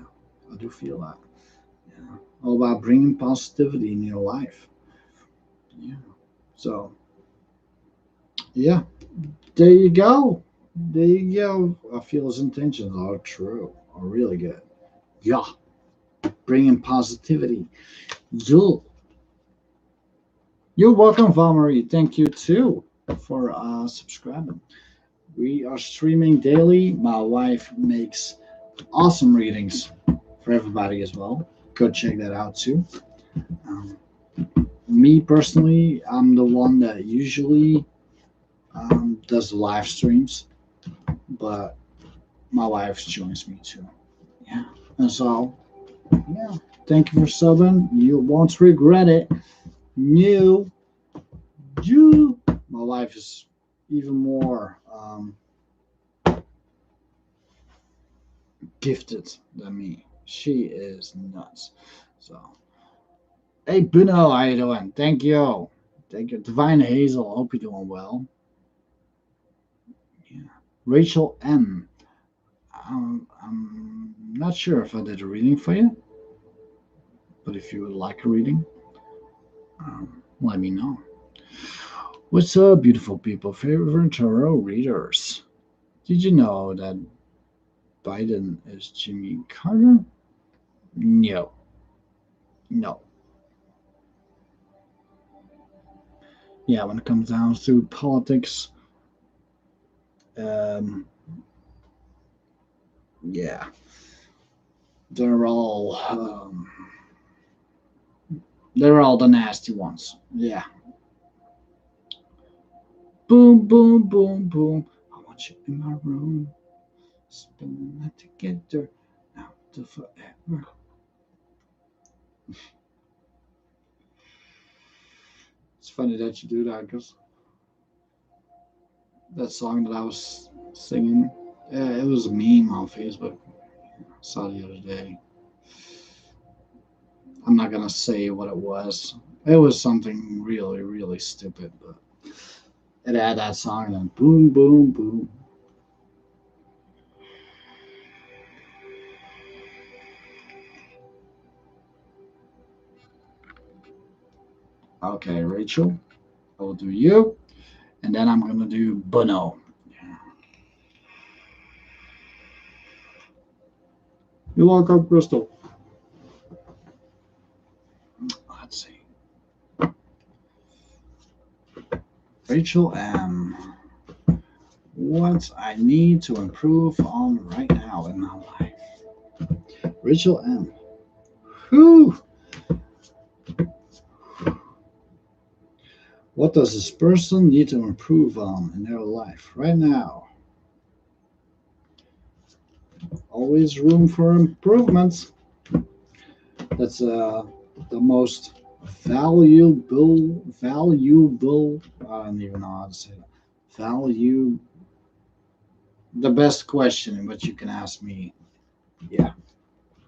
I do feel that. Yeah, all about bringing positivity in your life. Yeah. So yeah, there you go. There you go. I feel his intentions are true. Are really good. Yeah, bringing positivity. You You're welcome, Valmarie. Thank you too for subscribing. We are streaming daily. My wife makes awesome readings for everybody as well. Go check that out too. Um, Me personally, I'm the one that usually does the live streams, but my wife joins me too. Yeah. And so, yeah. Thank you for subbing. You won't regret it. You, you. My wife is even more gifted than me. She is nuts. So, hey, Bruno, how you doing? Thank you. Thank you. Divine Hazel, hope you're doing well. Yeah. Rachel M. I'm not sure if I did a reading for you, but if you would like a reading, let me know. What's up, beautiful people? Favorite tarot readers. Did you know that Biden is Jimmy Carter? No. No. Yeah, when it comes down to politics, um, yeah, they're all they're all the nasty ones. Yeah. Boom, boom, boom, boom. I want you in my room, spending the night together, now to forever. It's funny that you do that because that song that I was singing, it was a meme on Facebook. I saw the other day. I'm not gonna say what it was. It was something really, really stupid, but it had that song and boom, boom, boom. Okay, Rachel, I will do you, and then I'm gonna do Bono. Yeah. You're welcome, Crystal. Let's see. Rachel M. What I need to improve on right now in my life. Rachel M. Whew. What does this person need to improve on in their life right now? Always room for improvements. That's the most valuable. I don't even know how to say that. Value. The best question, but you can ask me. Yeah,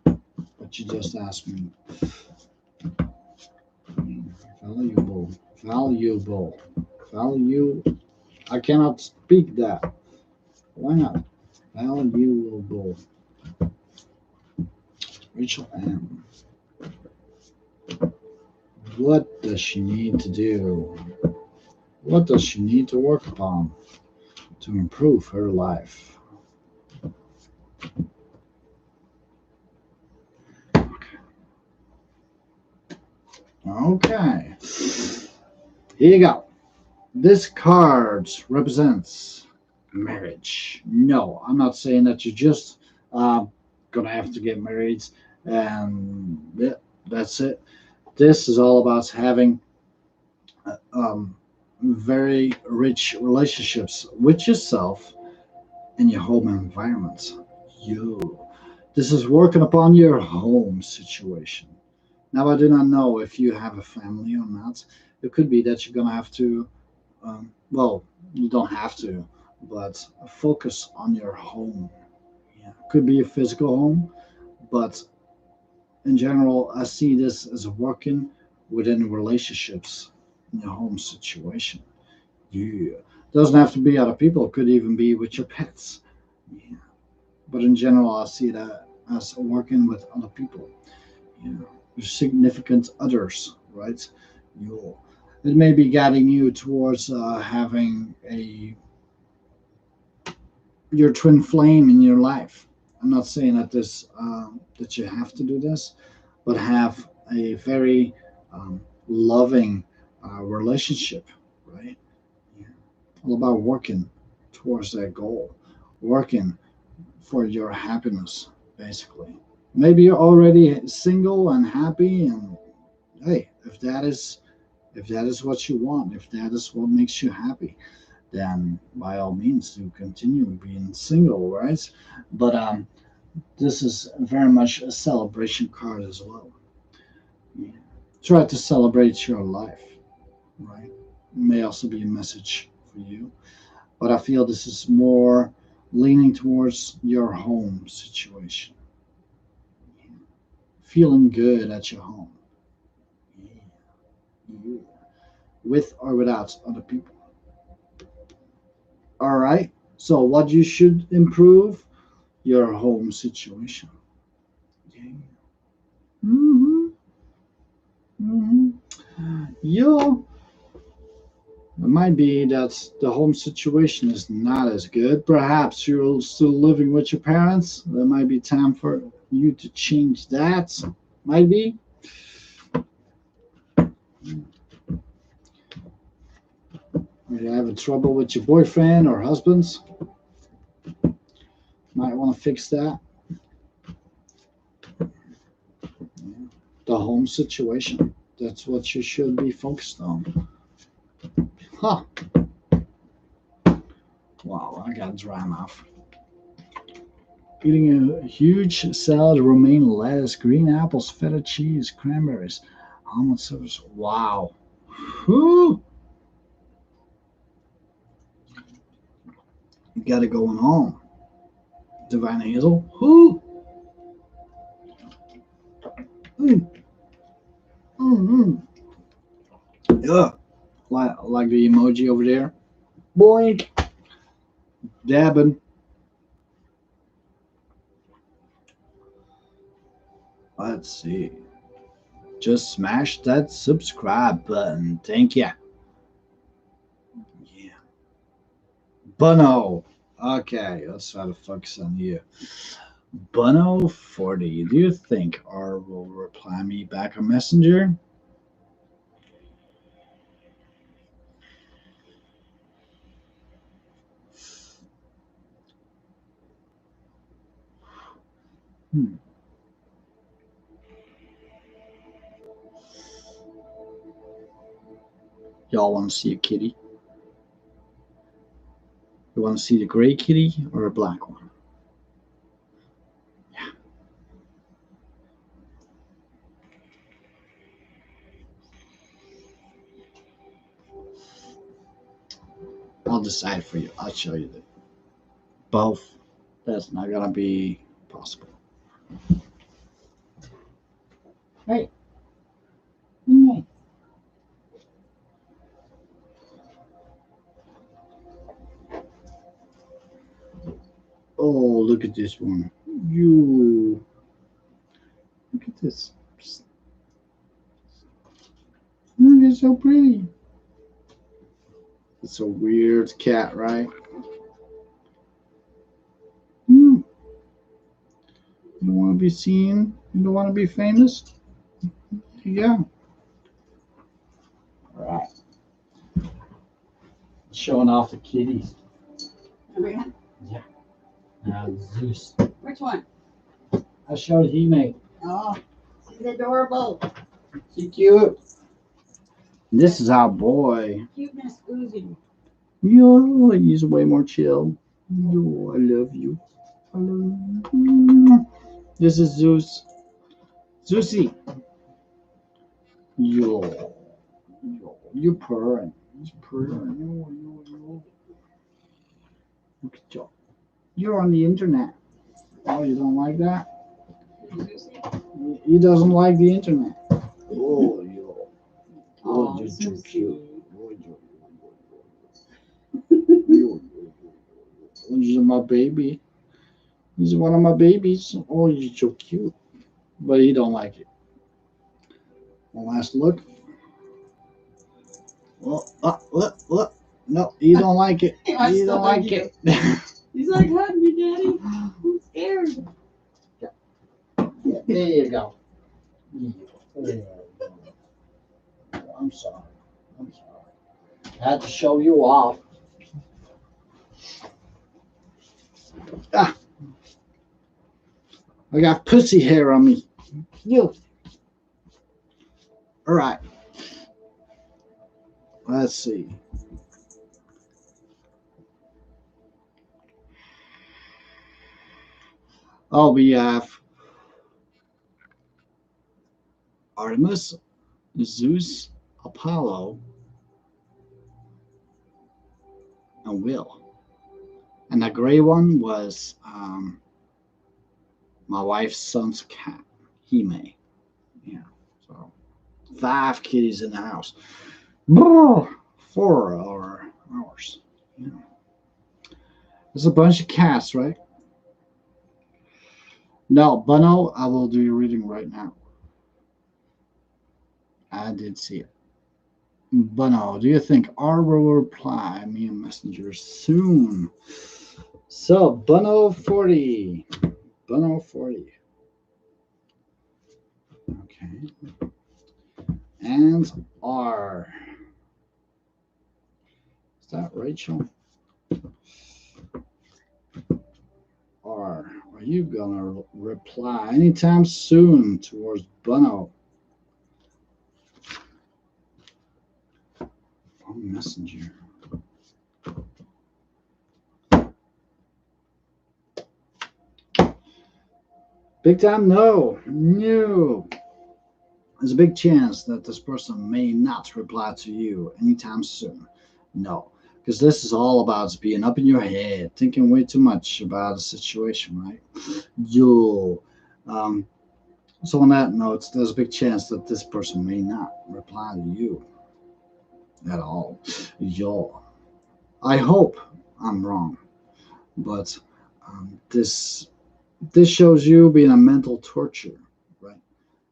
but you just asked me. Valuable, value. I cannot speak that. Why not? Valuable. Rachel M. What does she need to do? What does she need to work upon to improve her life? Okay. Here you go. This card represents marriage. No, I'm not saying that you're just gonna have to get married and yeah, that's it. This is all about having very rich relationships with yourself and your home environment. You. This is working upon your home situation. Now, I do not know if you have a family or not. It could be that you're going to have to, well, you don't have to, but focus on your home. Yeah. Could be a physical home, but in general, I see this as working within relationships in your home situation. Yeah. Doesn't have to be other people, it could even be with your pets. Yeah. But in general, I see that as working with other people. You know, your significant others, right? You, it may be guiding you towards having a your twin flame in your life. I'm not saying that that you have to do this, but have a very loving relationship, right? Yeah. All about working towards that goal, working for your happiness, basically. Maybe you're already single and happy, and hey, if that is what you want, if that is what makes you happy, then by all means, you continue being single, right? But this is very much a celebration card as well. Yeah. Try to celebrate your life, right? It may also be a message for you, but I feel this is more leaning towards your home situation. Yeah. Feeling good at your home. Yeah. Yeah. With or without other people. All right. So, what you should improve your home situation. Yeah. Mm-hmm. Mm-hmm. Yeah. It might be that the home situation is not as good. Perhaps you're still living with your parents. There might be time for you to change that. Might be. You're having trouble with your boyfriend or husbands. Might want to fix that. The home situation. That's what you should be focused on. Huh. Wow, I got dry mouth. Eating a huge salad, romaine lettuce, green apples, feta cheese, cranberries, almond sauce. Wow. Whew. You got it going on. Divine Hazel. Whoo. Mm. Mm-hmm. Yeah. Like the emoji over there. Boink. Dabbing. Let's see. just smash that subscribe button. Thank you. Yeah. Bono. Okay, let's try to focus on you. Bono 40. Do you think R will reply me back on Messenger? Y'all want to see a kitty? You want to see the gray kitty or a black one? Yeah. I'll decide for you. I'll show you both. That's not gonna be possible. Hey. Hey. Oh, look at this one. You. Look at this. Look, it's so pretty. It's a weird cat, right? You don't want to be seen? You don't want to be famous? Yeah. All right. Showing off the kitties. Mariah? Yeah. Zeus. Which one? I showed He-Mate. Oh, she's adorable. She cute. This is our boy. Cuteness oozing. Yo, he's way more chill. Yo, I love you. I love you. This is Zeus. Zeusy. Yo. You're purring. He's purring. Yo. Look at you. You're on the internet. Oh, you don't like that? He doesn't like the internet. Oh, yo. Oh, you're so cute. He's my baby. He's one of my babies. Oh, you're so cute. But he don't like it. One last look. Look. No, he don't like it. He don't like it. He's like, hug me, Daddy. I'm scared. Yeah, there you go. I'm sorry. I had to show you off. I got pussy hair on me. You. All right. Let's see. Oh, we have Artemis, Zeus, Apollo, and Will. And the gray one was my wife's son's cat, He-May. Yeah, so 5 kitties in the house. 4 are ours. Yeah. There's a bunch of cats, right? No, Bono, I will do your reading right now. I did see it. Bono, do you think R will reply me a messenger soon? So, Bono 40. Bono 40. Okay. And R. Is that Rachel? R. Are you gonna reply anytime soon towards Bono? On Messenger. Big time no. There's a big chance that this person may not reply to you anytime soon. No, because this is all about being up in your head, thinking way too much about a situation, right? So on that note, there's a big chance that this person may not reply to you at all. I hope I'm wrong, but this shows you being a mental torture, right?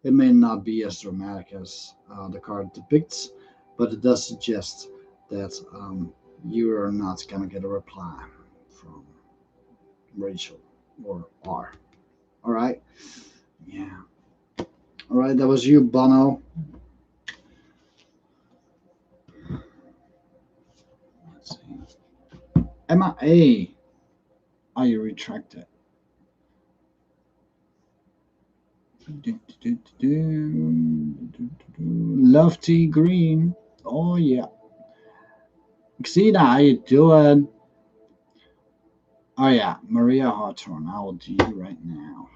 It may not be as dramatic as the card depicts, but it does suggest that you are not going to get a reply from Rachel or R. All right? Yeah. All right, that was you, Bono. Let's see. Emma A. Are you retracted? Lofty Green. Oh, yeah. Xena, how you doing? Oh, yeah. Maria Hawthorne. I will do you right now.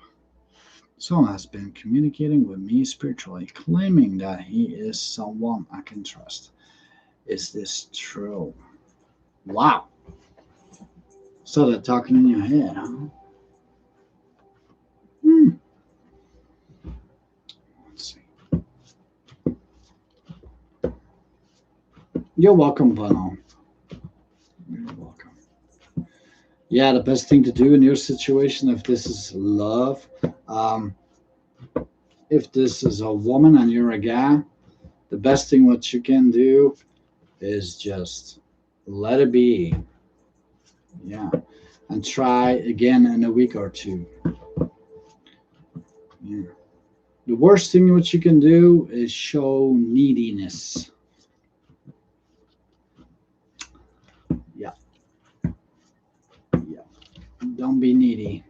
Someone has been communicating with me spiritually, claiming that he is someone I can trust. Is this true? Wow. So they're talking in your head, huh? Hmm. Let's see. You're welcome, Bono. You're welcome. Yeah, the best thing to do in your situation, if this is love, if this is a woman and you're a guy, the best thing what you can do is just let it be. Yeah. And try again in a week or two. Yeah. The worst thing what you can do is show neediness. Yeah. Yeah. Don't be needy.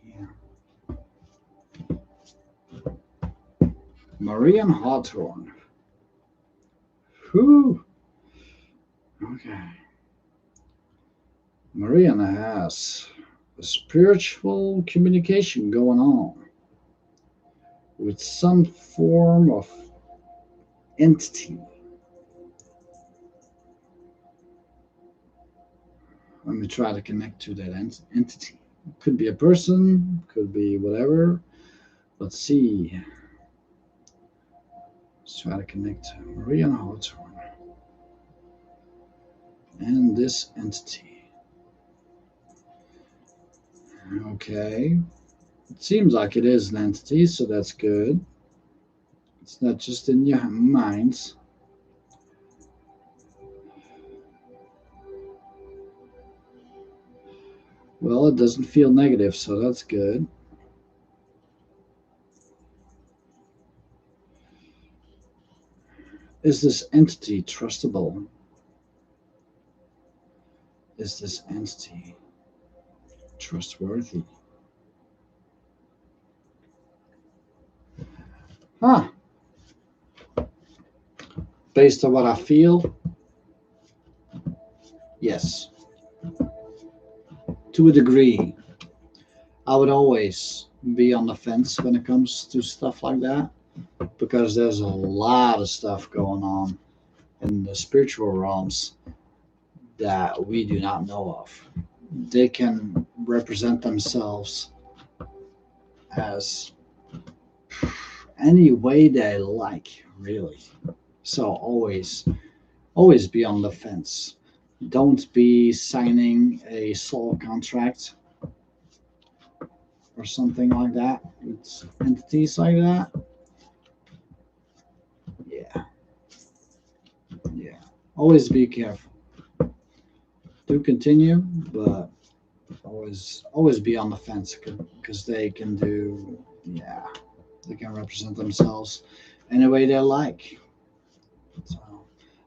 Yeah. Marian Hawthorne. Whew. Okay. Marian has a spiritual communication going on with some form of entity. Let me try to connect to that entity. Could be a person, could be whatever. Let's see. Let's try to connect to Maria Hawthorne and this entity. Okay. It seems like it is an entity, so that's good. It's not just in your minds. Well, it doesn't feel negative, so that's good. Is this entity trustable? Is this entity trustworthy? Huh. Based on what I feel, yes. To a degree. I would always be on the fence when it comes to stuff like that because there's a lot of stuff going on in the spiritual realms that we do not know of. They can represent themselves as any way they like, really. So always be on the fence. Don't be signing a soul contract or something like that with entities like that. Yeah, yeah. Always be careful. Do continue, but always be on the fence because they can do, yeah, they can represent themselves any way they like. So,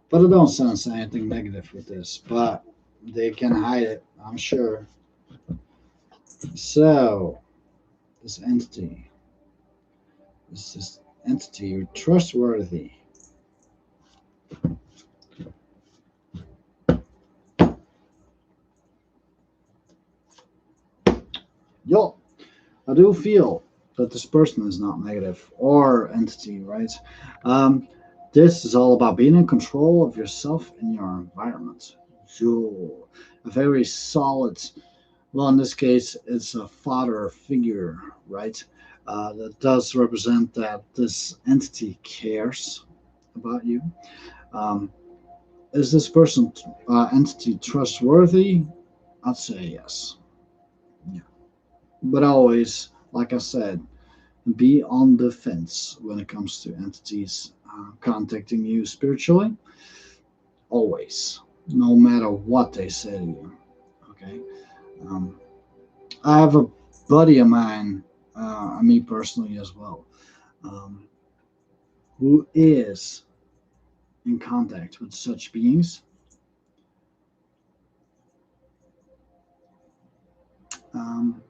but I don't sense anything negative with this, but they can hide it, I'm sure. So this entity, this entity trustworthy? Yo, I do feel that this person is not negative or entity, right? Um, this is all about being in control of yourself and your environment. Yo, a very solid, well, in this case, it's a father figure, right? That does represent that this entity cares about you. Um, is this person, entity, trustworthy? I'd say yes. Yeah. But always, like I said, Be on the fence when it comes to entities contacting you spiritually. Always, no matter what they say to you. Okay. Um, I have a buddy of mine, me personally as well, um, who is in contact with such beings. Um,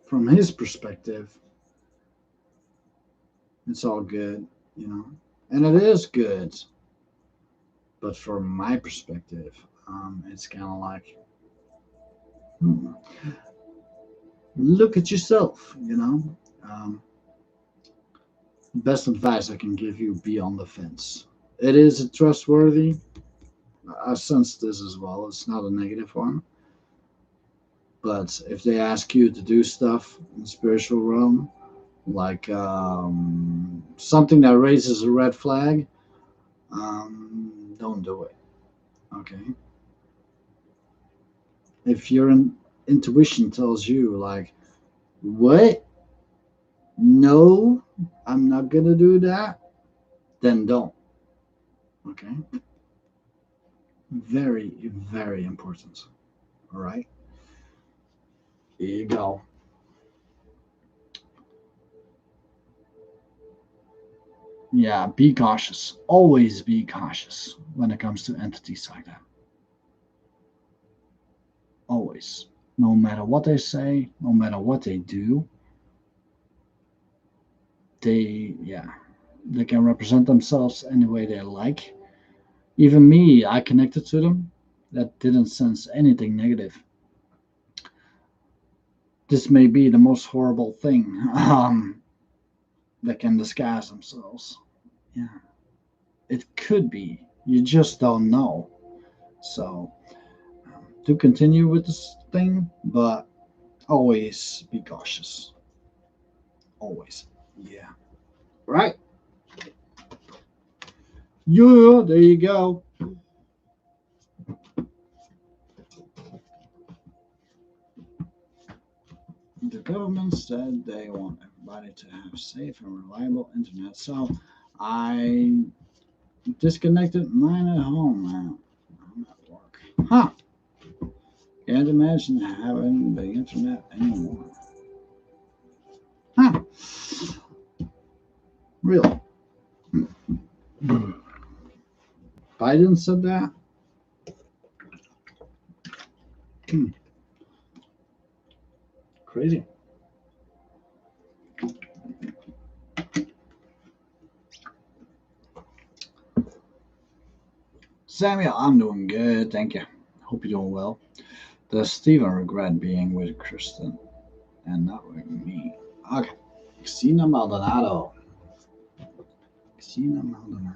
from his perspective, it's all good, you know, and it is good. But from my perspective, it's kind of like, hmm, look at yourself, you know. Um, Best advice I can give you: be on the fence. It is a trustworthy. I sense this as well. It's not a negative one. But if they ask you to do stuff in the spiritual realm, like something that raises a red flag, don't do it. Okay. If your intuition tells you, like, what? No, I'm not gonna do that, then don't. Okay. Very, very important. All right. Here you go. Yeah, be cautious. Always be cautious when it comes to entities like that. Always. No matter what they say, no matter what they do, yeah, they can represent themselves any way they like. Even me, I connected to them. That didn't sense anything negative. This may be the most horrible thing that can disguise themselves. Yeah, it could be. You just don't know. So, do continue with this thing, but always be cautious. Always. Yeah. Right? Yeah, there you go. The government said they want everybody to have safe and reliable internet. So I disconnected mine at home now. I'm at work. Huh. Can't imagine having the internet anymore. Huh. Really? Biden said that? Hmm. Crazy. Samuel, I'm doing good, thank you. Hope you're doing well. Does Steven regret being with Kristen and not with me? Okay. Christina Maldonado. Christina Maldonado.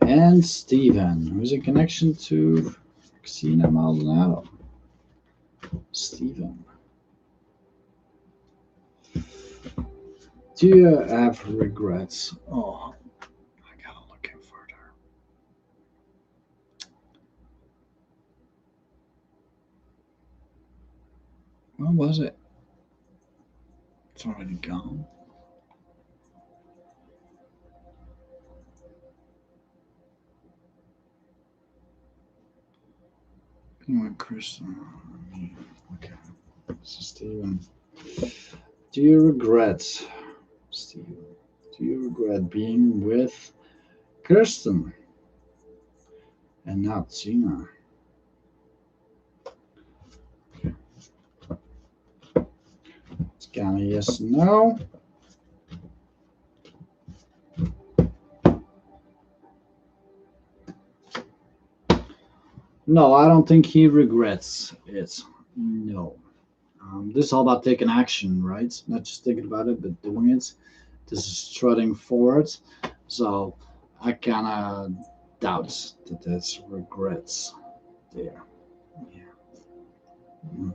And Steven, who's in connection to Christina Maldonado. Steven. Do you have regrets? Oh, I gotta look in further. When was it? It's already gone. Anyway, Chris. Okay. So, Steven. Do you regret, Steven? Do you regret being with Kirsten and not Gina? It's kind of yes, no. No, I don't think he regrets it. No. This is all about taking action, right? Not just thinking about it, but doing it. This is strutting forward. So I kind of doubt that there's regrets there. Yeah. Mm.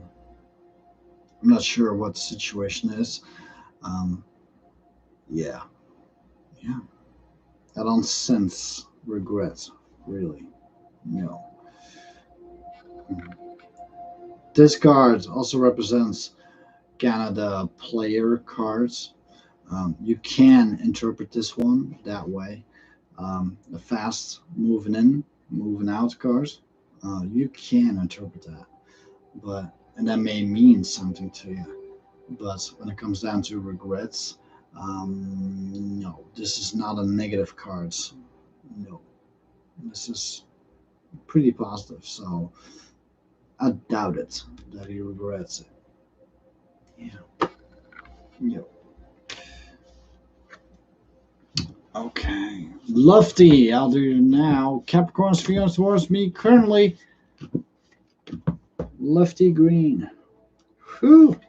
I'm not sure what the situation is. Um, yeah. Yeah. I don't sense regret, really. No. Mm. This card also represents kind of the player cards. You can interpret this one that way. The fast moving in, moving out cards. You can interpret that, but and that may mean something to you. But when it comes down to regrets, no, this is not a negative cards. No, this is pretty positive. So I doubt it that he regrets it. Yeah. Yeah. Okay. Lofty, I'll do you now. Capricorn's feelings towards me currently. Lefty green. Whew.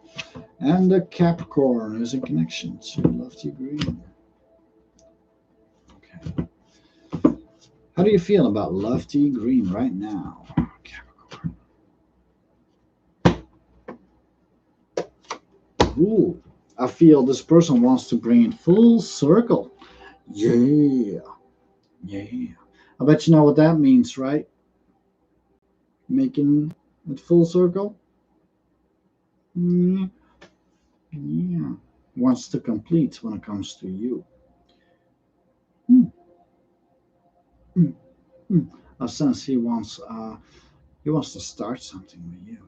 And the Capricorn is in connection to Lefty green. Okay. How do you feel about Lefty green right now, Capricorn? Ooh, I feel this person wants to bring it full circle. Yeah. Yeah. I bet you know what that means, right? Making it full circle? Mm, yeah. Wants to complete when it comes to you. Mm, mm, mm. I sense he wants to start something with you.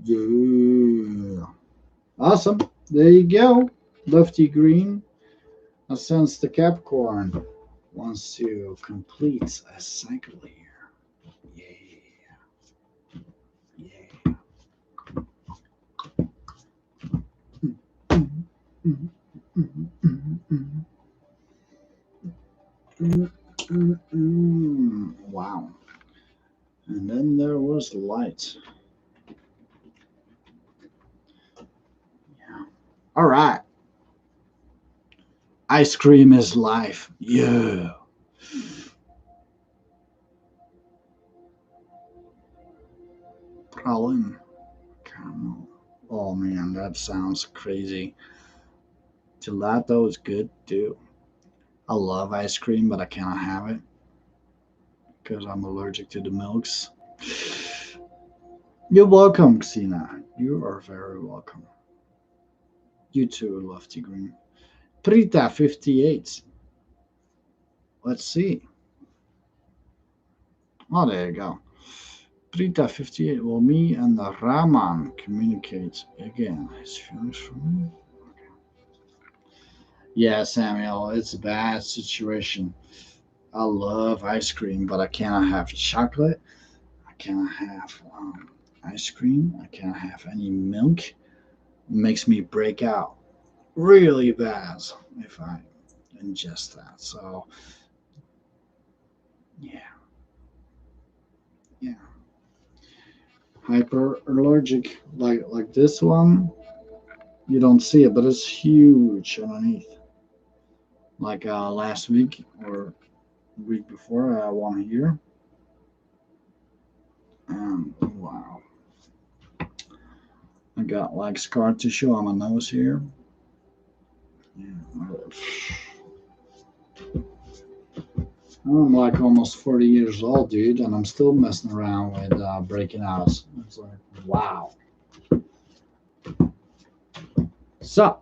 Yeah. Awesome. There you go. Lefty green. I sense the Capricorn wants to complete a cycle here. Yeah. Yeah. Mm, mm, mm, mm, Wow. And then there was light. Yeah. All right. Ice cream is life. Yeah. Pralin. Caramel. Oh man, that sounds crazy. Gelato is good too. I love ice cream, but I cannot have it because I'm allergic to the milks. You're welcome, Xena. You are very welcome. You too, Lofty Green. Prita 58. Let's see. Oh, there you go. Prita 58. Will me and the Raman communicate again? His feelings for me? Yeah, Samuel, it's a bad situation. I love ice cream, but I cannot have chocolate. I cannot have ice cream. I cannot have any milk. It makes me break out really bad if I ingest that. So, yeah, yeah. Hyper allergic, like this one, you don't see it, but it's huge underneath. Like last week or week before, I one here. Wow, I got like scar tissue on my nose here. Yeah. I'm like almost 40 years old, dude, and I'm still messing around with breaking out. It's like, wow. So,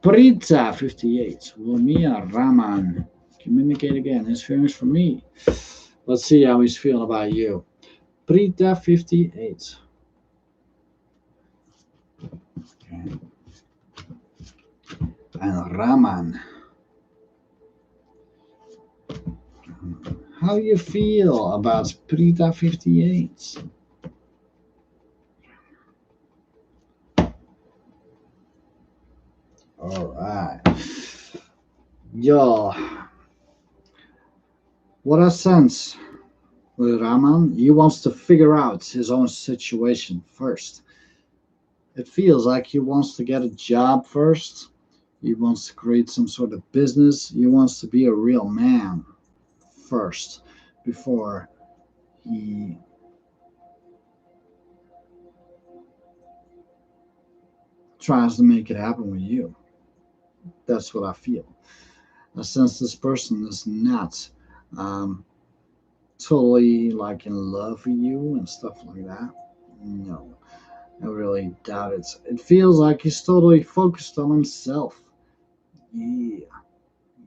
Pritza 58. Will Mia Raman communicate again? His feelings for me. Let's see how he's feeling about you. Prita 58. Okay. And Raman. How you feel about Prita 58? All right. Yo, what I sense with Raman, he wants to figure out his own situation first. It feels like he wants to get a job first. He wants to create some sort of business. He wants to be a real man first before he tries to make it happen with you. That's what I feel. I sense this person is not um, totally like in love with you and stuff like that. No, I really doubt it. It feels like he's totally focused on himself. Yeah,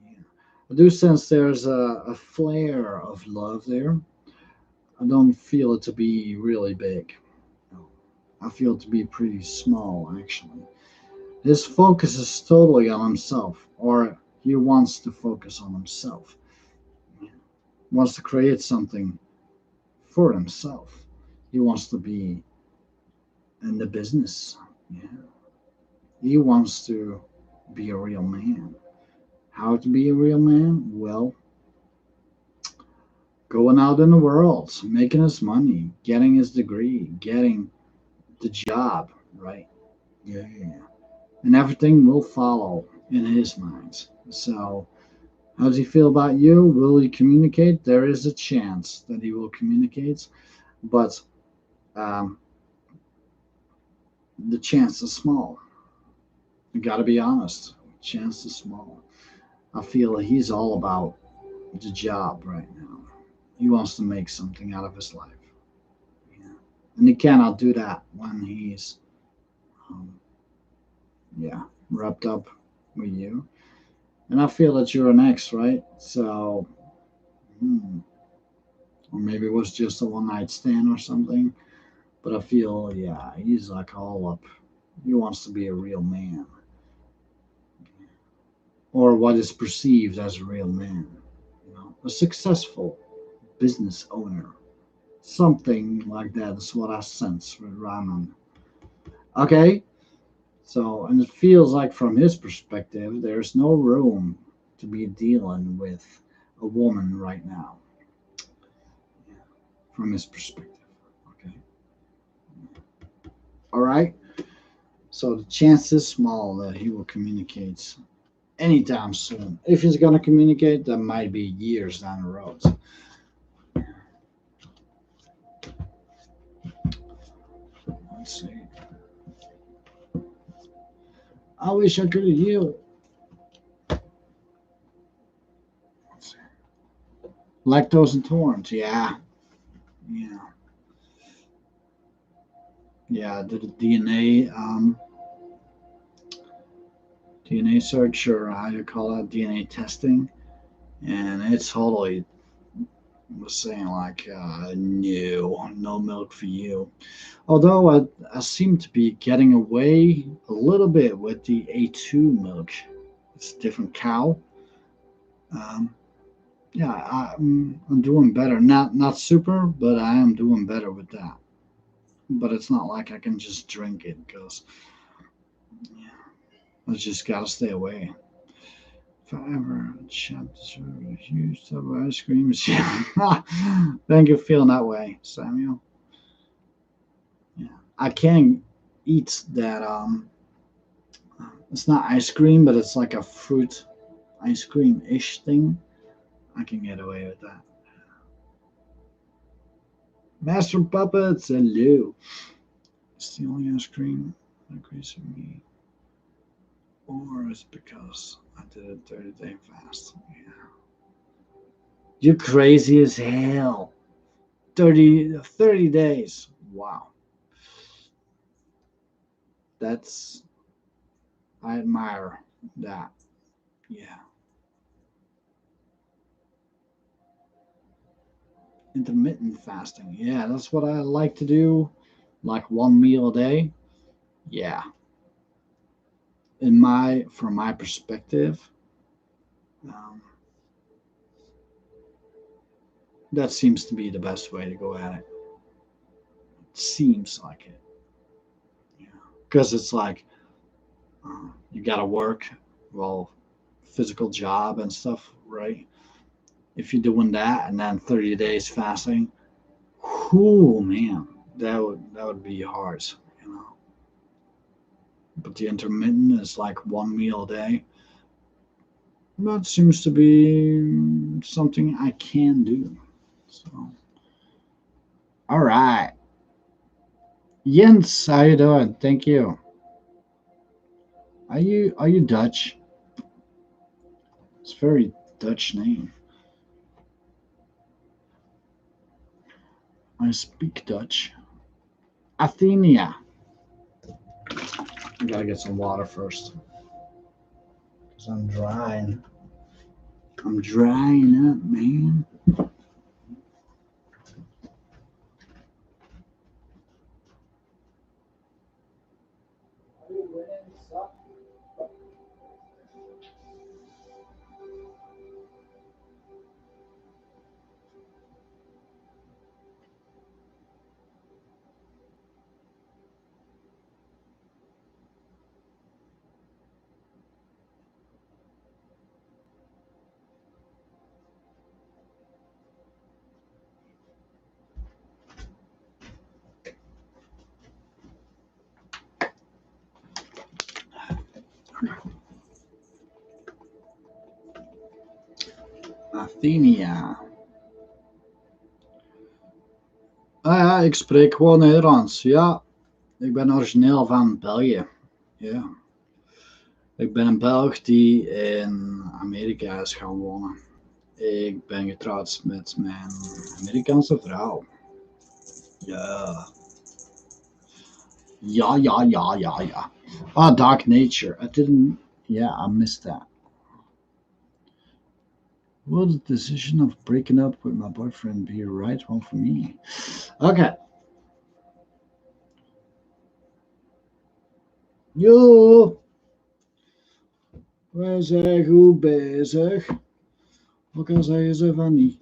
yeah. I do sense there's a flare of love there. I don't feel it to be really big. No. I feel it to be pretty small, actually. His focus is totally on himself, or he wants to focus on himself. He wants to create something for himself. He wants to be in the business. Yeah. He wants to be a real man. How to be a real man? Well, going out in the world, making his money, getting his degree, getting the job, right? Yeah. And everything will follow in his mind. So, how does he feel about you? Will he communicate? There is a chance that he will communicate, but um, the chance is small. You got to be honest. Chance is small. I feel he's all about the job right now. He wants to make something out of his life. Yeah. And he cannot do that when he's, um, yeah, wrapped up with you. And I feel that you're an ex, right? So, or maybe it was just a one night stand or something. But I feel, yeah, he's like all up. He wants to be a real man, or what is perceived as a real man. You know, a successful business owner. Something like that is what I sense with Raman. Okay, so, and it feels like from his perspective, there's no room to be dealing with a woman right now. Yeah, from his perspective. Okay. All right. So the chance is small that he will communicate anytime soon. If he's going to communicate, that might be years down the road. Let's see. I wish I could heal. Let's see. Lactose intolerant. Yeah. Yeah. Yeah. I did a DNA search, or how you call it, DNA testing, and it's totally was saying like no milk for you. Although I seem to be getting away a little bit with the A2 milk. It's a different cow. Um, yeah, I'm doing better. Not super, but I am doing better with that. But it's not like I can just drink it because yeah, I just gotta stay away. If I ever chat deserve a huge tub of ice cream, yeah. Thank you for feeling that way, Samuel. Yeah, I can eat that. It's not ice cream, but it's like a fruit ice cream ish thing. I can get away with that. Master Puppets, hello. It's the only ice cream that agrees with me. Or it's because I did a 30-day fast. Yeah. You're crazy as hell. 30 days. Wow. That's, I admire that. Yeah. Intermittent fasting. Yeah, that's what I like to do. Like one meal a day. Yeah. From my perspective, um, that seems to be the best way to go at it. It seems like it. Yeah. Because it's like you got to work, well, physical job and stuff, right? If you're doing that and then 30 days fasting, whoo, man, that would be hard, you know. But the intermittent is like one meal a day. That seems to be something I can do. So, all right. Jens, how you doing? Thank you. Are you Dutch? It's a very Dutch name. I speak Dutch. Athenia. I gotta get some water first. Because I'm drying. I'm drying up, man. Athenia. Ja, ik spreek gewoon Nederlands. Ja, ik ben origineel van België. Ja. Ik ben een Belg die in Amerika is gaan wonen. Ik ben getrouwd met mijn Amerikaanse vrouw. Ja. Ja. Ah, Dark Nature. I didn't. Yeah, I missed that. Will the decision of breaking up with my boyfriend be the right one for me? Okay. Yo. Wij zijn goed bezig. Ook al zeggen ze van niet.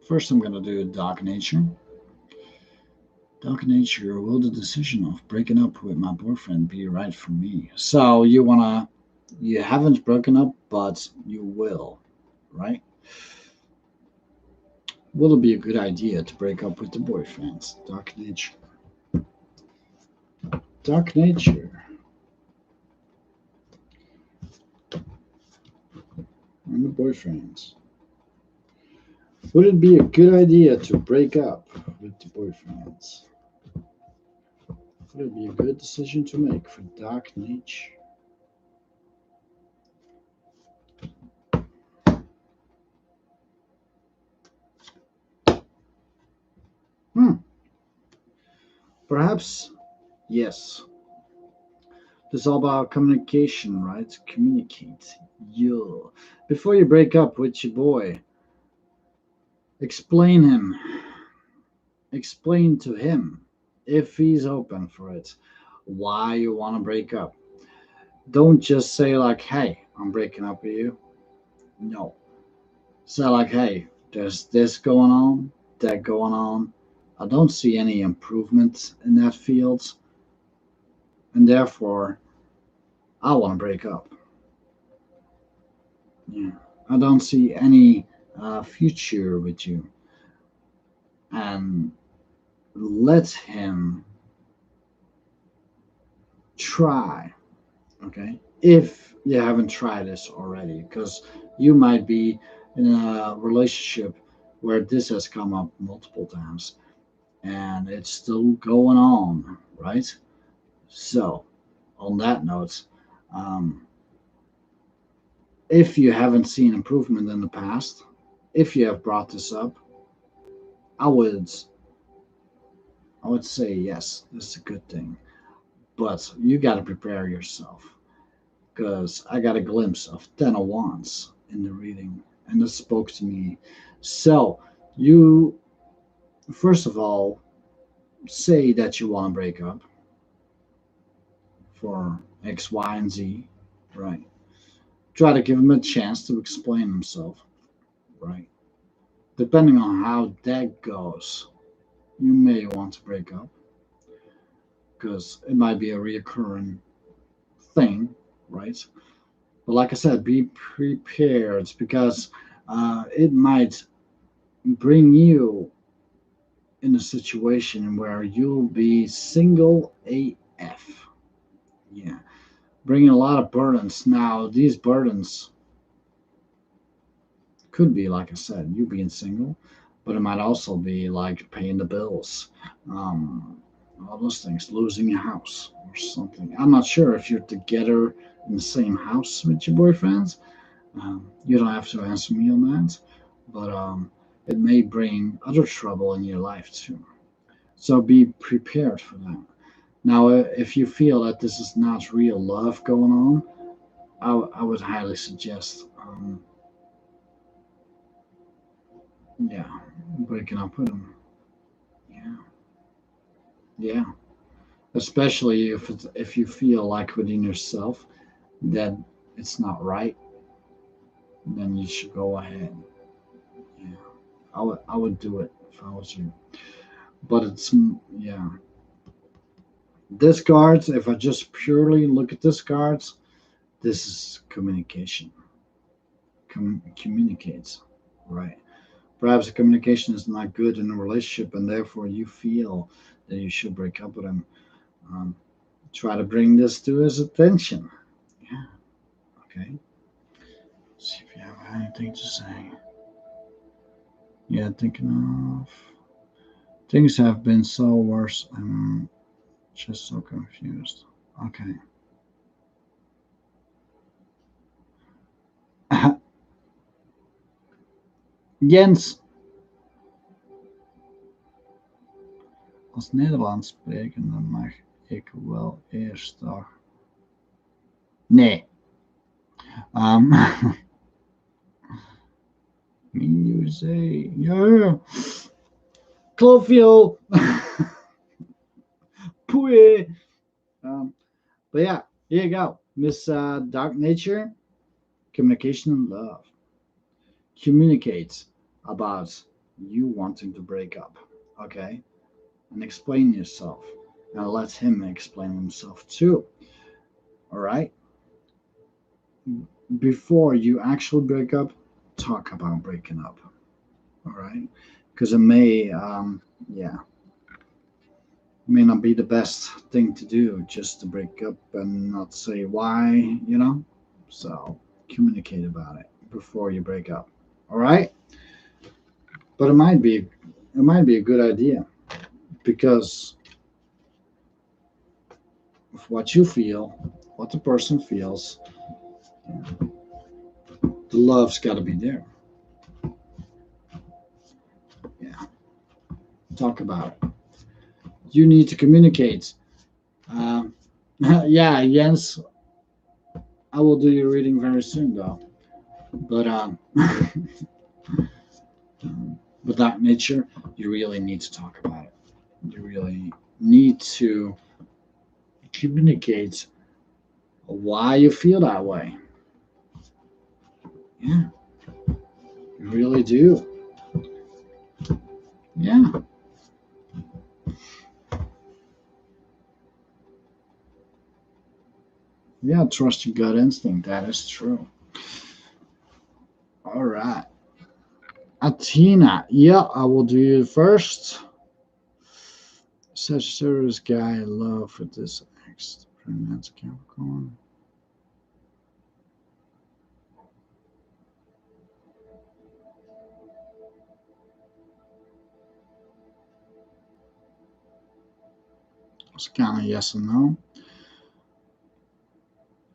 First, I'm gonna do Dark Nature. Dark Nature, will the decision of breaking up with my boyfriend be right for me? So you haven't broken up, but you will, right? Will it be a good idea to break up with the boyfriend? Dark Nature. Dark Nature. And the boyfriends. Would it be a good idea to break up with the boyfriends? Would it be a good decision to make for Dark Nature? Perhaps, yes. This is all about communication, right? Communicate. You. Before you break up with your boy, explain to him if he's open for it why you want to break up. Don't just say like, hey, I'm breaking up with you. No. Say like, hey, there's this going on, that going on. I don't see any improvement in that field, and therefore I want to break up. Yeah. I don't see any future with you. And let him try, okay? If you haven't tried this already, because you might be in a relationship where this has come up multiple times and it's still going on, right? So, on that note, if you haven't seen improvement in the past, if you have brought this up, I would say yes, this is a good thing. But you got to prepare yourself, because I got a glimpse of Ten of Wands in the reading, and it spoke to me. So you, first of all, say that you want to break up for X, Y, and Z, right? Try to give him a chance to explain himself, right? Depending on how that goes, you may want to break up, because it might be a reoccurring thing, right? But like I said, be prepared, because it might bring you in a situation where you'll be single AF. Yeah. Bringing a lot of burdens. Now, these burdens could be, like I said, you being single, but it might also be like paying the bills, all those things, losing a house or something. I'm not sure if you're together in the same house with your boyfriends. You don't have to answer me on that, but it may bring other trouble in your life too. So be prepared for that. Now, if you feel that this is not real love going on, I would highly suggest, yeah, breaking up with him. Yeah, yeah. Especially if you feel like within yourself that it's not right, then you should go ahead. Yeah, I would do it if I was you. But it's yeah. Discards. If I just purely look at discards, this is communication. Communicates, right? Perhaps the communication is not good in a relationship, and therefore you feel that you should break up with him. Um, Try to bring this to his attention. Yeah. Okay. See if you have anything to say. Yeah, thinking of things have been so worse. I'm just so confused. Okay. Jens, als Nederlands spreken, dan mag ik wel eerst toch. Nee. Me USA. Yeah. Clovio. Pui. But yeah, here you go. Miss Dark Nature, communication and love. Communicates about you wanting to break up. Okay? And explain yourself. And let him explain himself too. Alright? Before you actually break up, talk about breaking up. Alright? Because it may not be the best thing to do just to break up and not say why. So communicate about it before you break up. All right? But it might be a good idea because of what you feel, what the person feels, the love's got to be there. Yeah. Talk about it. You need to communicate. Um, yeah, Jens, I will do your reading very soon, though. But with that nature, you really need to talk about it. You really need to communicate why you feel that way. Yeah, you really do. Yeah. Yeah, trust your gut instinct. That is true. All right. Athena. Yeah, I will do you first. Sagittarius guy in love with this ex. That's Capricorn. It's kind of yes and no.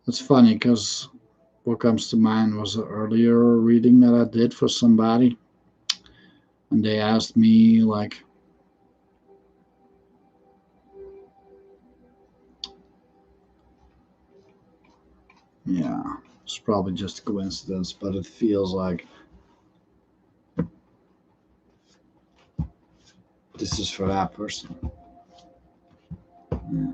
It's funny because what comes to mind was an earlier reading that I did for somebody, and they asked me like, yeah, it's probably just a coincidence, but it feels like this is for that person. Yeah.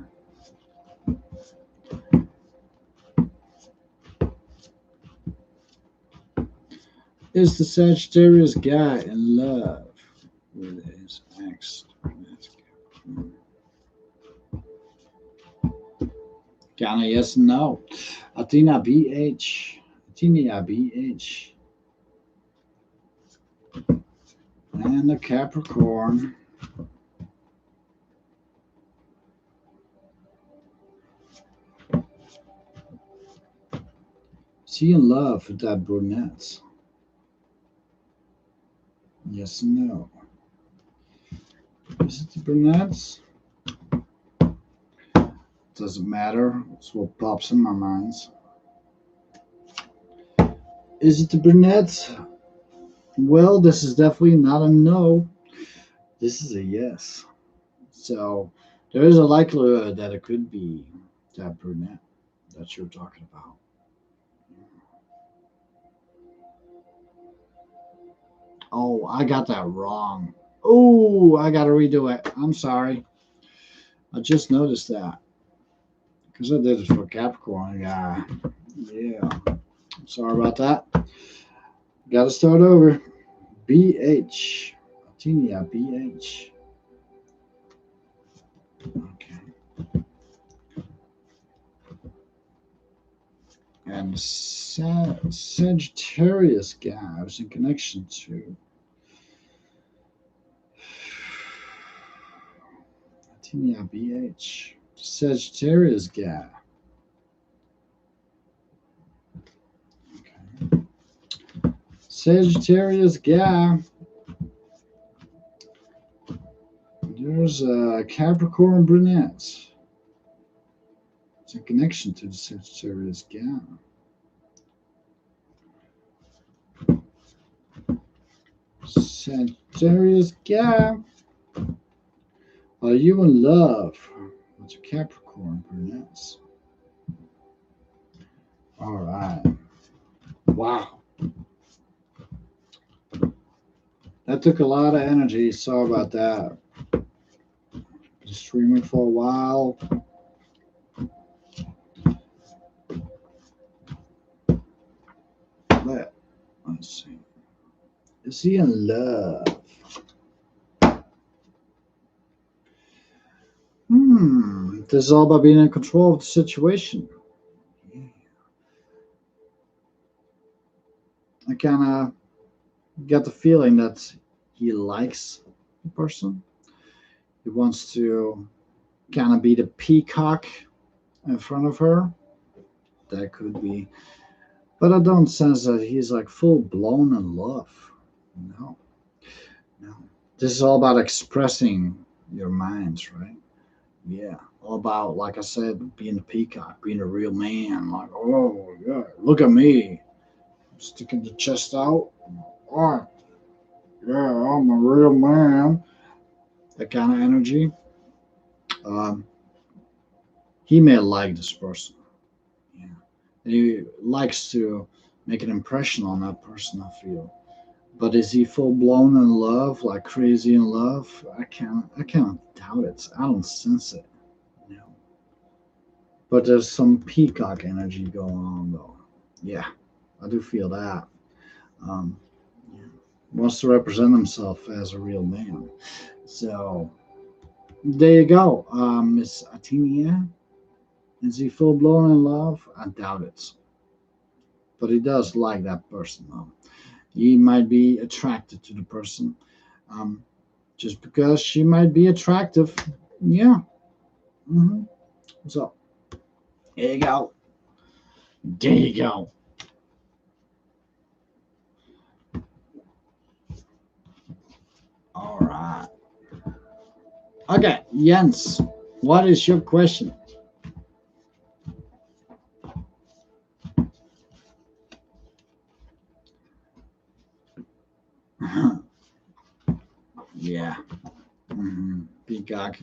Is the Sagittarius guy in love with his ex? Kinda yes and no. Athena BH. Athena BH. And the Capricorn. Is he in love with that brunette? Yes and no. Is it the brunettes? Doesn't matter. It's what pops in my mind. Is it the brunette Well, this is definitely not a no. This is a yes. So there is a likelihood that it could be that brunette that you're talking about. Oh, I got that wrong. Oh, I got to redo it. I'm sorry. I just noticed that because I did it for Capricorn. Yeah. Yeah. Sorry about that. Got to start over. BH. Tinia, BH. Okay. And Sagittarius guy I was in connection to. Tinia, BH. Sagittarius guy. Okay. Sagittarius guy. There's a Capricorn brunette. It's a connection to the Sagittarius guy. Sagittarius guy. Are you in love with your Capricorn brunettes? All right. Wow. That took a lot of energy. Sorry about that. Just streaming for a while. Let's see. Is he in love? This is all about being in control of the situation. I kind of get the feeling that he likes the person. He wants to kind of be the peacock in front of her. That could be. But I don't sense that he's like full blown in love. No, no. This is all about expressing your minds, right? Yeah. All about, like I said, being a peacock, being a real man. Like, oh, yeah, look at me. Sticking the chest out. Oh, yeah, I'm a real man. That kind of energy. Um, he may like this person. Yeah. And he likes to make an impression on that person, I feel. But is he full blown in love, like crazy in love? I can't doubt it. I don't sense it. No. But there's some peacock energy going on though. Yeah, I do feel that. Um, yeah. Wants to represent himself as a real man. So there you go. Miss Atinia. Is he full blown in love? I doubt it. But he does like that person though. He might be attracted to the person. Um, just because she might be attractive. Yeah. hmm So there you go. There you go. All right. Okay, Jens, what is your question? Yeah. Peacock.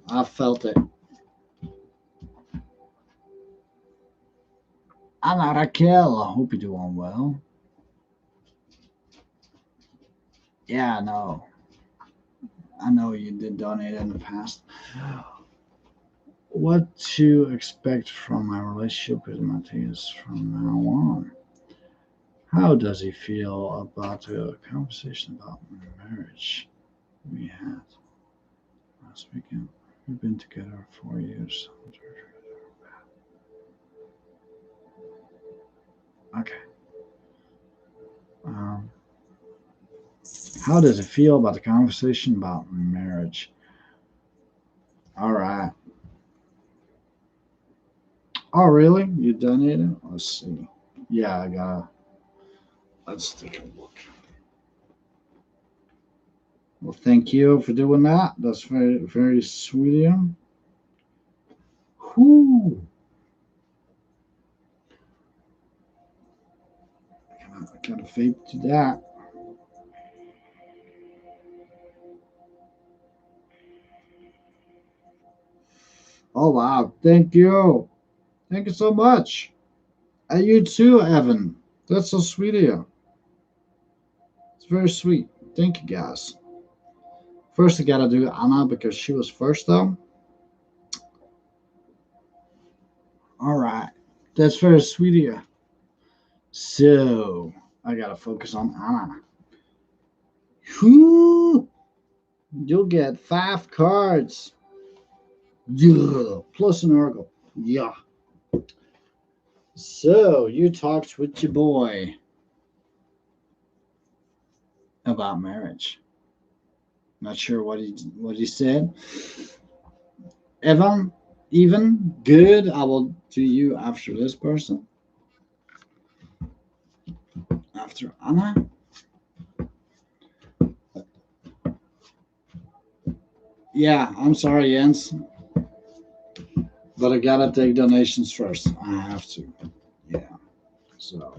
I felt it. Anna Raquel, I hope you're doing well. Yeah, I know you did donate in the past. What to expect from my relationship with Matthias from now on? How does he feel about the conversation about marriage we had last weekend? We've been together 4 years. Okay. Um, how does it feel about the conversation about marriage? All right. Oh, really? You donated? Let's see. Yeah, I got. Let's take a look. Well, thank you for doing that. That's very, very sweet of you. Whoo! I kind of faith to that. Oh wow, thank you. Thank you so much. And you too, Evan. That's so sweet of you. It's very sweet. Thank you guys. First I gotta do Anna because she was first though. Alright. That's very sweet of you. So I gotta focus on Anna. Whew. You'll get 5 cards. Yeah. Plus an oracle. Yeah. So you talked with your boy about marriage. Not sure what he said. Evan, even good. I will do you after this person. After Anna. Yeah, I'm sorry, Jens. But I gotta take donations first. I have to. Yeah. So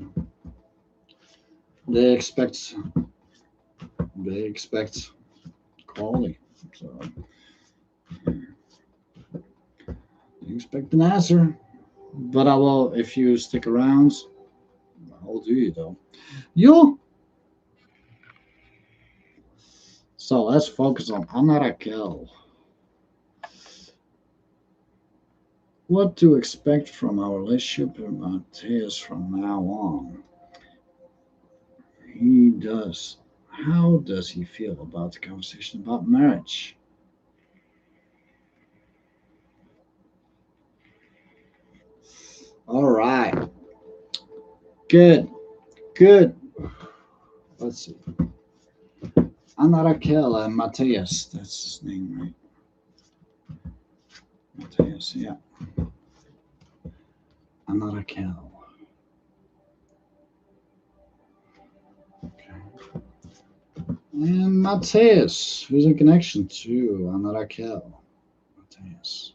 they expect quality. So you expect an answer. But I will if you stick around. I'll do you though. You. So let's focus on Ana Raquel. What to expect from our relationship with Mateus from now on? He does. How does he feel about the conversation about marriage? All right. Good. Good. Let's see. Ana Raquel and Mateus. That's his name, right? Mateus, yeah. Ana Raquel. Okay. And Mateus, who's in connection to Ana Raquel. Mateus.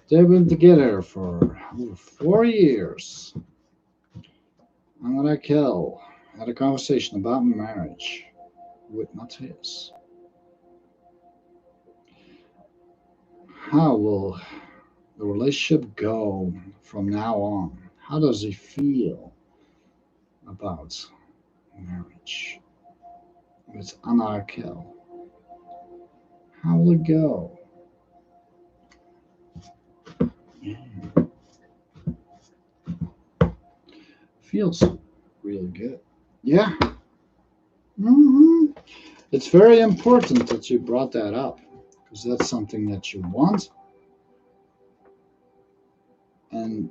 They've been together for over 4 years. Ana Raquel had a conversation about marriage with Mateus. How will the relationship go from now on? How does he feel about marriage with Ana Raquel? How will it go? Yeah. Feels really good. Yeah. It's very important that you brought that up because that's something that you want. And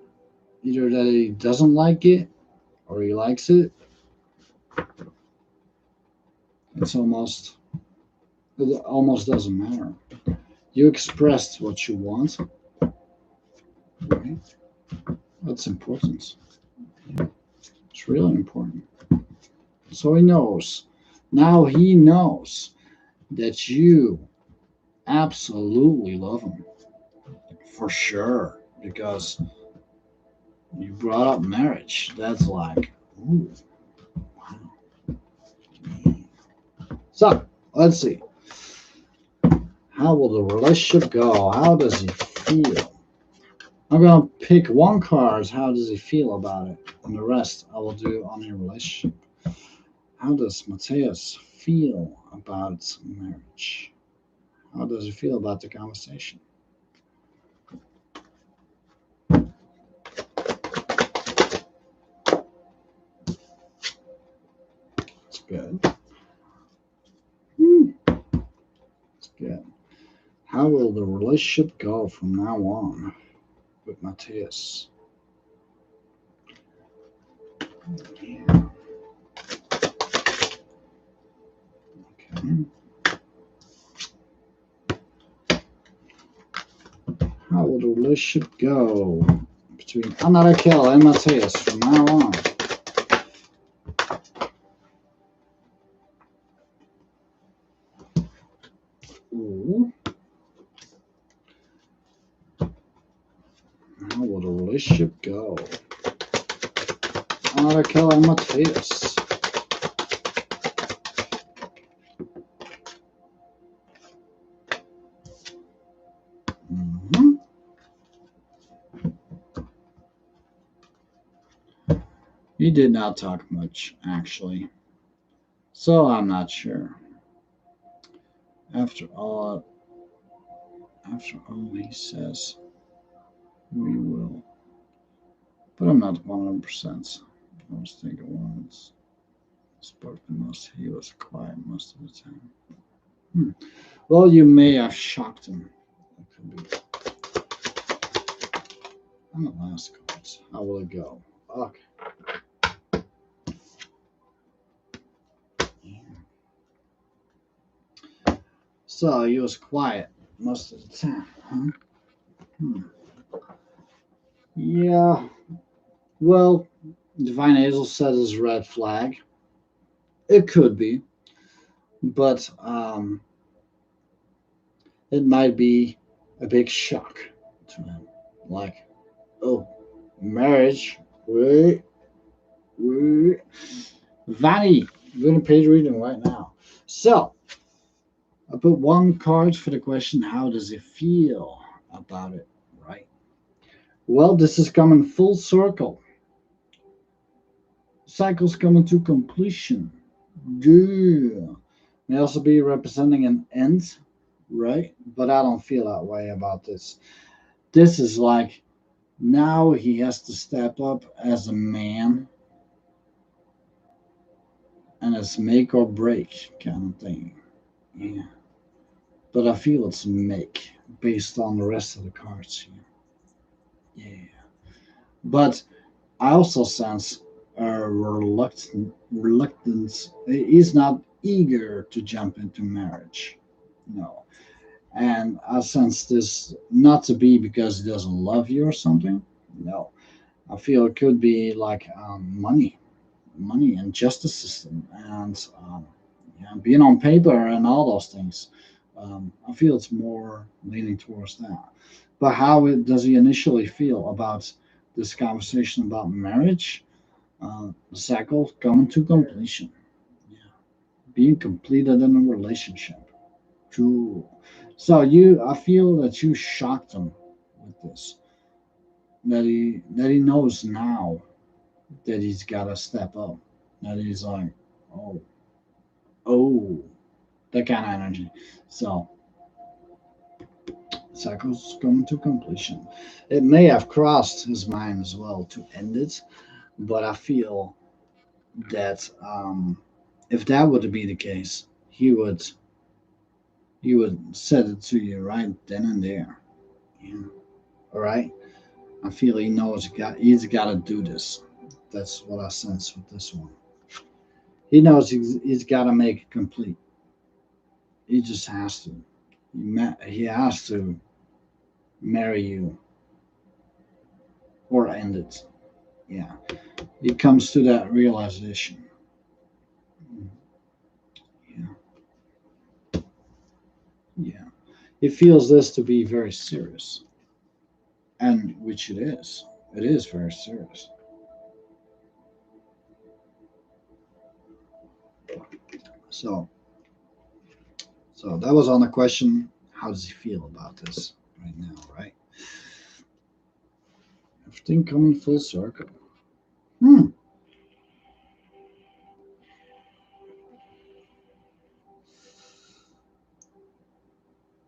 either that he doesn't like it or he likes it. It almost doesn't matter. You expressed what you want, right? That's important. It's really important. So he knows. Now he knows that you absolutely love him. For sure. Because you brought up marriage. That's like, ooh, wow. So, let's see. How will the relationship go? How does he feel? I'm going to pick one card. How does he feel about it? And the rest I will do on your relationship. How does Mateus feel about marriage? How does he feel about the conversation? It's good. It's good. How will the relationship go from now on with Mateus? Yeah. Okay. How will the relationship go between Ana Raquel and Mateus from now on? Ooh. How will the relationship go? Another calamitous. He did not talk much, actually. So I'm not sure. After all he says, we will. But I'm not 100%. I was thinking once. Spoke the most. He was quiet most of the time. Well, you may have shocked him. That could be. And the last cards. How will it go? Okay. So he was quiet most of the time, huh? Yeah. Well, Divine Hazel said is red flag. It could be, but it might be a big shock to him. Like, oh, marriage. Wait. Vanny, you're doing a page reading right now. So, I put one card for the question, how does it feel about it, right? Well, this is coming full circle. Cycle's coming to completion. Yeah. May also be representing an end, right? But I don't feel that way about this. This is like now he has to step up as a man and it's make or break kind of thing. Yeah. But I feel it's make based on the rest of the cards here. Yeah. But I also sense a reluctance. He's not eager to jump into marriage. No. And I sense this not to be because he doesn't love you or something. No. I feel it could be like money and justice system and yeah, being on paper and all those things. I feel it's more leaning towards that. But how does he initially feel about this conversation about marriage? The cycle coming to completion. Yeah. Being completed in a relationship. True. So I feel that you shocked him with this. That he knows now that he's got to step up. That he's like, oh, oh, that kind of energy. So cycle's coming to completion. It may have crossed his mind as well to end it, but I feel that if that were to be the case, he would set it to you right then and there. Yeah. All right. I feel he knows he's got to do this. That's what I sense with this one. He knows he's got to make it complete. He just has to. He has to marry you or end it. Yeah. He comes to that realization. Yeah. Yeah. He feels this to be very serious, and which it is. It is very serious. So, so that was on the question. How does he feel about this right now? Right. Everything coming full circle. Hmm.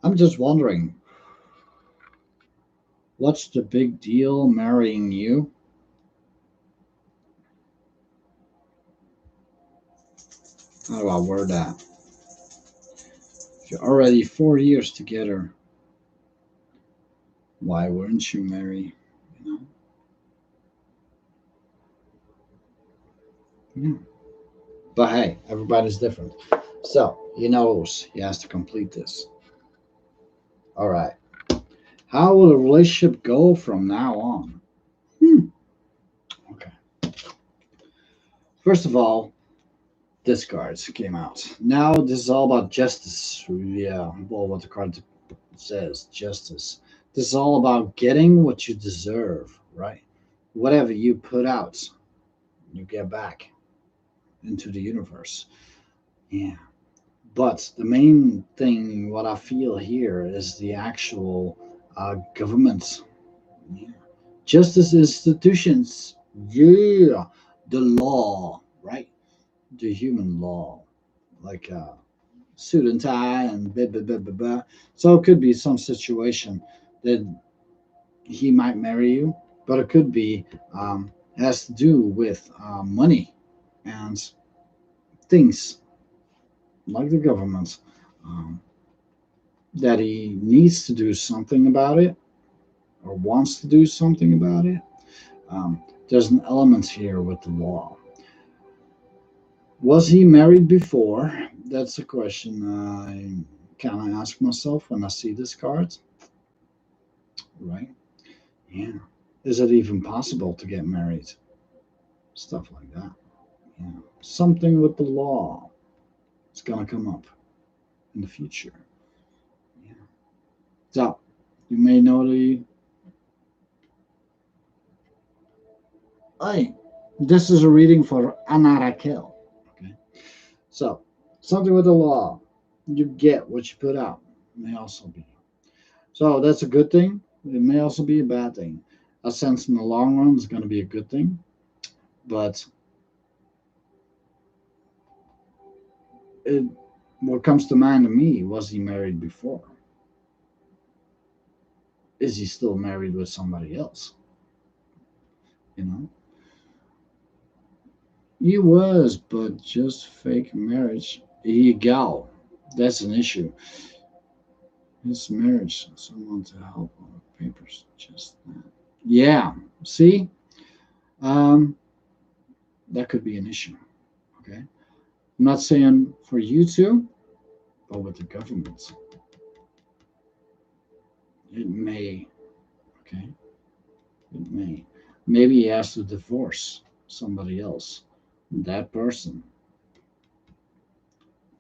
I'm just wondering, what's the big deal marrying you? How do I word that? If you're already 4 years together, why wouldn't you marry? You know? Yeah. But hey, everybody's different. So he knows he has to complete this. All right. How will the relationship go from now on? Hmm. Okay. First of all, discards came out. Now this is all about justice. Yeah, well, what the card says, justice. This is all about getting what you deserve, right? Whatever you put out, You get back into the universe. Yeah. But the main thing, what I feel here, is the actual government. Yeah. Justice institutions. Yeah. The law, right? The human law. Like suit and tie and blah, blah, blah, blah, blah. So it could be some situation that he might marry you, but it could be has to do with money and things like the government, um, that he needs to do something about it or wants to do something about it. There's an element here with the law. Was he married before? That's a question I kind of ask myself when I see this card, right? Yeah. Is it even possible to get married? Stuff like that. Yeah. Something with the law is going to come up in the future. Yeah. So, you may know the. Hey, this is a reading for Anna Raquel. Okay. So, something with the law. You get what you put out. May also be. So, that's a good thing. It may also be a bad thing. A sense in the long run is going to be a good thing. But it, what comes to mind to me, was he married before? Is he still married with somebody else? You know? He was, but just fake marriage. He go. That's an issue. His marriage, someone to help on the papers, just that. Yeah. See, um, that could be an issue. Okay. I'm not saying for you two, but with the government, it may. Okay. It may. Maybe he has to divorce somebody else, that person,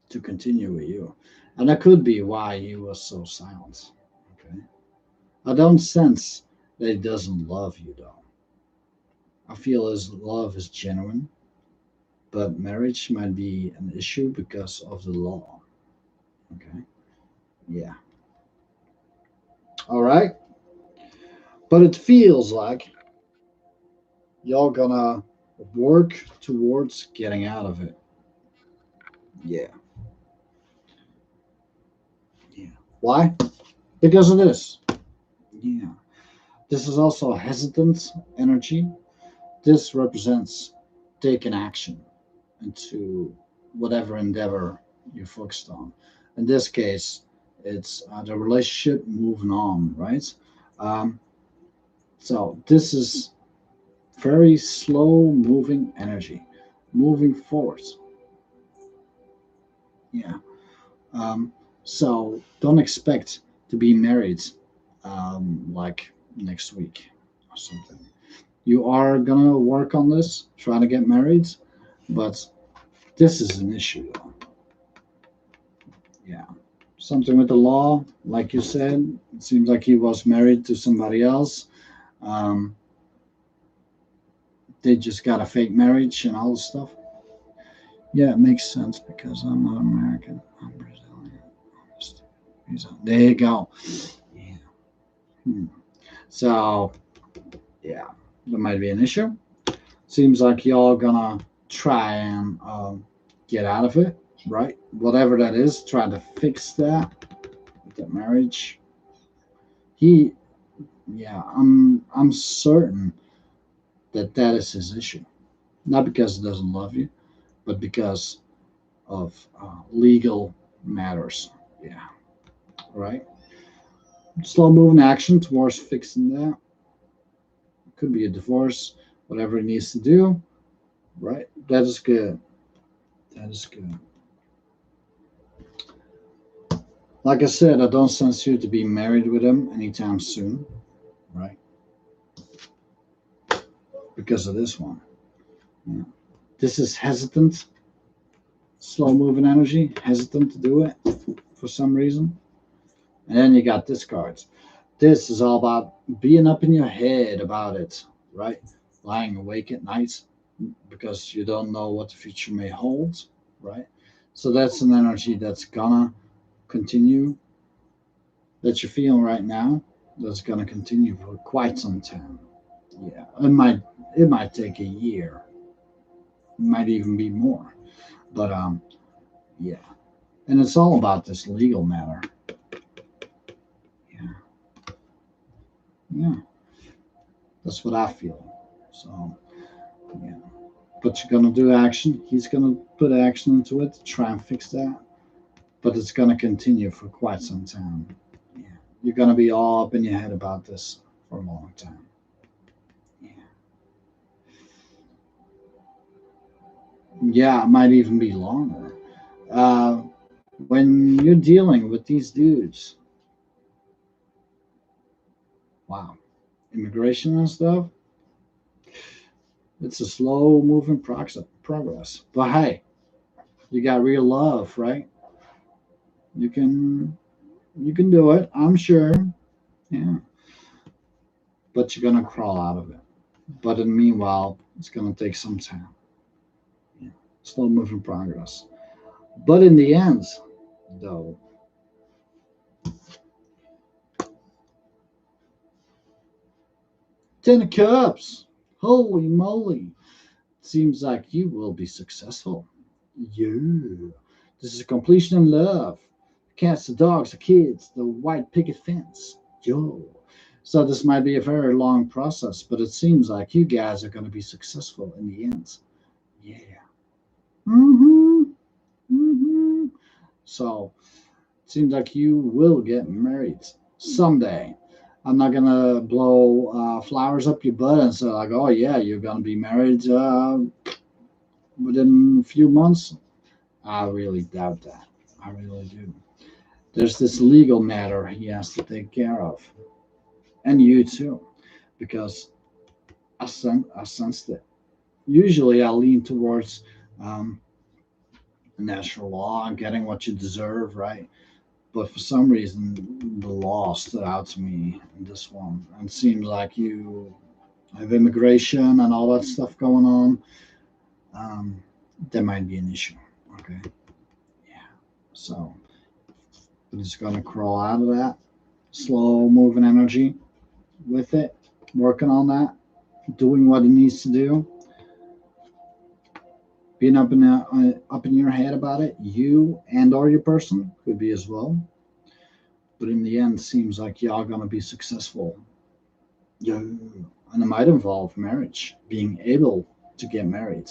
to continue with you. And that could be why he was so silent. Okay. I don't sense that he doesn't love you, though. I feel his love is genuine, but marriage might be an issue because of the law. Okay. Yeah. All right. But it feels like y'all gonna work towards getting out of it. Yeah. Yeah. Why? Because of this. Yeah. This is also hesitant energy. This represents taking action into whatever endeavor you're focused on. In this case, it's the relationship moving on, right? Um, so this is very slow moving energy, moving forward. Yeah. Um, so don't expect to be married like next week or something. You are gonna work on this, trying to get married, but this is an issue, though. Yeah. Something with the law, like you said, it seems like he was married to somebody else. Um, they just got a fake marriage and all this stuff. Yeah, it makes sense because I'm not American. I'm Brazilian. There you go. Yeah. Hmm. So, yeah, there might be an issue. Seems like y'all gonna try and get out of it, right? Whatever that is, try to fix that with the marriage. He, yeah, I'm certain that that is his issue. Not because he doesn't love you, but because of legal matters. Yeah, right. Slow moving action towards fixing that. Could be a divorce, whatever he needs to do. Right. That is good. That is good. Like I said, I don't sense you to be married with him anytime soon. Right. Because of this one. Yeah. This is hesitant, slow moving energy, hesitant to do it for some reason. And then you got this cards. This is all about being up in your head about it, right? Lying awake at night, because you don't know what the future may hold, right? So that's an energy that's gonna continue, that you're feeling right now, that's gonna continue for quite some time. Yeah, it might take a year, might even be more, but yeah, and it's all about this legal matter. Yeah, yeah, that's what I feel. So yeah, but you're gonna do action. He's gonna put action into it to try and fix that, but it's gonna continue for quite some time. Yeah, you're gonna be all up in your head about this for a long time. Yeah, yeah, it might even be longer. Uh, when you're dealing with these dudes, wow, immigration and stuff, it's a slow moving progress. But hey, you got real love, right? You can you can do it, I'm sure. Yeah, but you're gonna crawl out of it. But in the meanwhile, it's gonna take some time. Yeah. Slow moving progress. But in the end, though, 10 of Cups. Holy moly! Seems like you will be successful. Yeah. This is a completion in love. Cats, the dogs, the kids, the white picket fence. Yo. So this might be a very long process, but it seems like you guys are going to be successful in the end. Yeah. Mm-hmm. Mm-hmm. So it seems like you will get married someday. I'm not gonna blow flowers up your butt and say like, oh yeah, you're gonna be married within a few months. I really doubt that. I really do. There's this legal matter he has to take care of, and you too, because I sensed it. Usually, I lean towards um, natural law and getting what you deserve, right? But for some reason, the law stood out to me in this one, and it seems like you have immigration and all that stuff going on. Um, there might be an issue. Okay, yeah. So we're just gonna crawl out of that, slow moving energy with it, working on that, doing what it needs to do, being up in your head about it. You and or your person could be as well, but in the end, seems like y'all gonna be successful. Yeah, and it might involve marriage, being able to get married.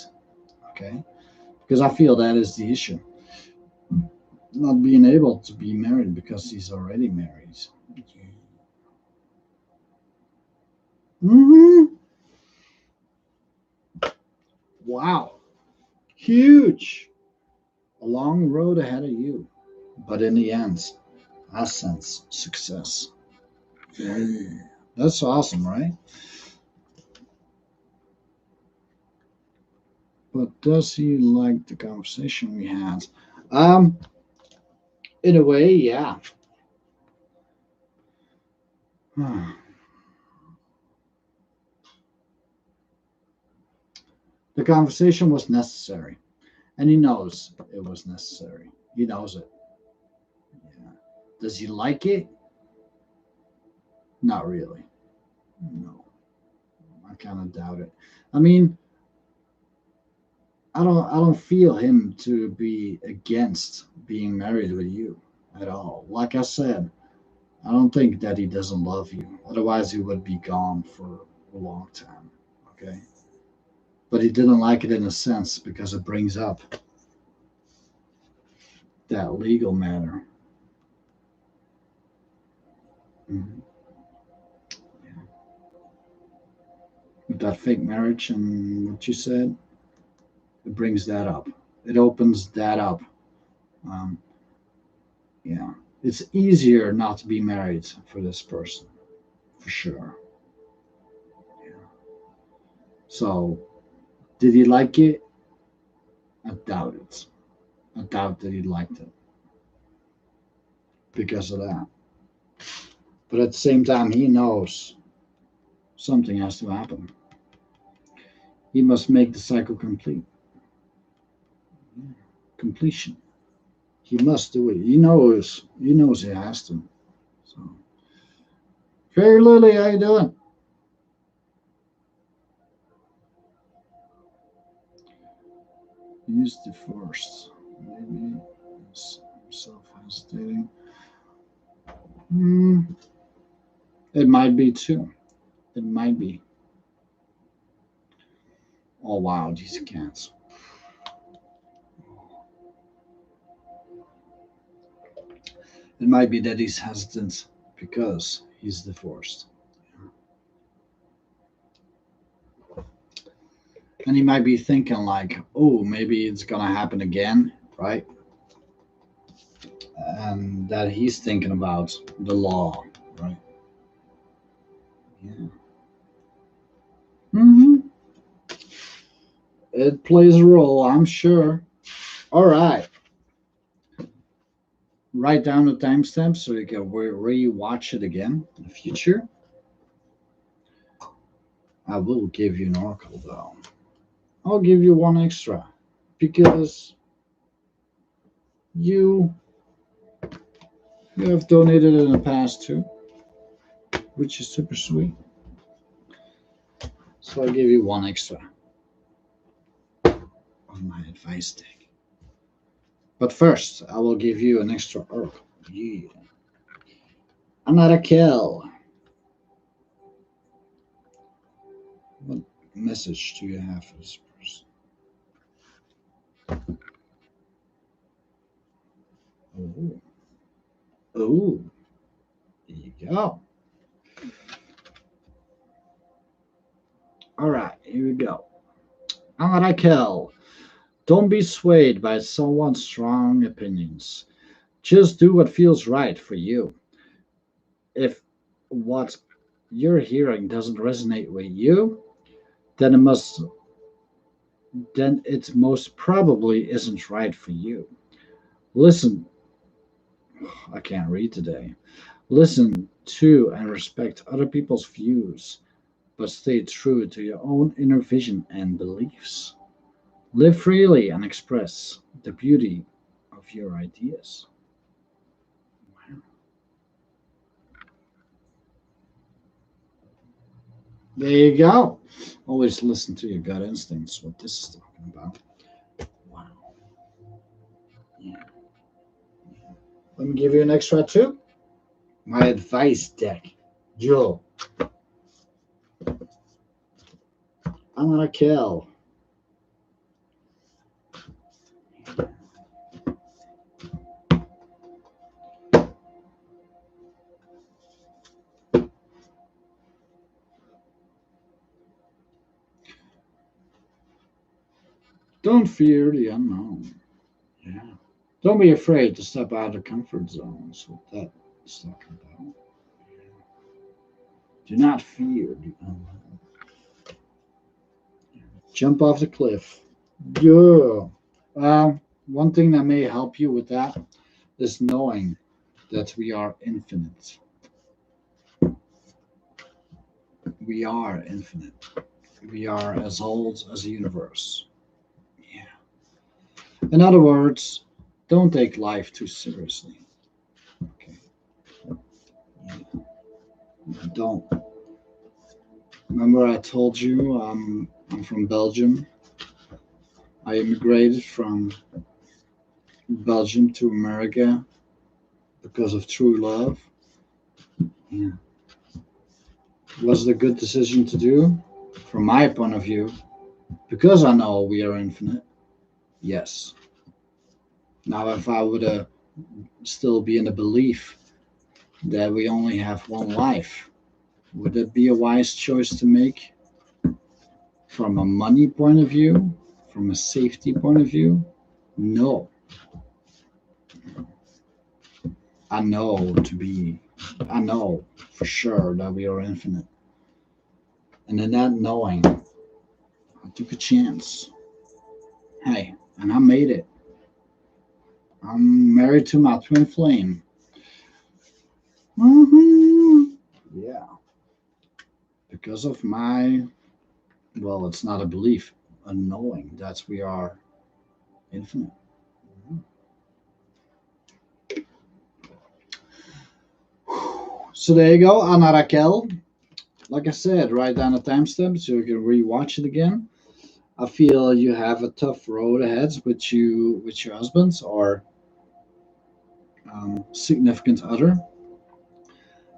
Okay, because I feel that is the issue, not being able to be married because he's already married. Mm-hmm. Wow, huge, a long road ahead of you, but in the end, I sense success. Yeah. That's awesome, right? But does he like the conversation we had? Um, in a way, yeah. The conversation was necessary, and he knows it was necessary. He knows it. Yeah. Does he like it? Not really. No, I kind of doubt it. I mean, I don't feel him to be against being married with you at all. Like I said, I don't think that he doesn't love you. Otherwise, he would be gone for a long time. Okay. But he didn't like it in a sense because it brings up that legal matter. Mhm. With that fake marriage and what you said, it brings that up. It opens that up. Um, yeah. It's easier not to be married for this person, for sure. Yeah. So, did he like it? I doubt it. I doubt that he liked it because of that. But at the same time, he knows something has to happen. He must make the cycle complete. Completion. He must do it. He knows. He knows he has to. So, Fairy Lily, how you doing? Use the first. Maybe self-hesitating. It might be too. It might be. Oh wow, these cats. It might be that he's hesitant because he's divorced. And he might be thinking like, oh, maybe it's gonna happen again, right? And that he's thinking about the law, right? Yeah. It plays a role, I'm sure. All right. Write down the timestamp so you can re-watch it again in the future. I will give you an oracle though. I'll give you one extra because you have donated in the past too, which is super sweet. So I'll give you one extra on my advice deck. But first, I will give you an extra oracle. Yeah. Another kill. What message do you have for this person? Oh. Oh. There you go. All right, here we go. Another kill. Don't be swayed by someone's strong opinions. Just do what feels right for you. If what you're hearing doesn't resonate with you, then it most probably isn't right for you. Listen, I can't read today. Listen to and respect other people's views, but stay true to your own inner vision and beliefs. Live freely and express the beauty of your ideas. There you go. Always listen to your gut instincts, what this is talking about. Wow. Yeah. Let me give you an extra two. My advice deck. Joe. I'm gonna kill. Don't fear the unknown. Yeah. Don't be afraid to step out of comfort zones. What that is talking about. Do not fear the unknown. Jump off the cliff. Yeah. One thing that may help you with that is knowing that we are infinite. We are infinite. We are as old as the universe. Yeah. In other words, don't take life too seriously. Okay. Yeah. Don't. Remember, I told you I'm from Belgium. I immigrated from Belgium to America because of true love. Yeah. Was it a good decision to do? From my point of view, because I know we are infinite, yes. Now, if I would still be in the belief that we only have one life, would it be a wise choice to make from a money point of view, from a safety point of view? No. I know for sure that we are infinite. And in that knowing, I took a chance. Hey, and I made it. I'm married to my twin flame. Yeah. Because of my Well, it's not a belief, a knowing that we are infinite. So there you go, Ana Raquel. Like I said, write down the timestamp so you can rewatch it again. I feel you have a tough road ahead with your husbands or significant other,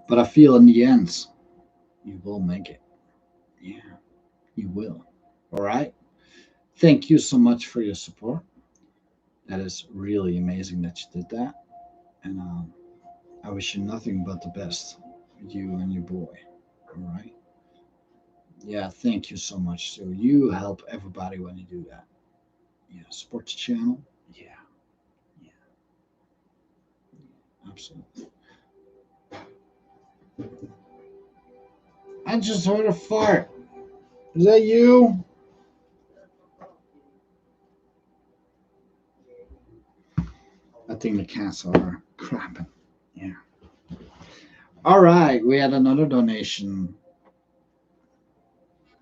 but I feel in the end you will make it. Yeah, you will. All right. Thank you so much for your support. That is really amazing that you did that, and I wish you nothing but the best, you and your boy. All right. Yeah, thank you so much. So you help everybody when you do that. Yeah, support the channel. Yeah, yeah, absolutely. I just heard a fart. Is that you? I think the cats are crapping. Yeah. All right, we had another donation,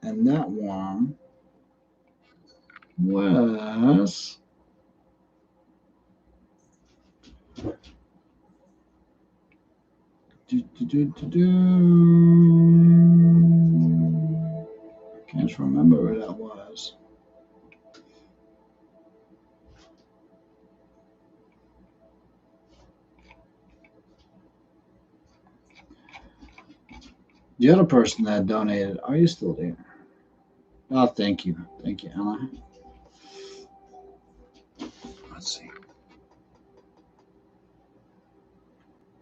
and that one was can't remember where that was. The other person that donated, are you still there? Oh, thank you. Thank you, Anna. Let's see.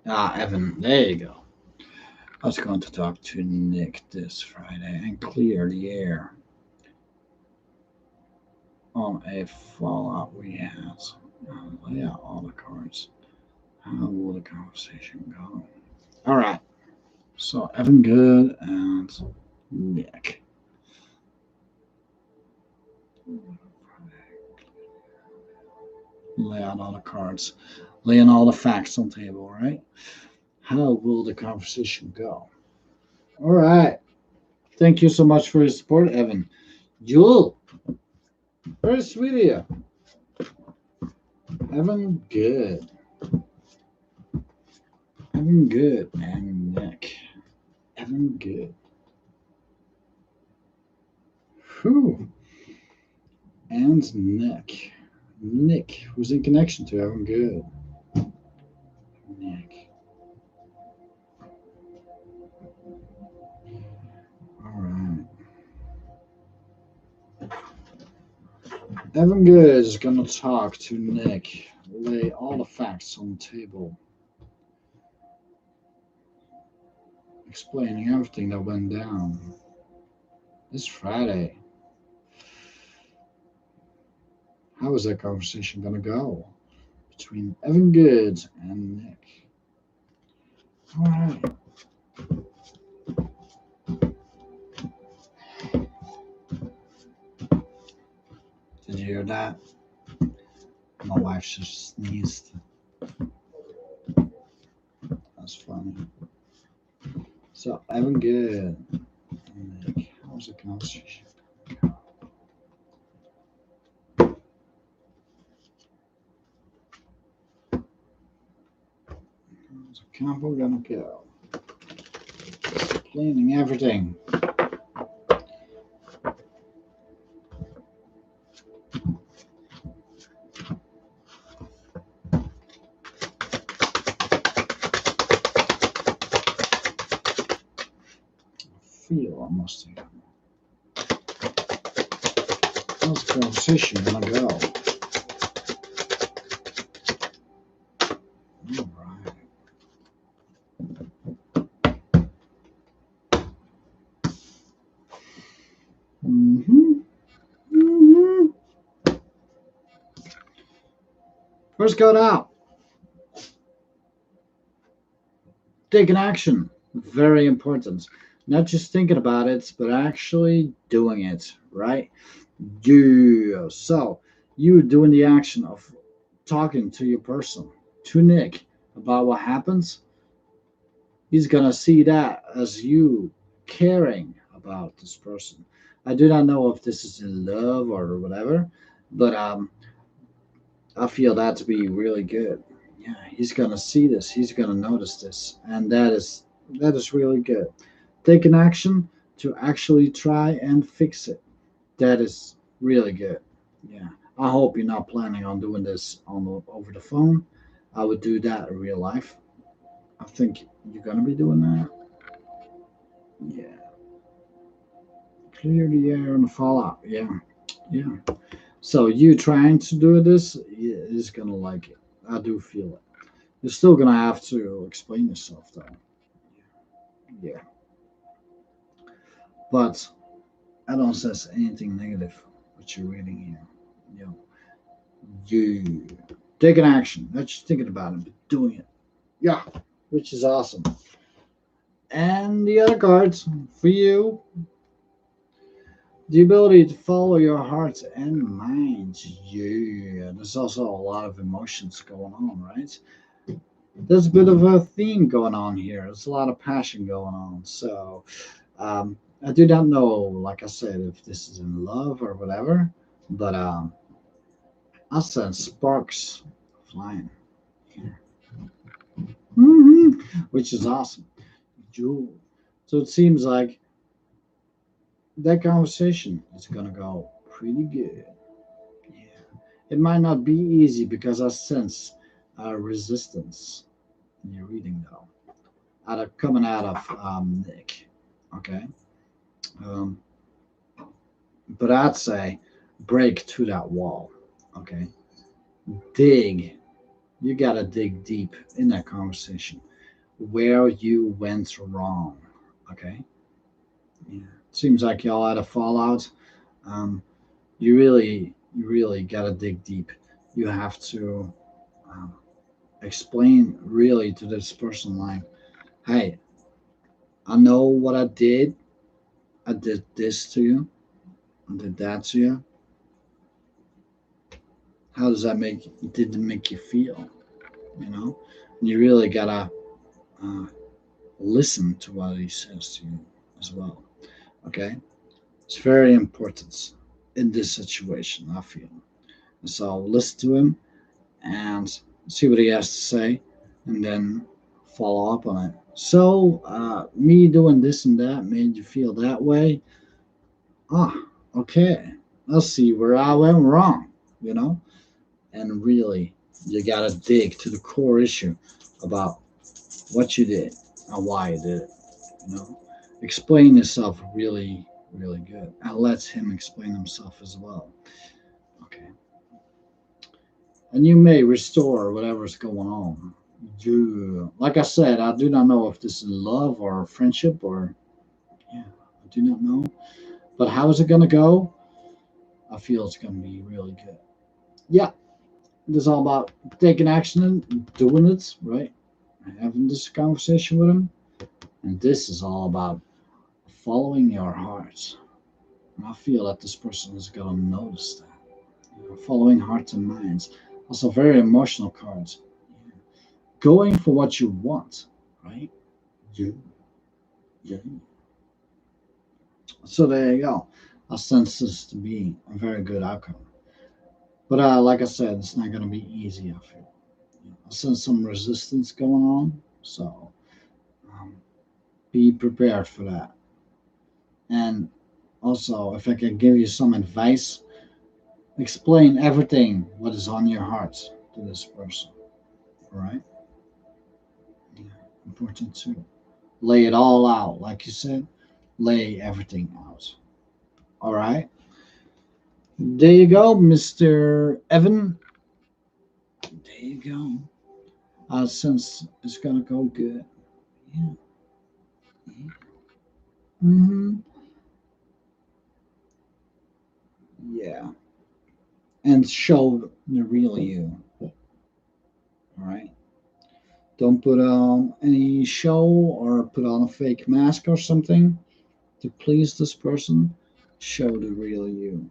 Ah, Evan, there you go. I was going to talk to Nick this Friday and clear the air on a fallout we had. Lay out all the cards. How will the conversation go? All right. So Evan Good and Nick. Lay out all the cards. Laying all the facts on the table, right? How will the conversation go? All right. Thank you so much for your support, Evan. Jewel, very sweet of you. Evan Good. Evan Good and Nick. Evan Good. Whew. And Nick. Nick, who's in connection to Evan Good. Nick. All right. Evan Good is going to talk to Nick, lay all the facts on the table, explaining everything that went down this Friday. How is that conversation going to go between Evan Good and Nick? All right. Did you hear that? My wife just sneezed. That's funny. So, Evan Good and Nick, how's the conversation? How's the combo gonna go? Explaining everything. Feel I must have. How's the conversation gonna go? All right. First card out. Taking action. Very important. Not just thinking about it, but actually doing it, right? Yeah. So you doing the action of talking to your person, to Nick, about what happens. He's gonna see that as you caring about this person. I do not know if this is in love or whatever, but I feel that to be really good. Yeah, he's gonna see this. He's gonna notice this, and that is really good. Take an action to actually try and fix it. That is really good. Yeah, I hope you're not planning on doing this over the phone. I would do that in real life. I think you're gonna be doing that. Yeah, clear the air and the fallout. Yeah, yeah. So you trying to do this is gonna like it. I do feel it. You're still gonna have to explain yourself though. Yeah, but I don't sense anything negative what you're reading here. You know, you taking action, not just thinking about it, but doing it. Yeah, which is awesome. And the other cards for you, the ability to follow your heart and mind. Yeah, there's also a lot of emotions going on, right? There's a bit of a theme going on here. There's a lot of passion going on. So I do not know, like I said, if this is in love or whatever, but I sense sparks flying here, which is awesome. Jewel. So it seems like that conversation is gonna go pretty good. Yeah, it might not be easy because I sense resistance in your reading though, coming out of Nick. Okay, um, but I'd say break through that wall. Okay, dig. You gotta dig deep in that conversation where you went wrong. Okay, yeah. Seems like y'all had a fallout. Um, you really gotta dig deep. You have to um, explain really to this person like, hey, I know what I did. I did this to you. I did that to you. How does that make? Did it make you feel? You know, and you really gotta uh, listen to what he says to you as well. Okay, it's very important in this situation. I feel so. Listen to him and see what he has to say, and then follow up on it. So, me doing this and that made you feel that way. Ah, okay. I'll see where I went wrong, you know? And really, you gotta dig to the core issue about what you did and why you did it, you know? Explain yourself really, really good. And let him explain himself as well. Okay. And you may restore whatever's going on. You, like I said, I do not know if this is love or friendship or, yeah, I do not know. But how is it going to go? I feel it's going to be really good. Yeah, this is all about taking action and doing it, right? Having this conversation with him. And this is all about following your heart. And I feel that this person is going to notice that. You know, following hearts and minds. Also, very emotional cards. Going for what you want, right? You, you. So there you go. I sense this to be a very good outcome. But like I said, it's not going to be easy. I feel. I sense some resistance going on. So um, be prepared for that. And also, if I can give you some advice, explain everything what is on your heart to this person. All right? Yeah, important too. Lay it all out, like you said. Lay everything out. All right. There you go, Mr. Evan. There you go. Since it's gonna go good. Yeah. Mm-hmm. Yeah. And show the real you. All right. Don't put on any show or put on a fake mask or something to please this person. Show the real you.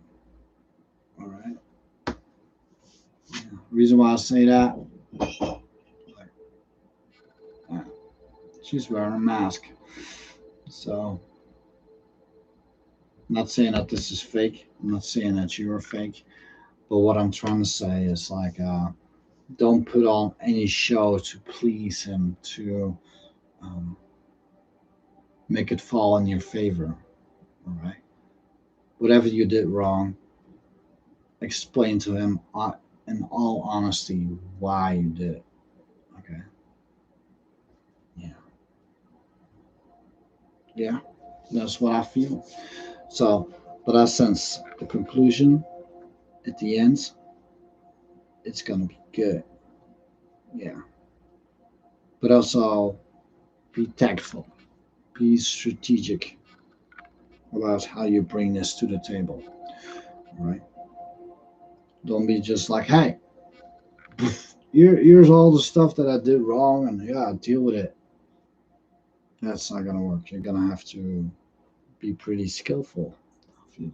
All right. Yeah. Reason why I say that, uh, she's wearing a mask. So I'm not saying that this is fake. I'm not saying that you're fake. But what I'm trying to say is like, don't put on any show to please him, to um, make it fall in your favor. All right. Whatever you did wrong, explain to him in all honesty why you did it. Okay. Yeah. Yeah. That's what I feel. So, but I sense the conclusion at the end, it's going to be good. Yeah. But also be tactful, be strategic about how you bring this to the table. All right. Don't be just like, hey, here's all the stuff that I did wrong, and yeah, deal with it. That's not going to work. You're going to have to be pretty skillful, I feel,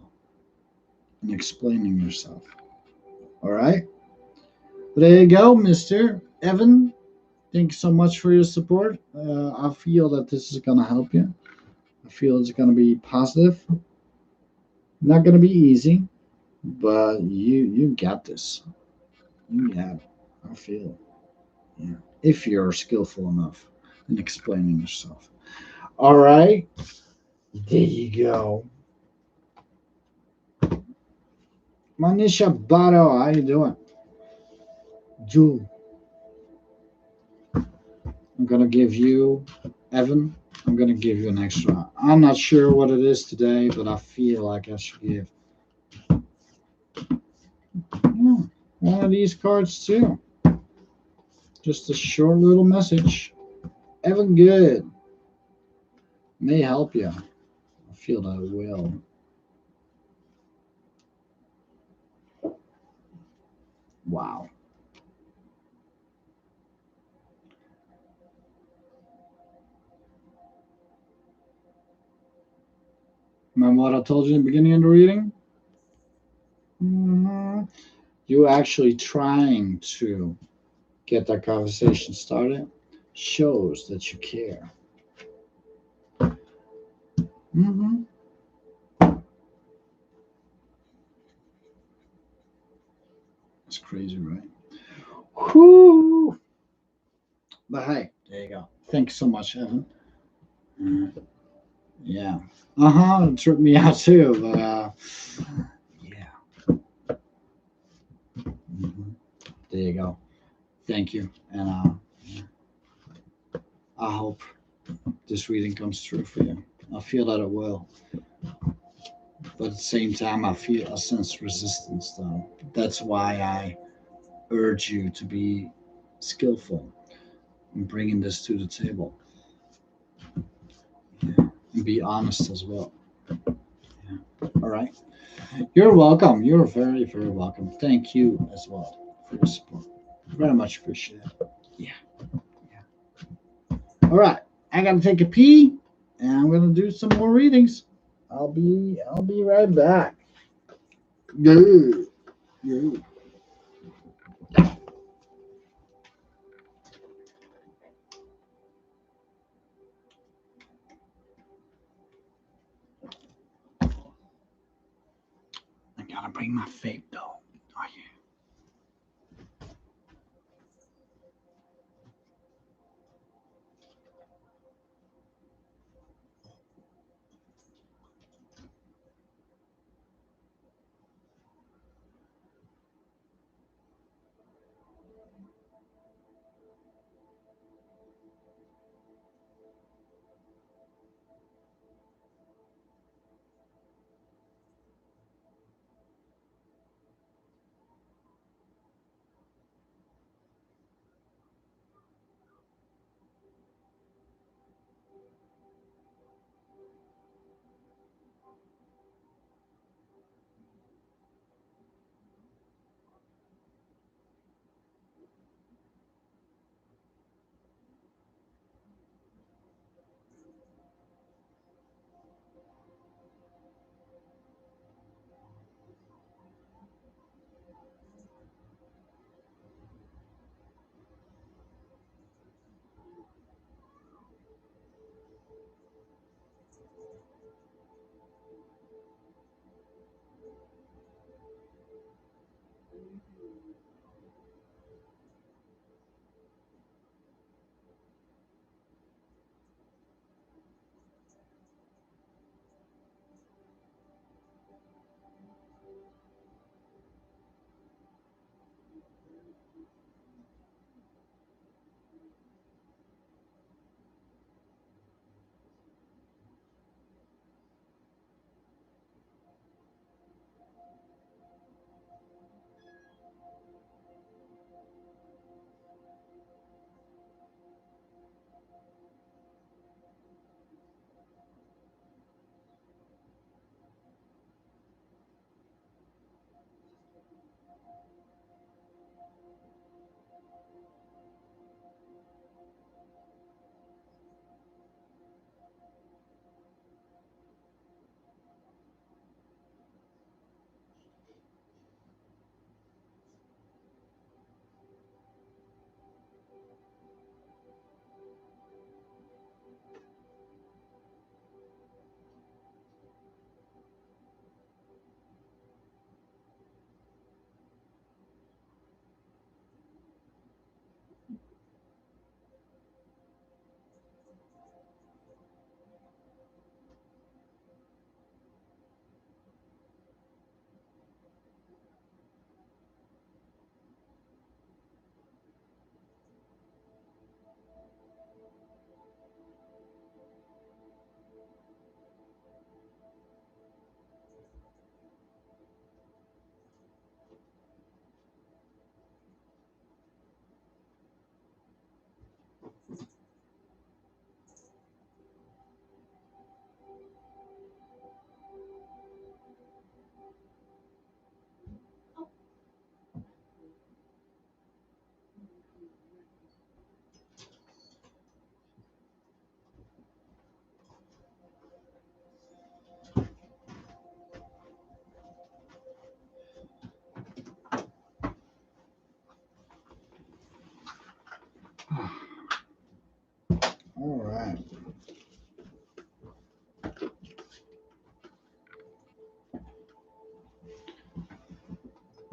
in explaining yourself. All right. But there you go, Mr. Evan. Thank you so much for your support. I feel that this is going to help you. I feel it's going to be positive. Not going to be easy, but you got this. You got it. I feel it. Yeah. If you're skillful enough in explaining yourself. All right. There you go. Manisha Bato, how you doing? Jewel, I'm gonna give you, Evan, I'm gonna give you an extra. I'm not sure what it is today, but I feel like I should give one of these cards too. Just a short little message. Evan Good may help you. I feel that it will. Wow. Remember what I told you in the beginning of the reading? You actually trying to get that conversation started shows that you care. Mm-hmm. It's crazy, right? Whoo! But hey, there you go. Thanks so much, Evan. Yeah. Uh huh. It tripped me out too, but yeah. Mhm. There you go. Thank you, and I hope this reading comes true for you. I feel that it will, but at the same time, I feel a sense of resistance, though. That's why I urge you to be skillful in bringing this to the table. Yeah. And be honest as well. Yeah. All right. You're welcome. You're very, very welcome. Thank you as well for your support. Very much appreciate it. Yeah. Yeah. All right. I gotta take a pee, and I'm gonna do some more readings. I'll be right back. Good. Good. I gotta bring my vape though. Oh yeah.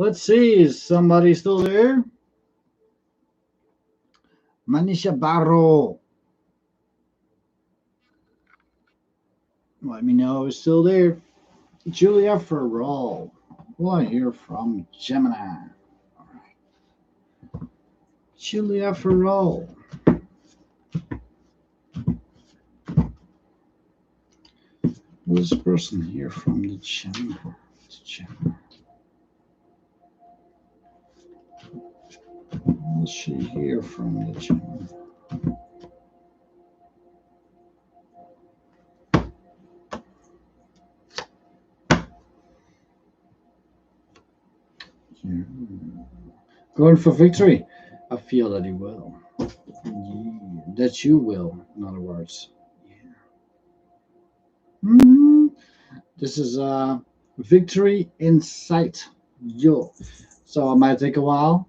Let's see, is somebody still there? Manisha Barro. Let me know who's still there. Julia Farrell. Will I hear from Gemini? All right. Julia Farrell. Will this person hear from the Gemini? Will she hear from the Gemini? Yeah. Going for victory. I feel that he will. Yeah. That you will, in other words. Yeah. This is victory in sight. Yo. So it might take a while,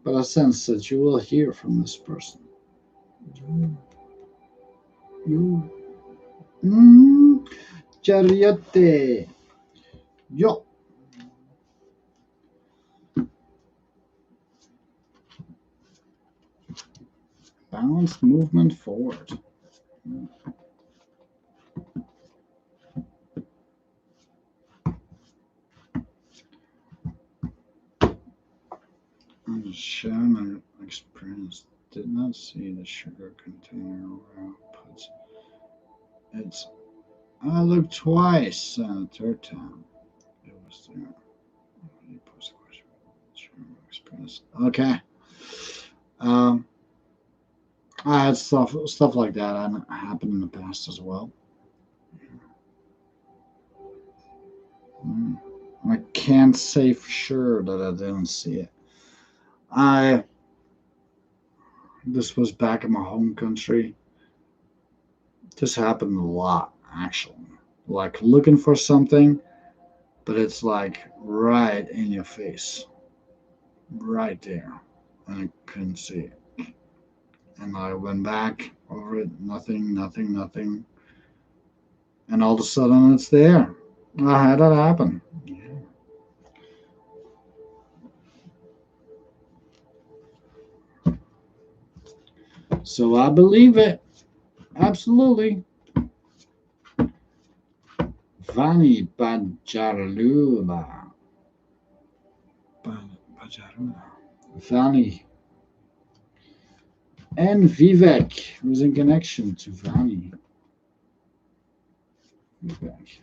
but I sense that you will hear from this person. You. Chariote. Yo. Balanced movement forward. Share my experience. Did not see the sugar container where outputs. It's. I looked twice and a third time. It was there. You posed a question. Share my experience. Okay. Um, I had stuff like that happen in the past as well. I can't say for sure that I didn't see it. This was back in my home country. This happened a lot, actually. Like looking for something, but it's like right in your face, right there, and I couldn't see it. And I went back over it, nothing, and all of a sudden it's there. I had that happen. Yeah. So I believe it. Absolutely. Vani Bajarlula. Vani. And Vivek, who's in connection to Vani. Vivek.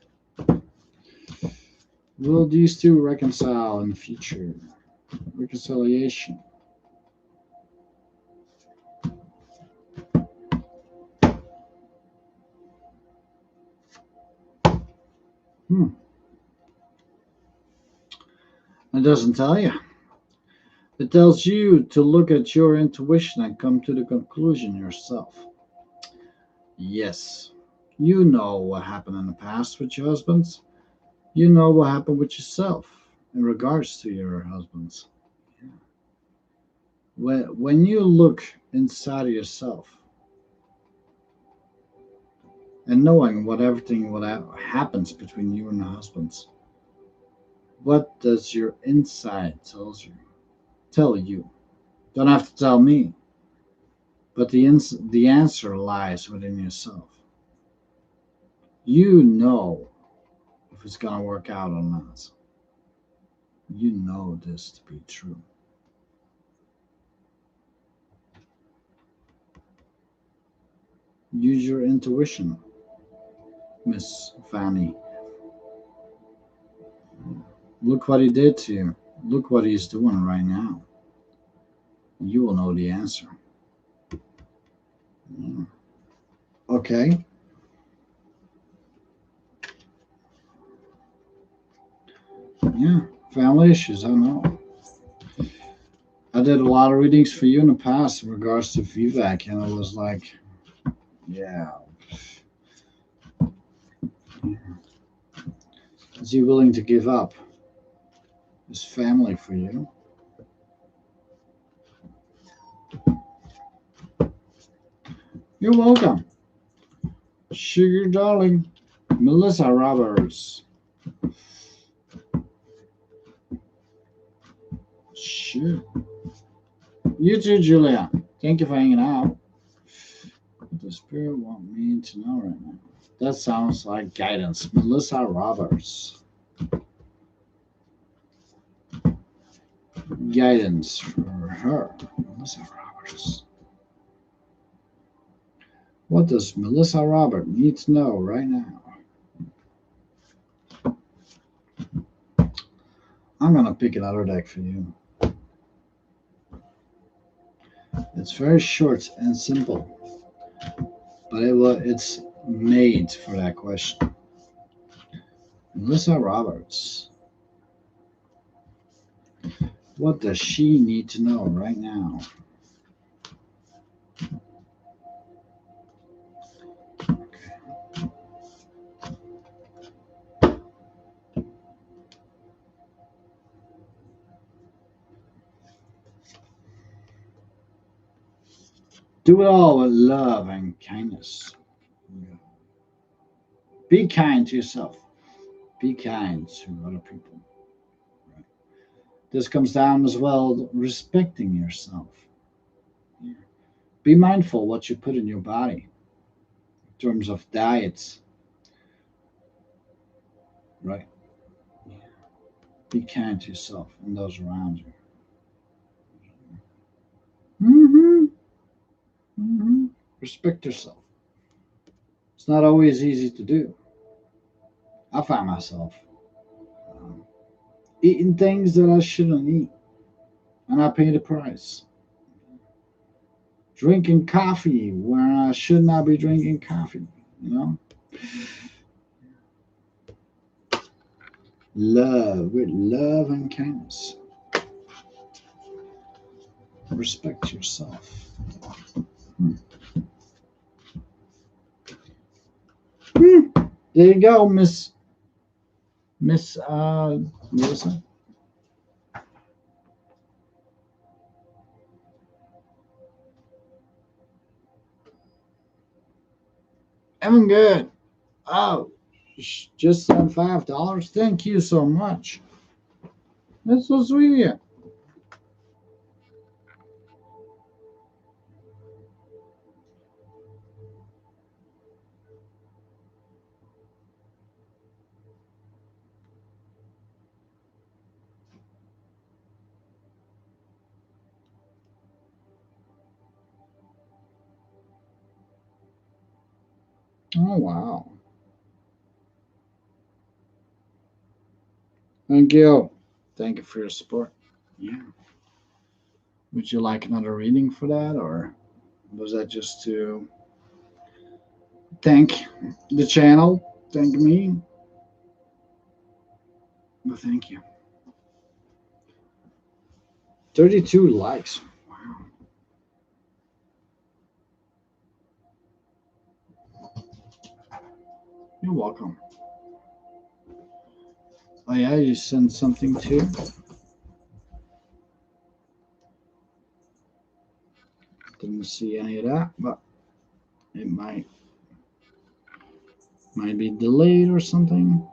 Will these two reconcile in the future? Reconciliation. It doesn't tell you. It tells you to look at your intuition and come to the conclusion yourself. Yes, you know what happened in the past with your husbands. You know what happened with yourself in regards to your husbands. When you look inside of yourself and knowing what happens between you and the husbands, what does your inside tell you? Don't have to tell me, but the answer lies within yourself. You know if it's gonna work out or not. You know this to be true. Use your intuition, Miss Fanny. Look what he did to you. Look what he's doing right now. You will know the answer. Yeah. Okay. Yeah. Family issues, I know. I did a lot of readings for you in the past in regards to Vivek, and it was like, yeah. Is he willing to give up his family for you? You're welcome. Sugar darling. Melissa Roberts. Sure. You too, Julia. Thank you for hanging out. What does Spirit want me to know right now? That sounds like guidance. Melissa Roberts. Guidance for her. Melissa Roberts. What does Melissa Roberts need to know right now? I'm going to pick another deck for you. It's very short and simple, but it's made for that question. Melissa Roberts. What does she need to know right now? Do it all with love and kindness. Be kind to yourself. Be kind to other people. Right. This comes down as well respecting yourself. Yeah. Be mindful what you put in your body in terms of diets. Right. Yeah. Be kind to yourself and those around you. Mm-hmm. Mm-hmm. Respect yourself. It's not always easy to do. I find myself um, eating things that I shouldn't eat, and I pay the price. Drinking coffee where I should not be drinking coffee, you know? Love, with love and kindness. Respect yourself. Hmm. There you go, Miss Melissa. I'm good. Oh, just sent $5. Thank you so much. That's so sweet of you. Oh wow. Thank you. Thank you for your support. Yeah. Would you like another reading for that, or was that just to thank the channel? Thank me? Well, thank you. 32 likes. Wow. You're welcome. Oh, yeah, you sent something too? Didn't see any of that, but it might be delayed or something.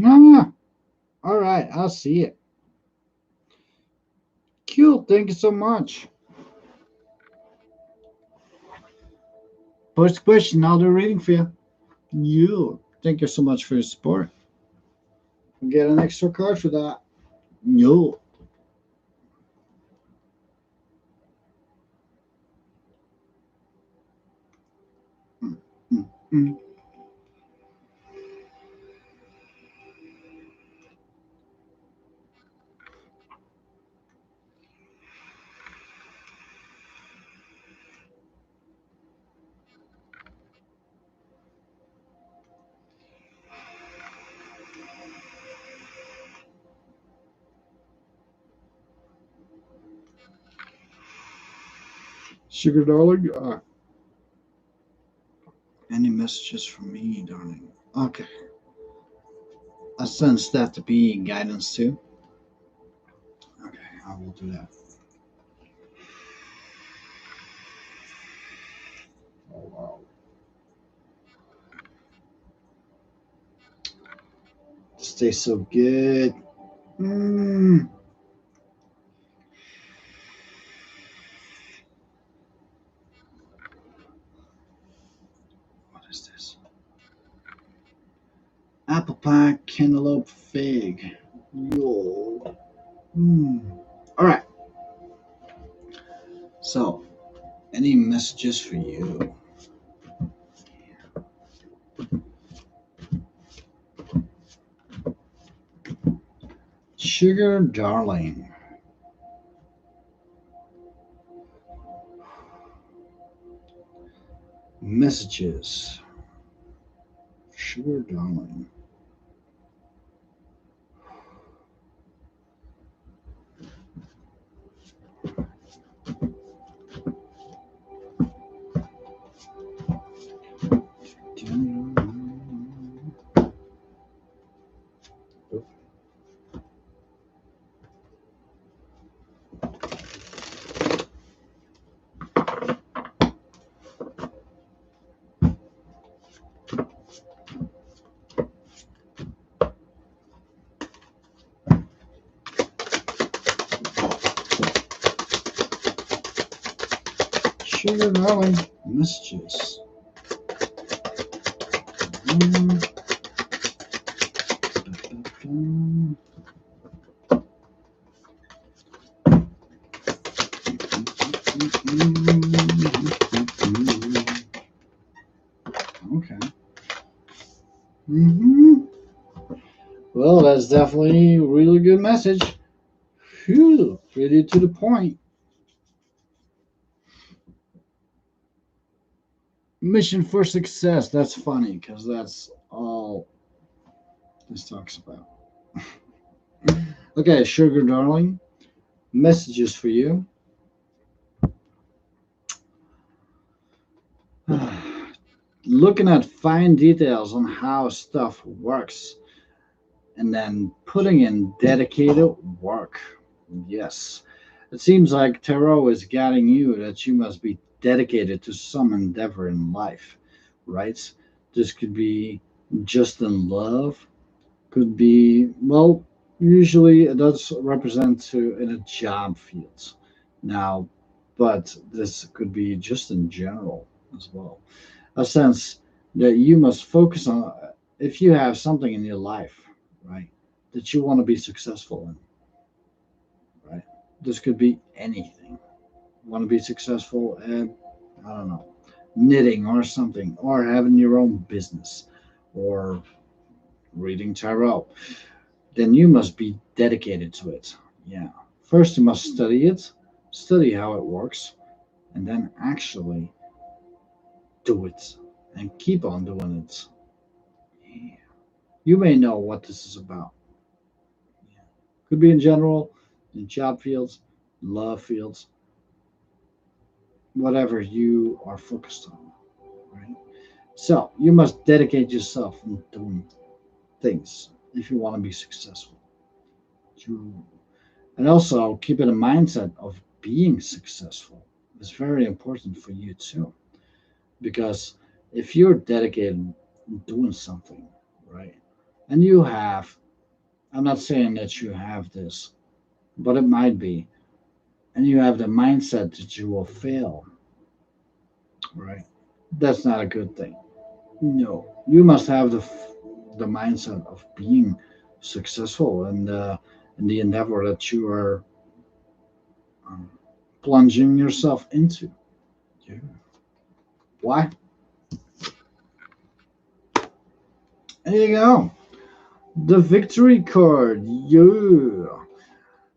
Ah, all right, I'll see it. Cool, thank you so much. Post question, I'll do a reading for you. You, thank you so much for your support. Get an extra card for that. You. Mm, mm, mm. Sugar darling, messages from me, darling? Okay. I sense that to be guidance too. Okay, I will do that. Oh, wow. This tastes so good. Mmm. What is this? Apple pie, cantaloupe, fig. Yo. Mmm. All right. So, any messages for you? Sugar darling. Messages. Sugar darling. Sugar darling. Messages. Okay. Well, that's definitely a really good message. Phew, pretty to the point. Mission for success. That's funny because that's all this talks about. Okay, sugar darling. Messages for you. Looking at fine details on how stuff works and then putting in dedicated work. Yes. It seems like tarot is guiding you that you must be dedicated to some endeavor in life, right? This could be just in love, could be, well, usually it does represent to in a job field now, but this could be just in general as well. A sense that you must focus on if you have something in your life, right, that you want to be successful in, right? This could be anything. Want to be successful at, I don't know, knitting or something, or having your own business, or reading tarot, then you must be dedicated to it. Yeah. First, you must study it, study how it works, and then actually do it and keep on doing it. Yeah. You may know what this is about. Yeah. Could be in general, in job fields, love fields, whatever you are focused on, right? So you must dedicate yourself in doing things if you want to be successful. You, and also keeping a mindset of being successful is very important for you too. Because if you're dedicated in doing something, right, and you have, I'm not saying that you have this, but it might be, and you have the mindset that you will fail, right, that's not a good thing. No, you must have the mindset of being successful and in the endeavor that you are um, plunging yourself into. Yeah. Why? There you go. The victory card. Yeah.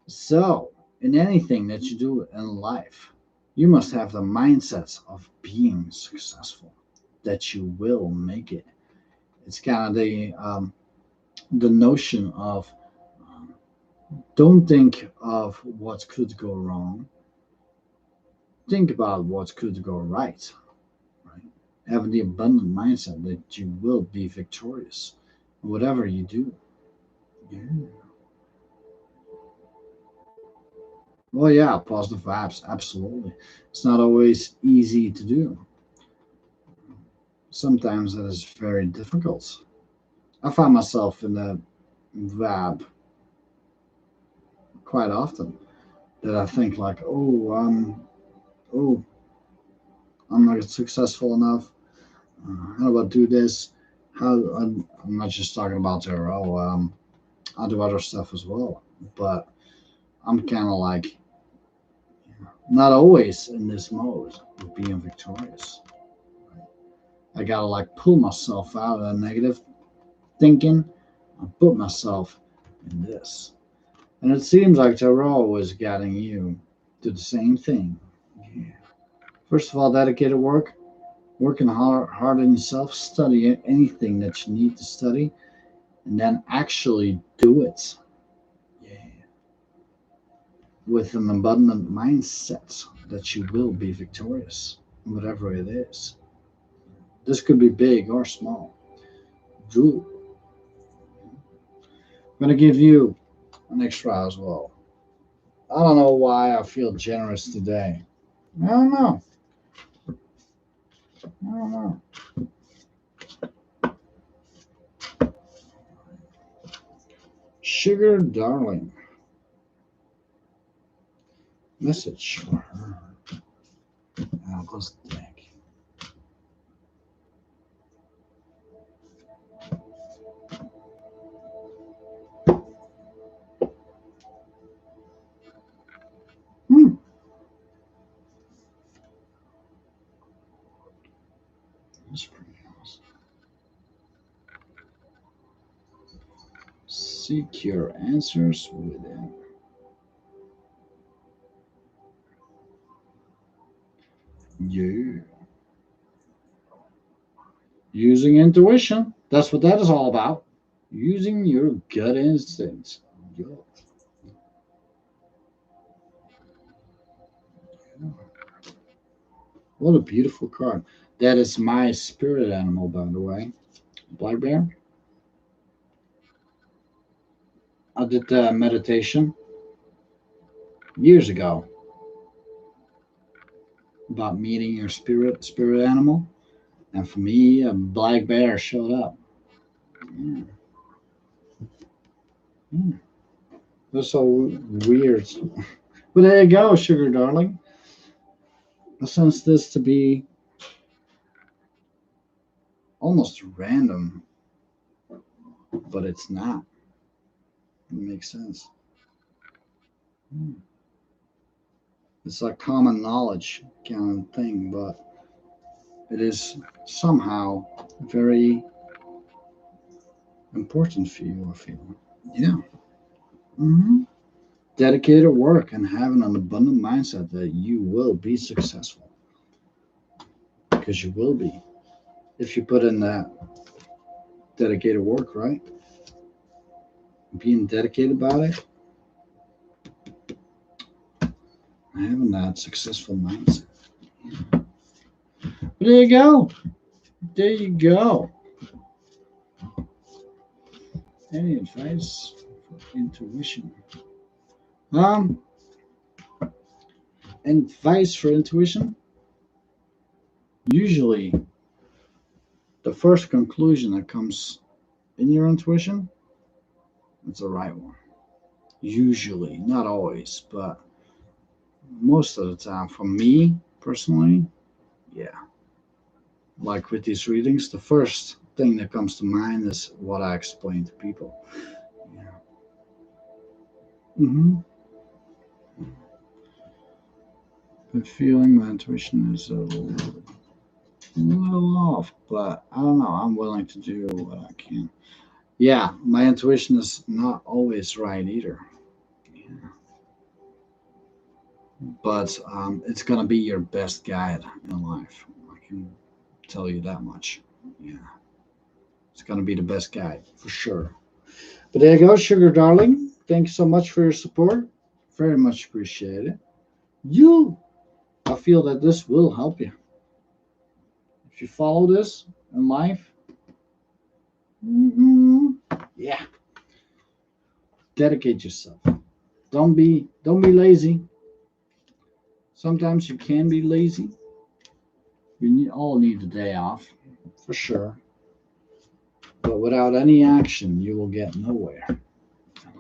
So, in anything that you do in life, you must have the mindset of being successful, that you will make it. It's kind of the notion of um, don't think of what could go wrong. Think about what could go right. Right. Having the abundant mindset that you will be victorious, whatever you do. Yeah. Well, yeah, positive vibes, absolutely. It's not always easy to do. Sometimes it is very difficult. I find myself in the vibe quite often that I think like, oh, I'm not successful enough. How do I do this? I'm not just talking about her. I'll do other stuff as well. But I'm kind of like not always in this mode of being victorious. I gotta like pull myself out of the negative thinking and put myself in this. And it seems like Tarot is guiding you to the same thing. Yeah. First of all, dedicated work, working hard on yourself, study anything that you need to study, and then actually do it. Yeah. With an abundant mindset that you will be victorious, whatever it is. This could be big or small. Do. I'm going to give you an extra as well. I don't know why I feel generous today. I don't know. I don't know. Sugar Darling. Message for her. I'll close the deck. Hmm. That's pretty nice. Seek your answers within. Yeah. Using intuition. That's what that is all about. Using your gut instincts. Yeah. What a beautiful card. That is my spirit animal, by the way. Black bear. I did meditation years ago about meeting your spirit animal, and for me, a black bear showed up. Yeah. Yeah. That's so weird. But there you go, sugar darling. I sense this to be almost random, but it's not. It makes sense. Hmm. It's like common knowledge kind of thing, but it is somehow very important for you, I feel. Yeah. Hmm. Dedicated work and having an abundant mindset that you will be successful because you will be if you put in that dedicated work, right? Being dedicated about it, having that successful mindset. But there you go. There you go. Any advice for intuition? Um, Advice for intuition. Usually, the first conclusion that comes in your intuition is the right one. Usually, not always, but most of the time. For me personally, yeah. Like with these readings, the first thing that comes to mind is what I explain to people. Yeah. Mm-hmm. I'm feeling my intuition is little off, but I don't know. I'm willing to do what I can. Yeah, my intuition is not always right either. Yeah. But it's going to be your best guide in life. I can tell you that much. Yeah, it's going to be the best guide for sure. But there you go, sugar darling. Thanks so much for your support. Very much appreciate it. I feel that this will help you. If you follow this in life, yeah, dedicate yourself. Don't be lazy. Sometimes you can be lazy. We all need a day off, for sure. But without any action, you will get nowhere in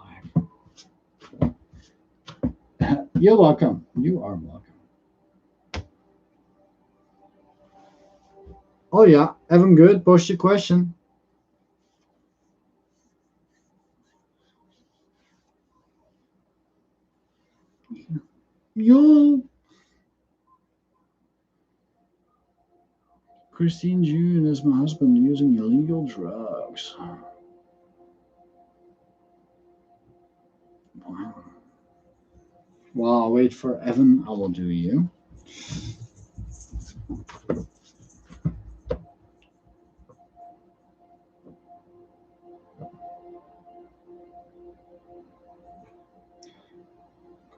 life. You're welcome. You are welcome. Oh yeah, Evan, good. Post your question. Yo, Christine June is my husband using illegal drugs. Wow. While I wait for Evan, I will do you.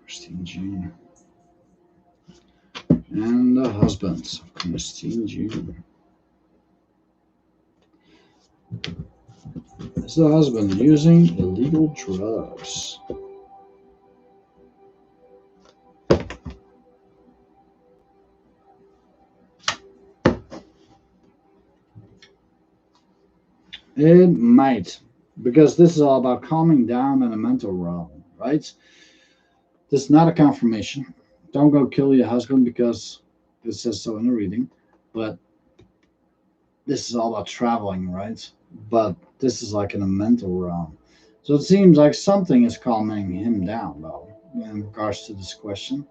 Christine June. And the husbands of Christine June. Is the husband using illegal drugs? It might, because this is all about calming down in a mental realm, right? This is not a confirmation. Don't go kill your husband because it says so in the reading. But this is all about traveling, right? But this is like in a mental realm. So it seems like something is calming him down, though, in regards to this question.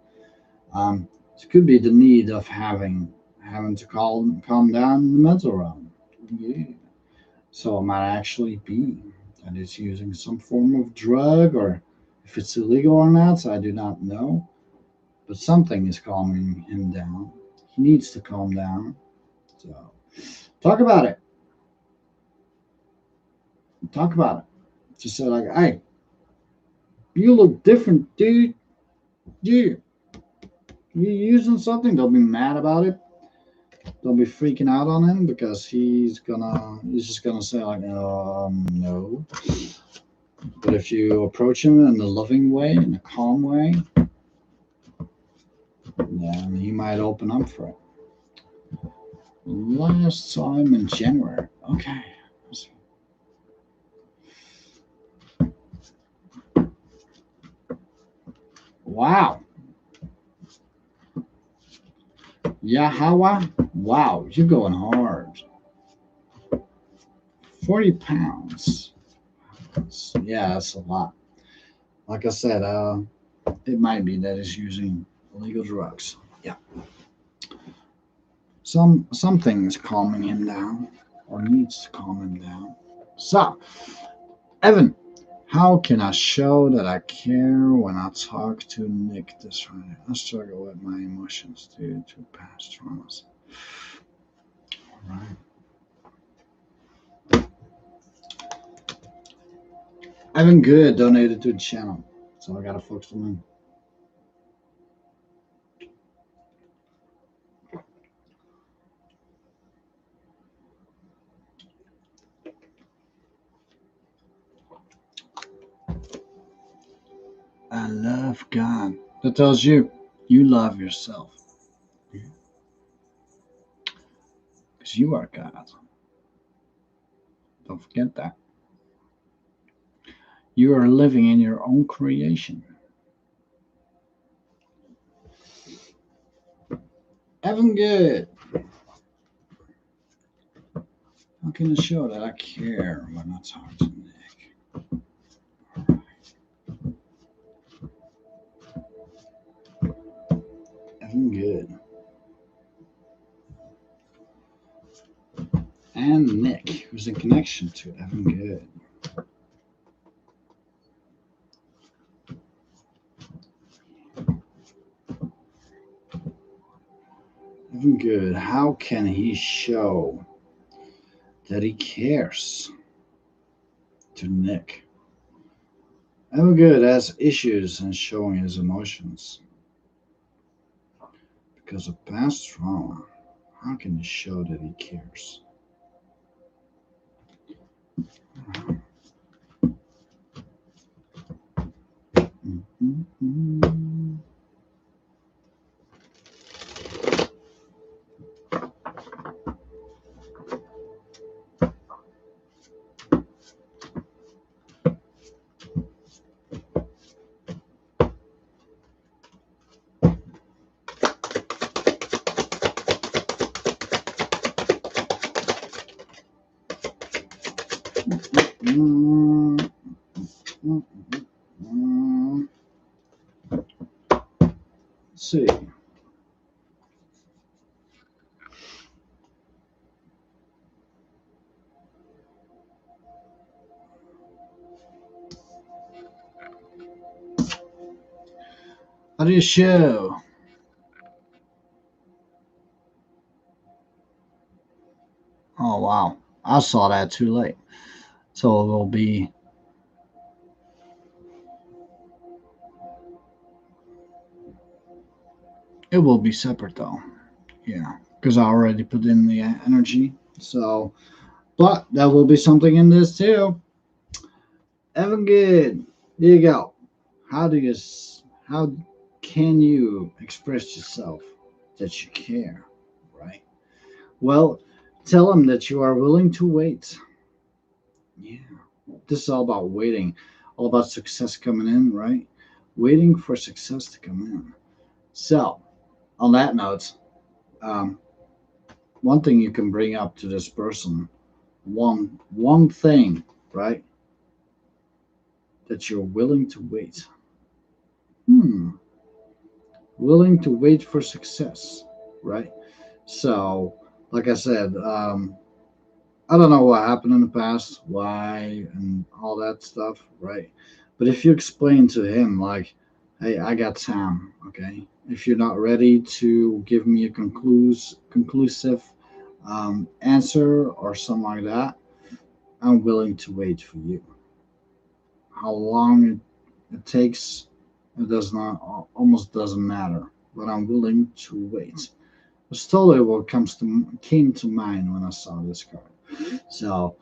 It could be the need of having to calm down in the mental realm. Yeah. So it might actually be that it's using some form of drug, or if it's illegal or not, I do not know. But something is calming him down. He needs to calm down. So talk about it. Talk about it. Just say like, hey, you look different, dude. You using something? Don't be mad about it. Don't be freaking out on him because he's just gonna say like, no. But if you approach him in a loving way, in a calm way, then he might open up for it. Last time in January. Okay. Wow. Yahawa? Wow, you're going hard. 40 pounds. Yeah, that's a lot. Like I said, it might be that he's using illegal drugs. Yeah. Something is calming him down, or needs to calm him down. So, Evan, how can I show that I care when I talk to Nick this Friday? I struggle with my emotions due to past traumas. All right. Evan Good donated to the channel, so I gotta focus on him. I love God. That tells you love yourself. Because you are God. Don't forget that. You are living in your own creation. Evan Good. How can I show that I care when I talk to Nick? Evan Good. And Nick, who's in connection to Evan Good. Evan Good, how can he show that he cares to Nick? Evan Good has issues in showing his emotions because of past trauma. How can you show that he cares? Let's see. How do you show? Oh wow, I saw that too late. So it will be separate though. Yeah, because I already put in the energy. So, but that will be something in this too. Evan, good. There you go. How do you? How can you express yourself that you care, right? Well, tell them that you are willing to wait. Yeah, this is all about waiting, all about success coming in, right? Waiting for success to come in. So, on that note, um, one thing you can bring up to this person, one thing, right, that you're willing to wait. Willing to wait for success, right? So, like I said, I don't know what happened in the past, why, and all that stuff, right? But if you explain to him, like, hey, I got time, okay? If you're not ready to give me a conclusive answer or something like that, I'm willing to wait for you. How long it takes, it does not almost doesn't matter, but I'm willing to wait. It's totally what came to mind when I saw this card. So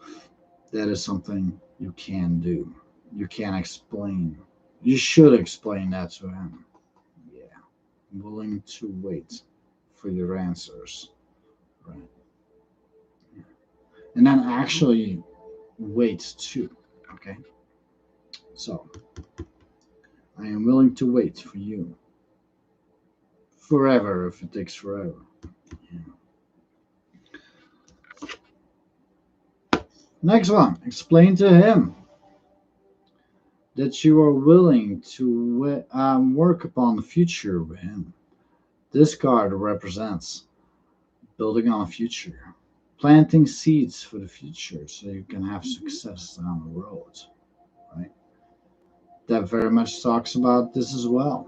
that is something you can do. You can explain. You should explain that to him. Yeah, willing to wait for your answers, right? And then actually wait too. Okay, so I am willing to wait for you forever if it takes forever. Yeah. Next one, explain to him that you are willing to work upon the future with him. This card represents building on a future, planting seeds for the future so you can have success down the road, right? That very much talks about this as well,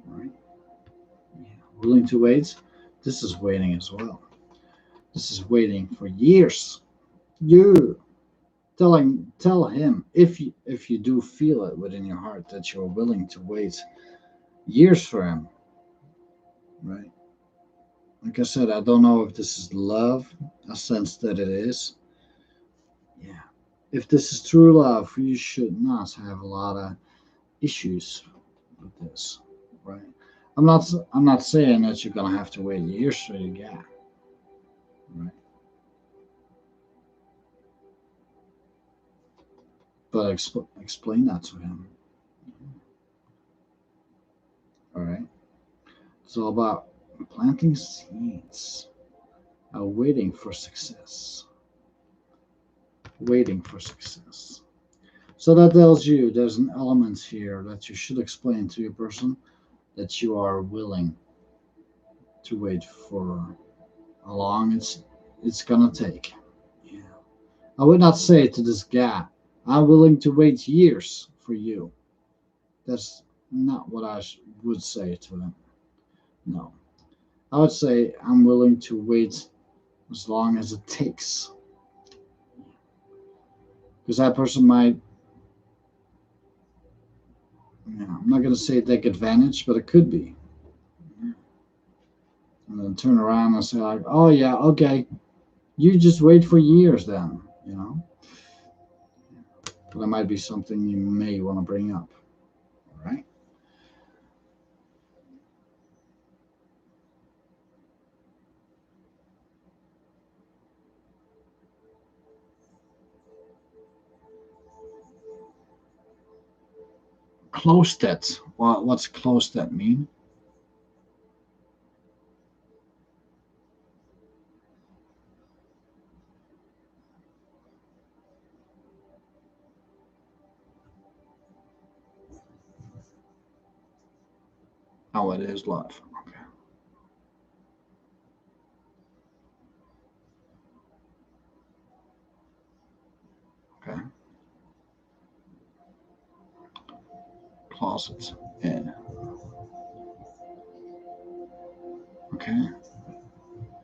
right? Yeah. Willing to wait, this is waiting as well. This is waiting for years. You tell him if you do feel it within your heart that you're willing to wait years for him, right? Like I said, I don't know if this is love. I sense that it is. Yeah. If this is true love, you should not have a lot of issues with this, right? I'm not saying that you're gonna have to wait years for your guy, right? But explain that to him. All right. It's all about planting seeds, waiting for success, waiting for success. So that tells you there's an element here that you should explain to your person that you are willing to wait for how long it's gonna take. Yeah. I would not say to this guy, I'm willing to wait years for you. That's not what I would say to him. No. I would say I'm willing to wait as long as it takes. Because that person might, I'm not going to say take advantage, but it could be. and then turn around and say like, oh yeah, okay, you just wait for years then, you know. But that might be something you may want to bring up. All right. Close that. What's close that mean? Oh, it is love. Okay. Okay. Closets. Yeah. Okay.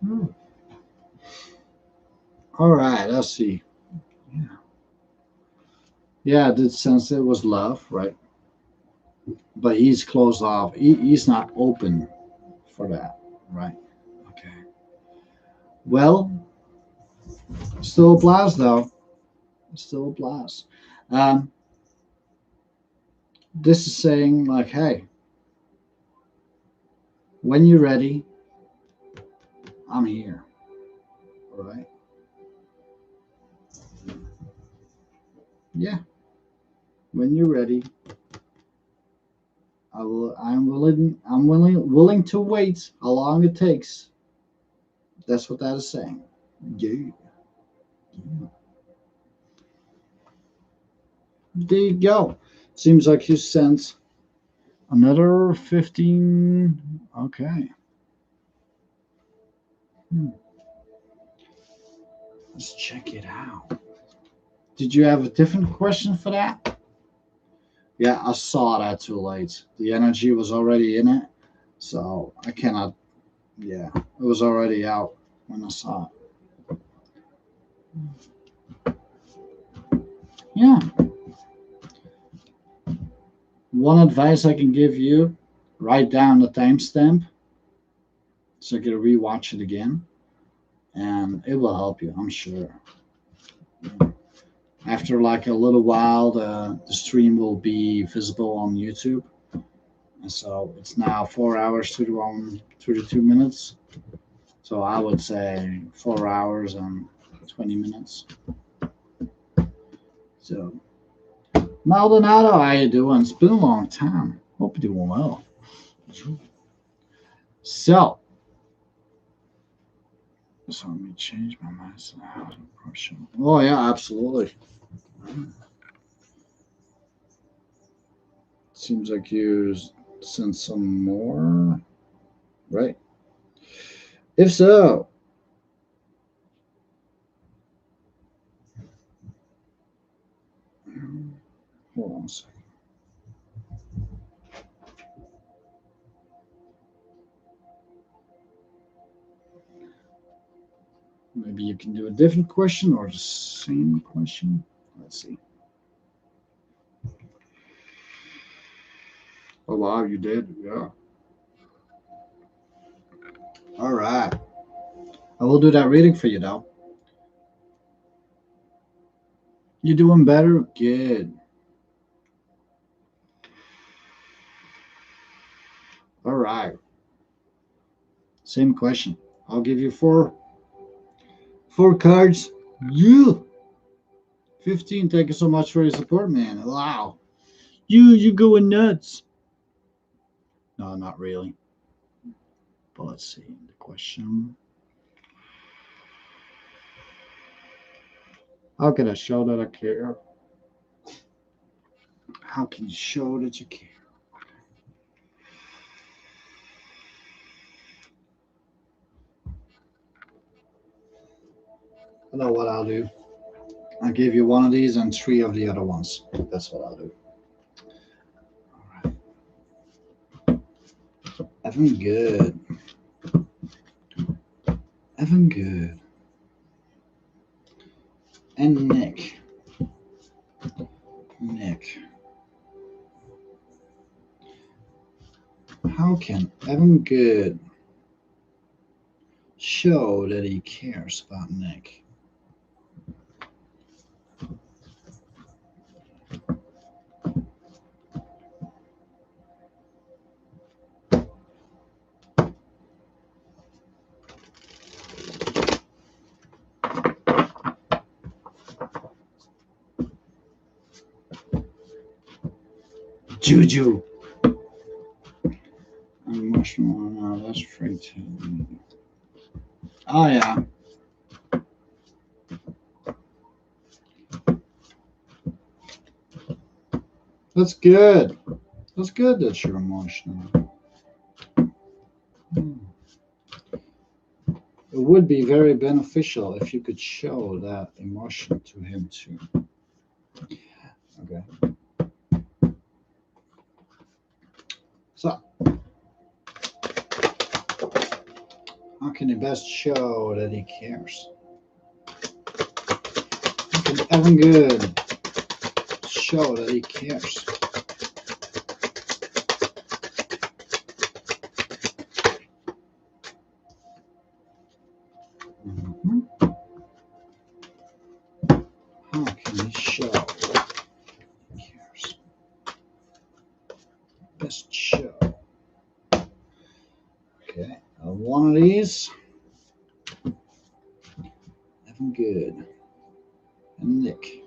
Hmm. All right. Let's see. Yeah. Yeah, I did sense it was love, right? But he's closed off. He's not open for that, right? Okay. Well, still a blast though. Still a blast. Um, this is saying like, hey, when you're ready, I'm here. All right. Yeah. When you're ready, I will. I'm willing. I'm willing to wait how long it takes. That's what that is saying. Yeah. Yeah. There you go. Seems like you sent another 15. Okay. Hmm. Let's check it out. Did you have a different question for that? Yeah, I saw that too late. The energy was already in it, so I cannot. Yeah, it was already out when I saw it. Yeah. One advice I can give you: write down the timestamp so you can rewatch it again, and it will help you. I'm sure. After like a little while, the stream will be visible on YouTube. And so it's now 4 hours, 32 minutes. So I would say 4 hours and 20 minutes. So, Maldonado, how you doing? It's been a long time. Hope you're doing well. So, let me change my mind. Oh, yeah, absolutely. Seems like you sent some more, right? If so, hold on a second. Maybe you can do a different question or the same question. Let's see. Oh, wow, you did? Yeah. All right. I will do that reading for you, though. You doing better? Good. All right. Same question. I'll give you four cards. You 15. Thank you so much for your support, man. Wow. You going nuts. No, not really. But let's see. The question. How can I show that I care? How can you show that you care? I know what I'll do. I'll give you one of these and three of the other ones. That's what I'll do. All right. Evan good. Evan good. And Nick. Nick. How can Evan good show that he cares about Nick. Juju. Emotional. No, that's straight to. Oh yeah. That's good. That's good that you're emotional. It would be very beneficial if you could show that emotion to him too. Okay. So, how can he best show that he cares? How can Evan Good show that he cares? Mhm. How can he show that he cares? Best show. Okay, one of these. Evan Good and Nick.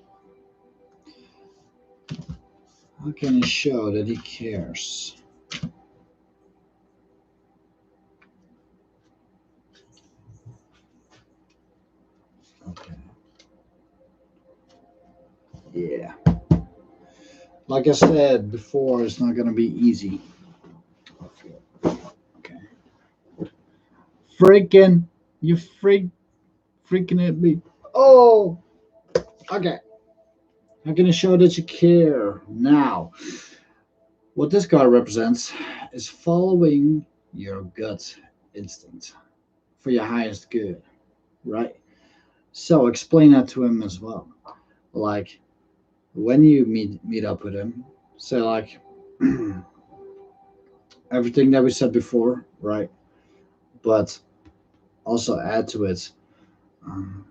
How can he show that he cares? Okay. Yeah. Like I said before, it's not going to be easy. Okay. Freaking. You freaking at me. Oh. Okay. How can you show that you care? Now, what this card represents is following your gut instinct for your highest good, right? So explain that to him as well. Like when you meet up with him, say like everything that we said before, right? But also add to it um,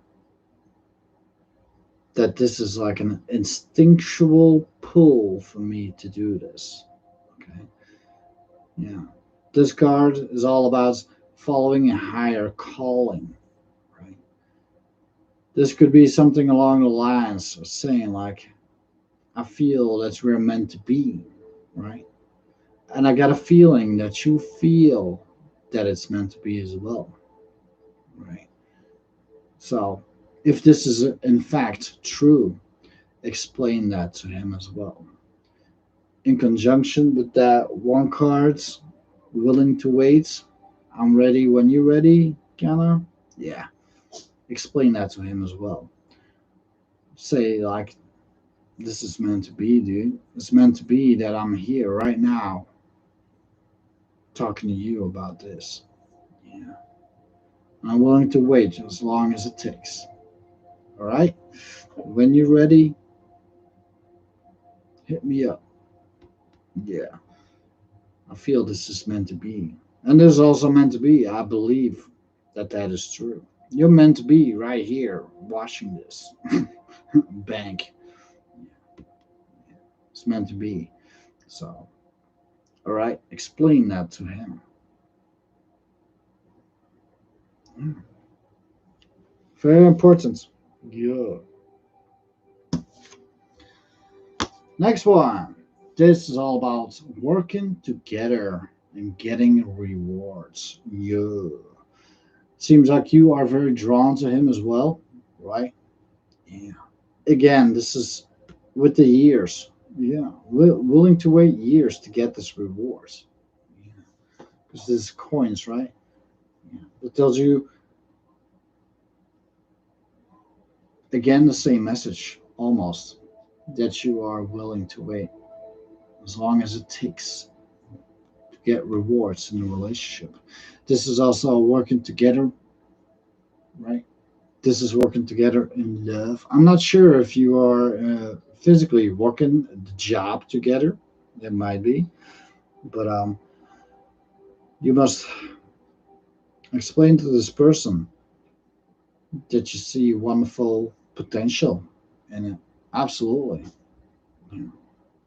that this is like an instinctual pull for me to do this. Okay. Yeah. This card is all about following a higher calling, right? This could be something along the lines of saying, like, I feel that we're meant to be, right? And I got a feeling that you feel that it's meant to be as well, right? So, if this is in fact true, explain that to him as well. In conjunction with that one card's willing to wait, I'm ready when you're ready, kinda. Yeah, explain that to him as well. Say, like, this is meant to be, dude. It's meant to be that I'm here right now talking to you about this. Yeah. I'm willing to wait as long as it takes. All right? When you're ready, hit me up. Yeah. I feel this is meant to be. And this is also meant to be. I believe that that is true. You're meant to be right here watching this. Bank. It's meant to be. So, all right, explain that to him. Mm. Very important. Yeah. Next one. This is all about working together and getting rewards. Yeah. Seems like you are very drawn to him as well, right? Yeah. Again, this is with the years. Yeah. Willing to wait years to get this rewards. Yeah. Because this is coins, right? Yeah. It tells you, again, the same message almost that you are willing to wait as long as it takes to get rewards in a relationship. This is also working together, right? This is working together in love. I'm not sure if you are physically working the job together. It might be, but you must Explain to this person that you see wonderful potential in it. Absolutely. You know,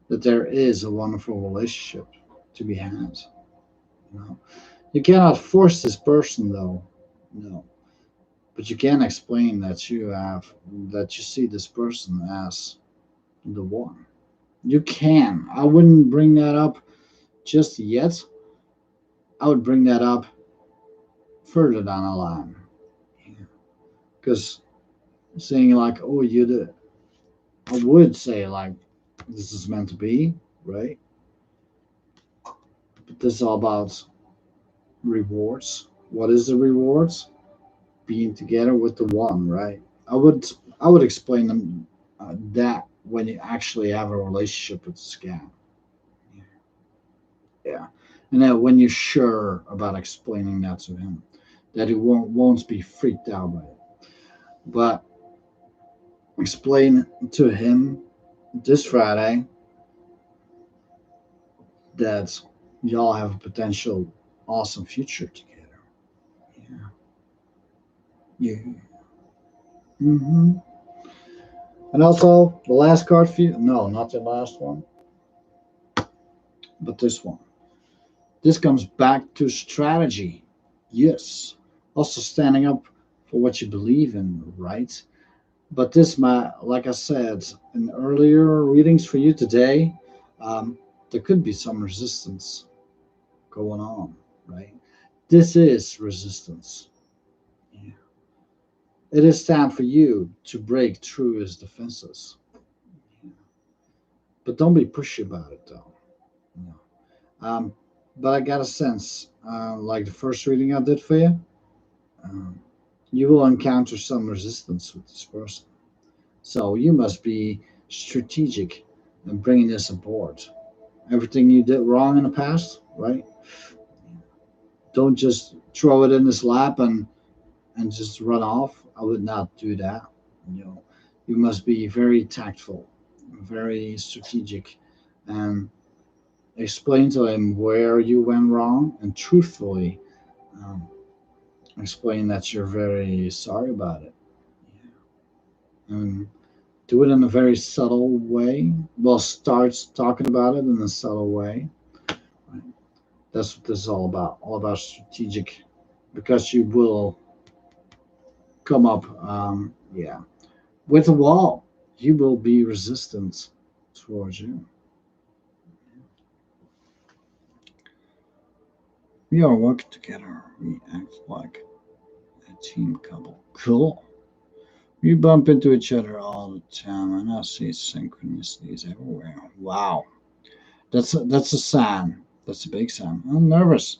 that there is a wonderful relationship to be had. You know, you cannot force this person though. No. But you can explain that you see this person as the one. You can. I wouldn't bring that up just yet. I would bring that up further down the line. Because saying like, oh, you did, I would say like, this is meant to be, right? But this is all about rewards. What is the rewards? Being together with the one, right? I would I would explain them that when you actually have a relationship with this guy, yeah, and that when you're sure about explaining that to him, that he won't be freaked out by it. But explain to him this Friday that y'all have a potential awesome future together. Yeah. Yeah. hmm And also the last card for you. No, not the last one, but this one. This comes back to strategy. Yes. Also standing up for what you believe in, right? But this, like I said in earlier readings for you today, there could be some resistance going on, right? This is resistance. Yeah. It is time for you to break through his defenses. Yeah. But don't be pushy about it, though. No. Um, but I got a sense, like the first reading I did for you, um, you will encounter some resistance with this person. So you must be strategic in bringing this aboard. Everything you did wrong in the past, right? Don't just throw it in his lap and just run off. I would not do that. You know, you must be very tactful, very strategic, and explain to him where you went wrong, and truthfully um, explain that you're very sorry about it. And do it in a very subtle way. Well, start talking about it in a subtle way. Right? That's what this is all about strategic, because you will come up, yeah, with a wall. You will be resistant towards you. We are working together. We act like a team couple. Cool. We bump into each other all the time, and I see synchronicities everywhere. Wow, that's a sign. That's a big sign. I'm nervous.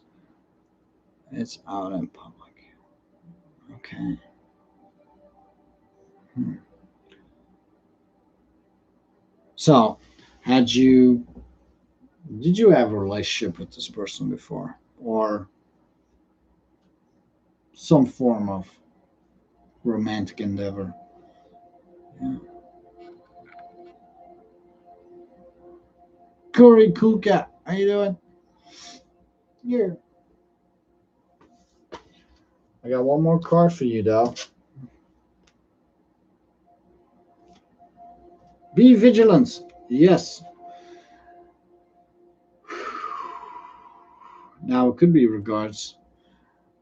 It's out in public. Okay. Hmm. So, had you did you have a relationship with this person before, or some form of romantic endeavor? Yeah. Corey Kuka, how you doing? Yeah. I got one more card for you, though. Be vigilant. Yes. Now it could be regards.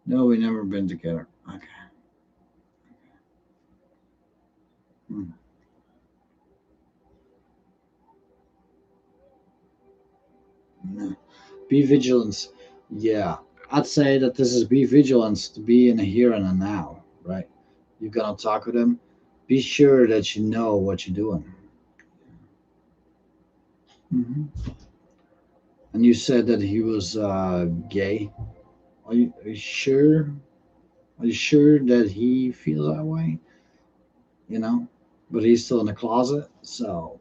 No, we never been together. Okay. Hmm. No. Be vigilant. Yeah. I'd say that this is be vigilant to be in the here and the now, right? You're gonna talk with him. Be sure that you know what you're doing. hmm And you said that he was gay. Are you sure? Are you sure that he feels that way? You know, but he's still in the closet, so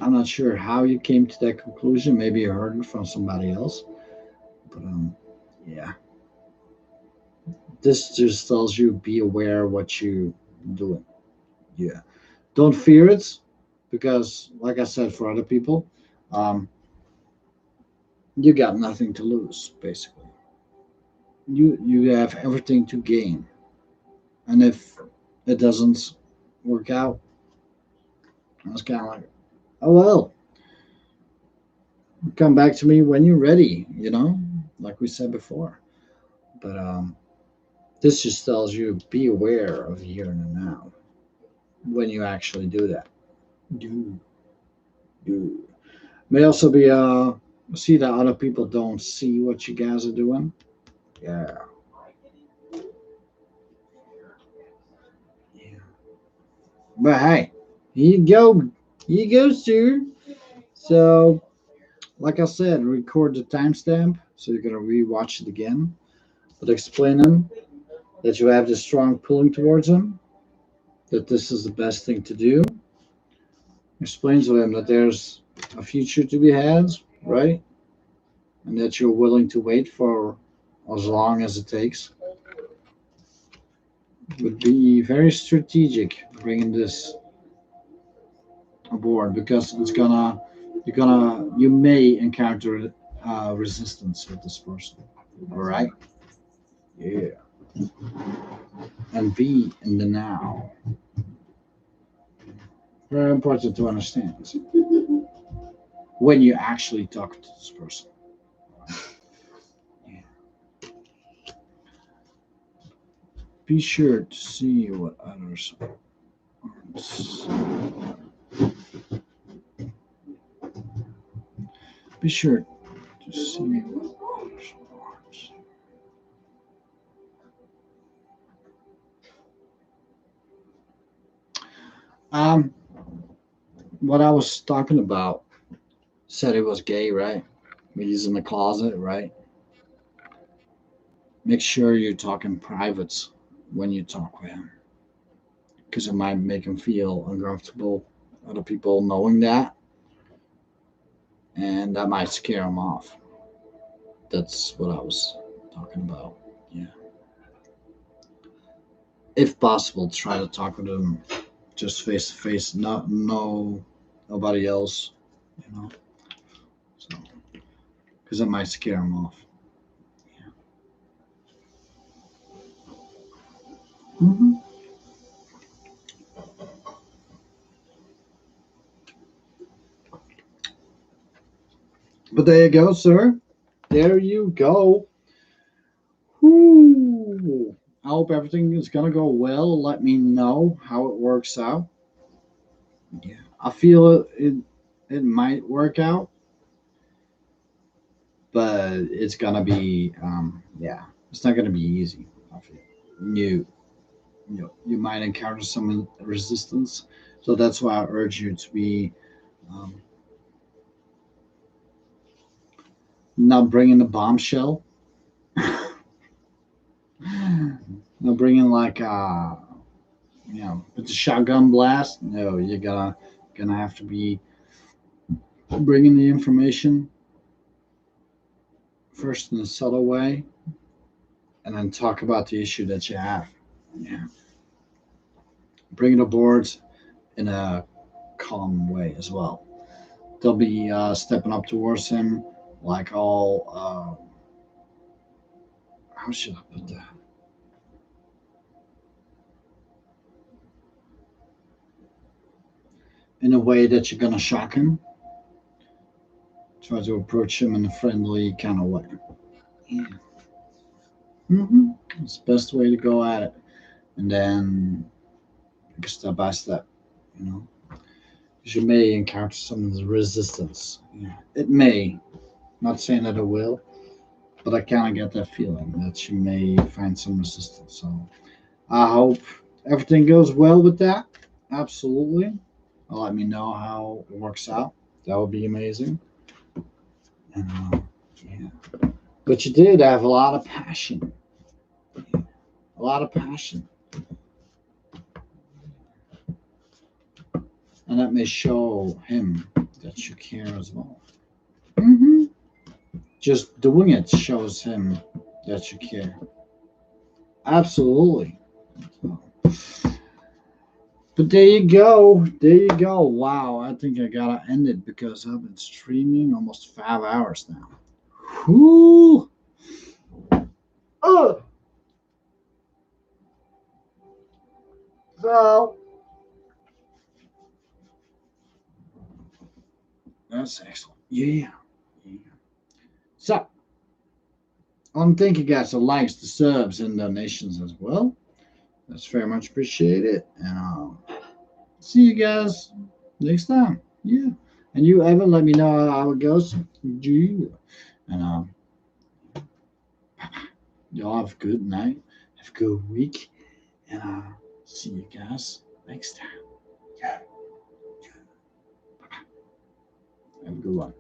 I'm not sure how you came to that conclusion. Maybe you heard it from somebody else, but yeah, this just tells you be aware what you doing. Yeah, don't fear it, because, like I said, for other people, um, you got nothing to lose, basically. you have everything to gain, and if it doesn't work out, it's kind of like, oh well, come back to me when you're ready. Like we said before. But this just tells you be aware of the here and the now when you actually do that. Do do. May also be see that other people don't see what you guys are doing. Yeah. Yeah. But hey, here you go. Here you go, sir. So, like I said, record the timestamp so you're gonna rewatch it again. But explaining that you have this strong pulling towards him, that this is the best thing to do. Explain to him that there's a future to be had, right? And that you're willing to wait for as long as it takes. Would be very strategic bringing this aboard because you may encounter resistance with this person. All right. Yeah. And be in the now. Very important to understand when you actually talk to this person. Yeah. Be sure to see what others aren't seeing. Be sure to see what others aren't seeing. Um, what I was talking about said it was gay, right? He's in the closet, right? Make sure you talk in privates when you talk with him, because it might make him feel uncomfortable. Other people knowing that, and that might scare him off. That's what I was talking about. Yeah. If possible, try to talk with him just face to face, not nobody else, you know. So, because it might scare him off. Yeah. hmm But there you go, sir. There you go. Whew. I hope everything is gonna go well. Let me know how it works out. Yeah, I feel it might work out, but it's gonna be yeah, it's not gonna be easy. I feel you you might encounter some resistance, so that's why I urge you to be um, not bringing the bombshell, not bringing like with the shotgun blast. No, you're gonna have to be bringing the information first in a subtle way, and then talk about the issue that you have. Yeah, bring it aboard in a calm way as well. They'll be stepping up towards him like all. How should I put that? In a way that you're gonna shock him. Try to approach him in a friendly kind of way. Yeah. It's the best way to go at it, and then step by step. You know, because you may encounter some resistance. Yeah, it may. Not saying that it will, but I kind of get that feeling that you may find some resistance. So I hope everything goes well with that. Absolutely. Let me know how it works out. That would be amazing. And yeah, but you did have a lot of passion. A lot of passion, and that may show him that you care as well. hmm Just doing it shows him that you care. Absolutely. But there you go. There you go. Wow. I think I gotta end it because I've been streaming almost 5 hours now. Whoo! Oh, Oh. That's excellent. Yeah. Yeah. So, thank you guys for likes, the subs, and donations as well. That's very much appreciated. And see you guys next time. Yeah. And you, Evan, let me know how it goes. Yeah. And y'all have a good night. Have a good week. And see you guys next time. Yeah. Have a good one.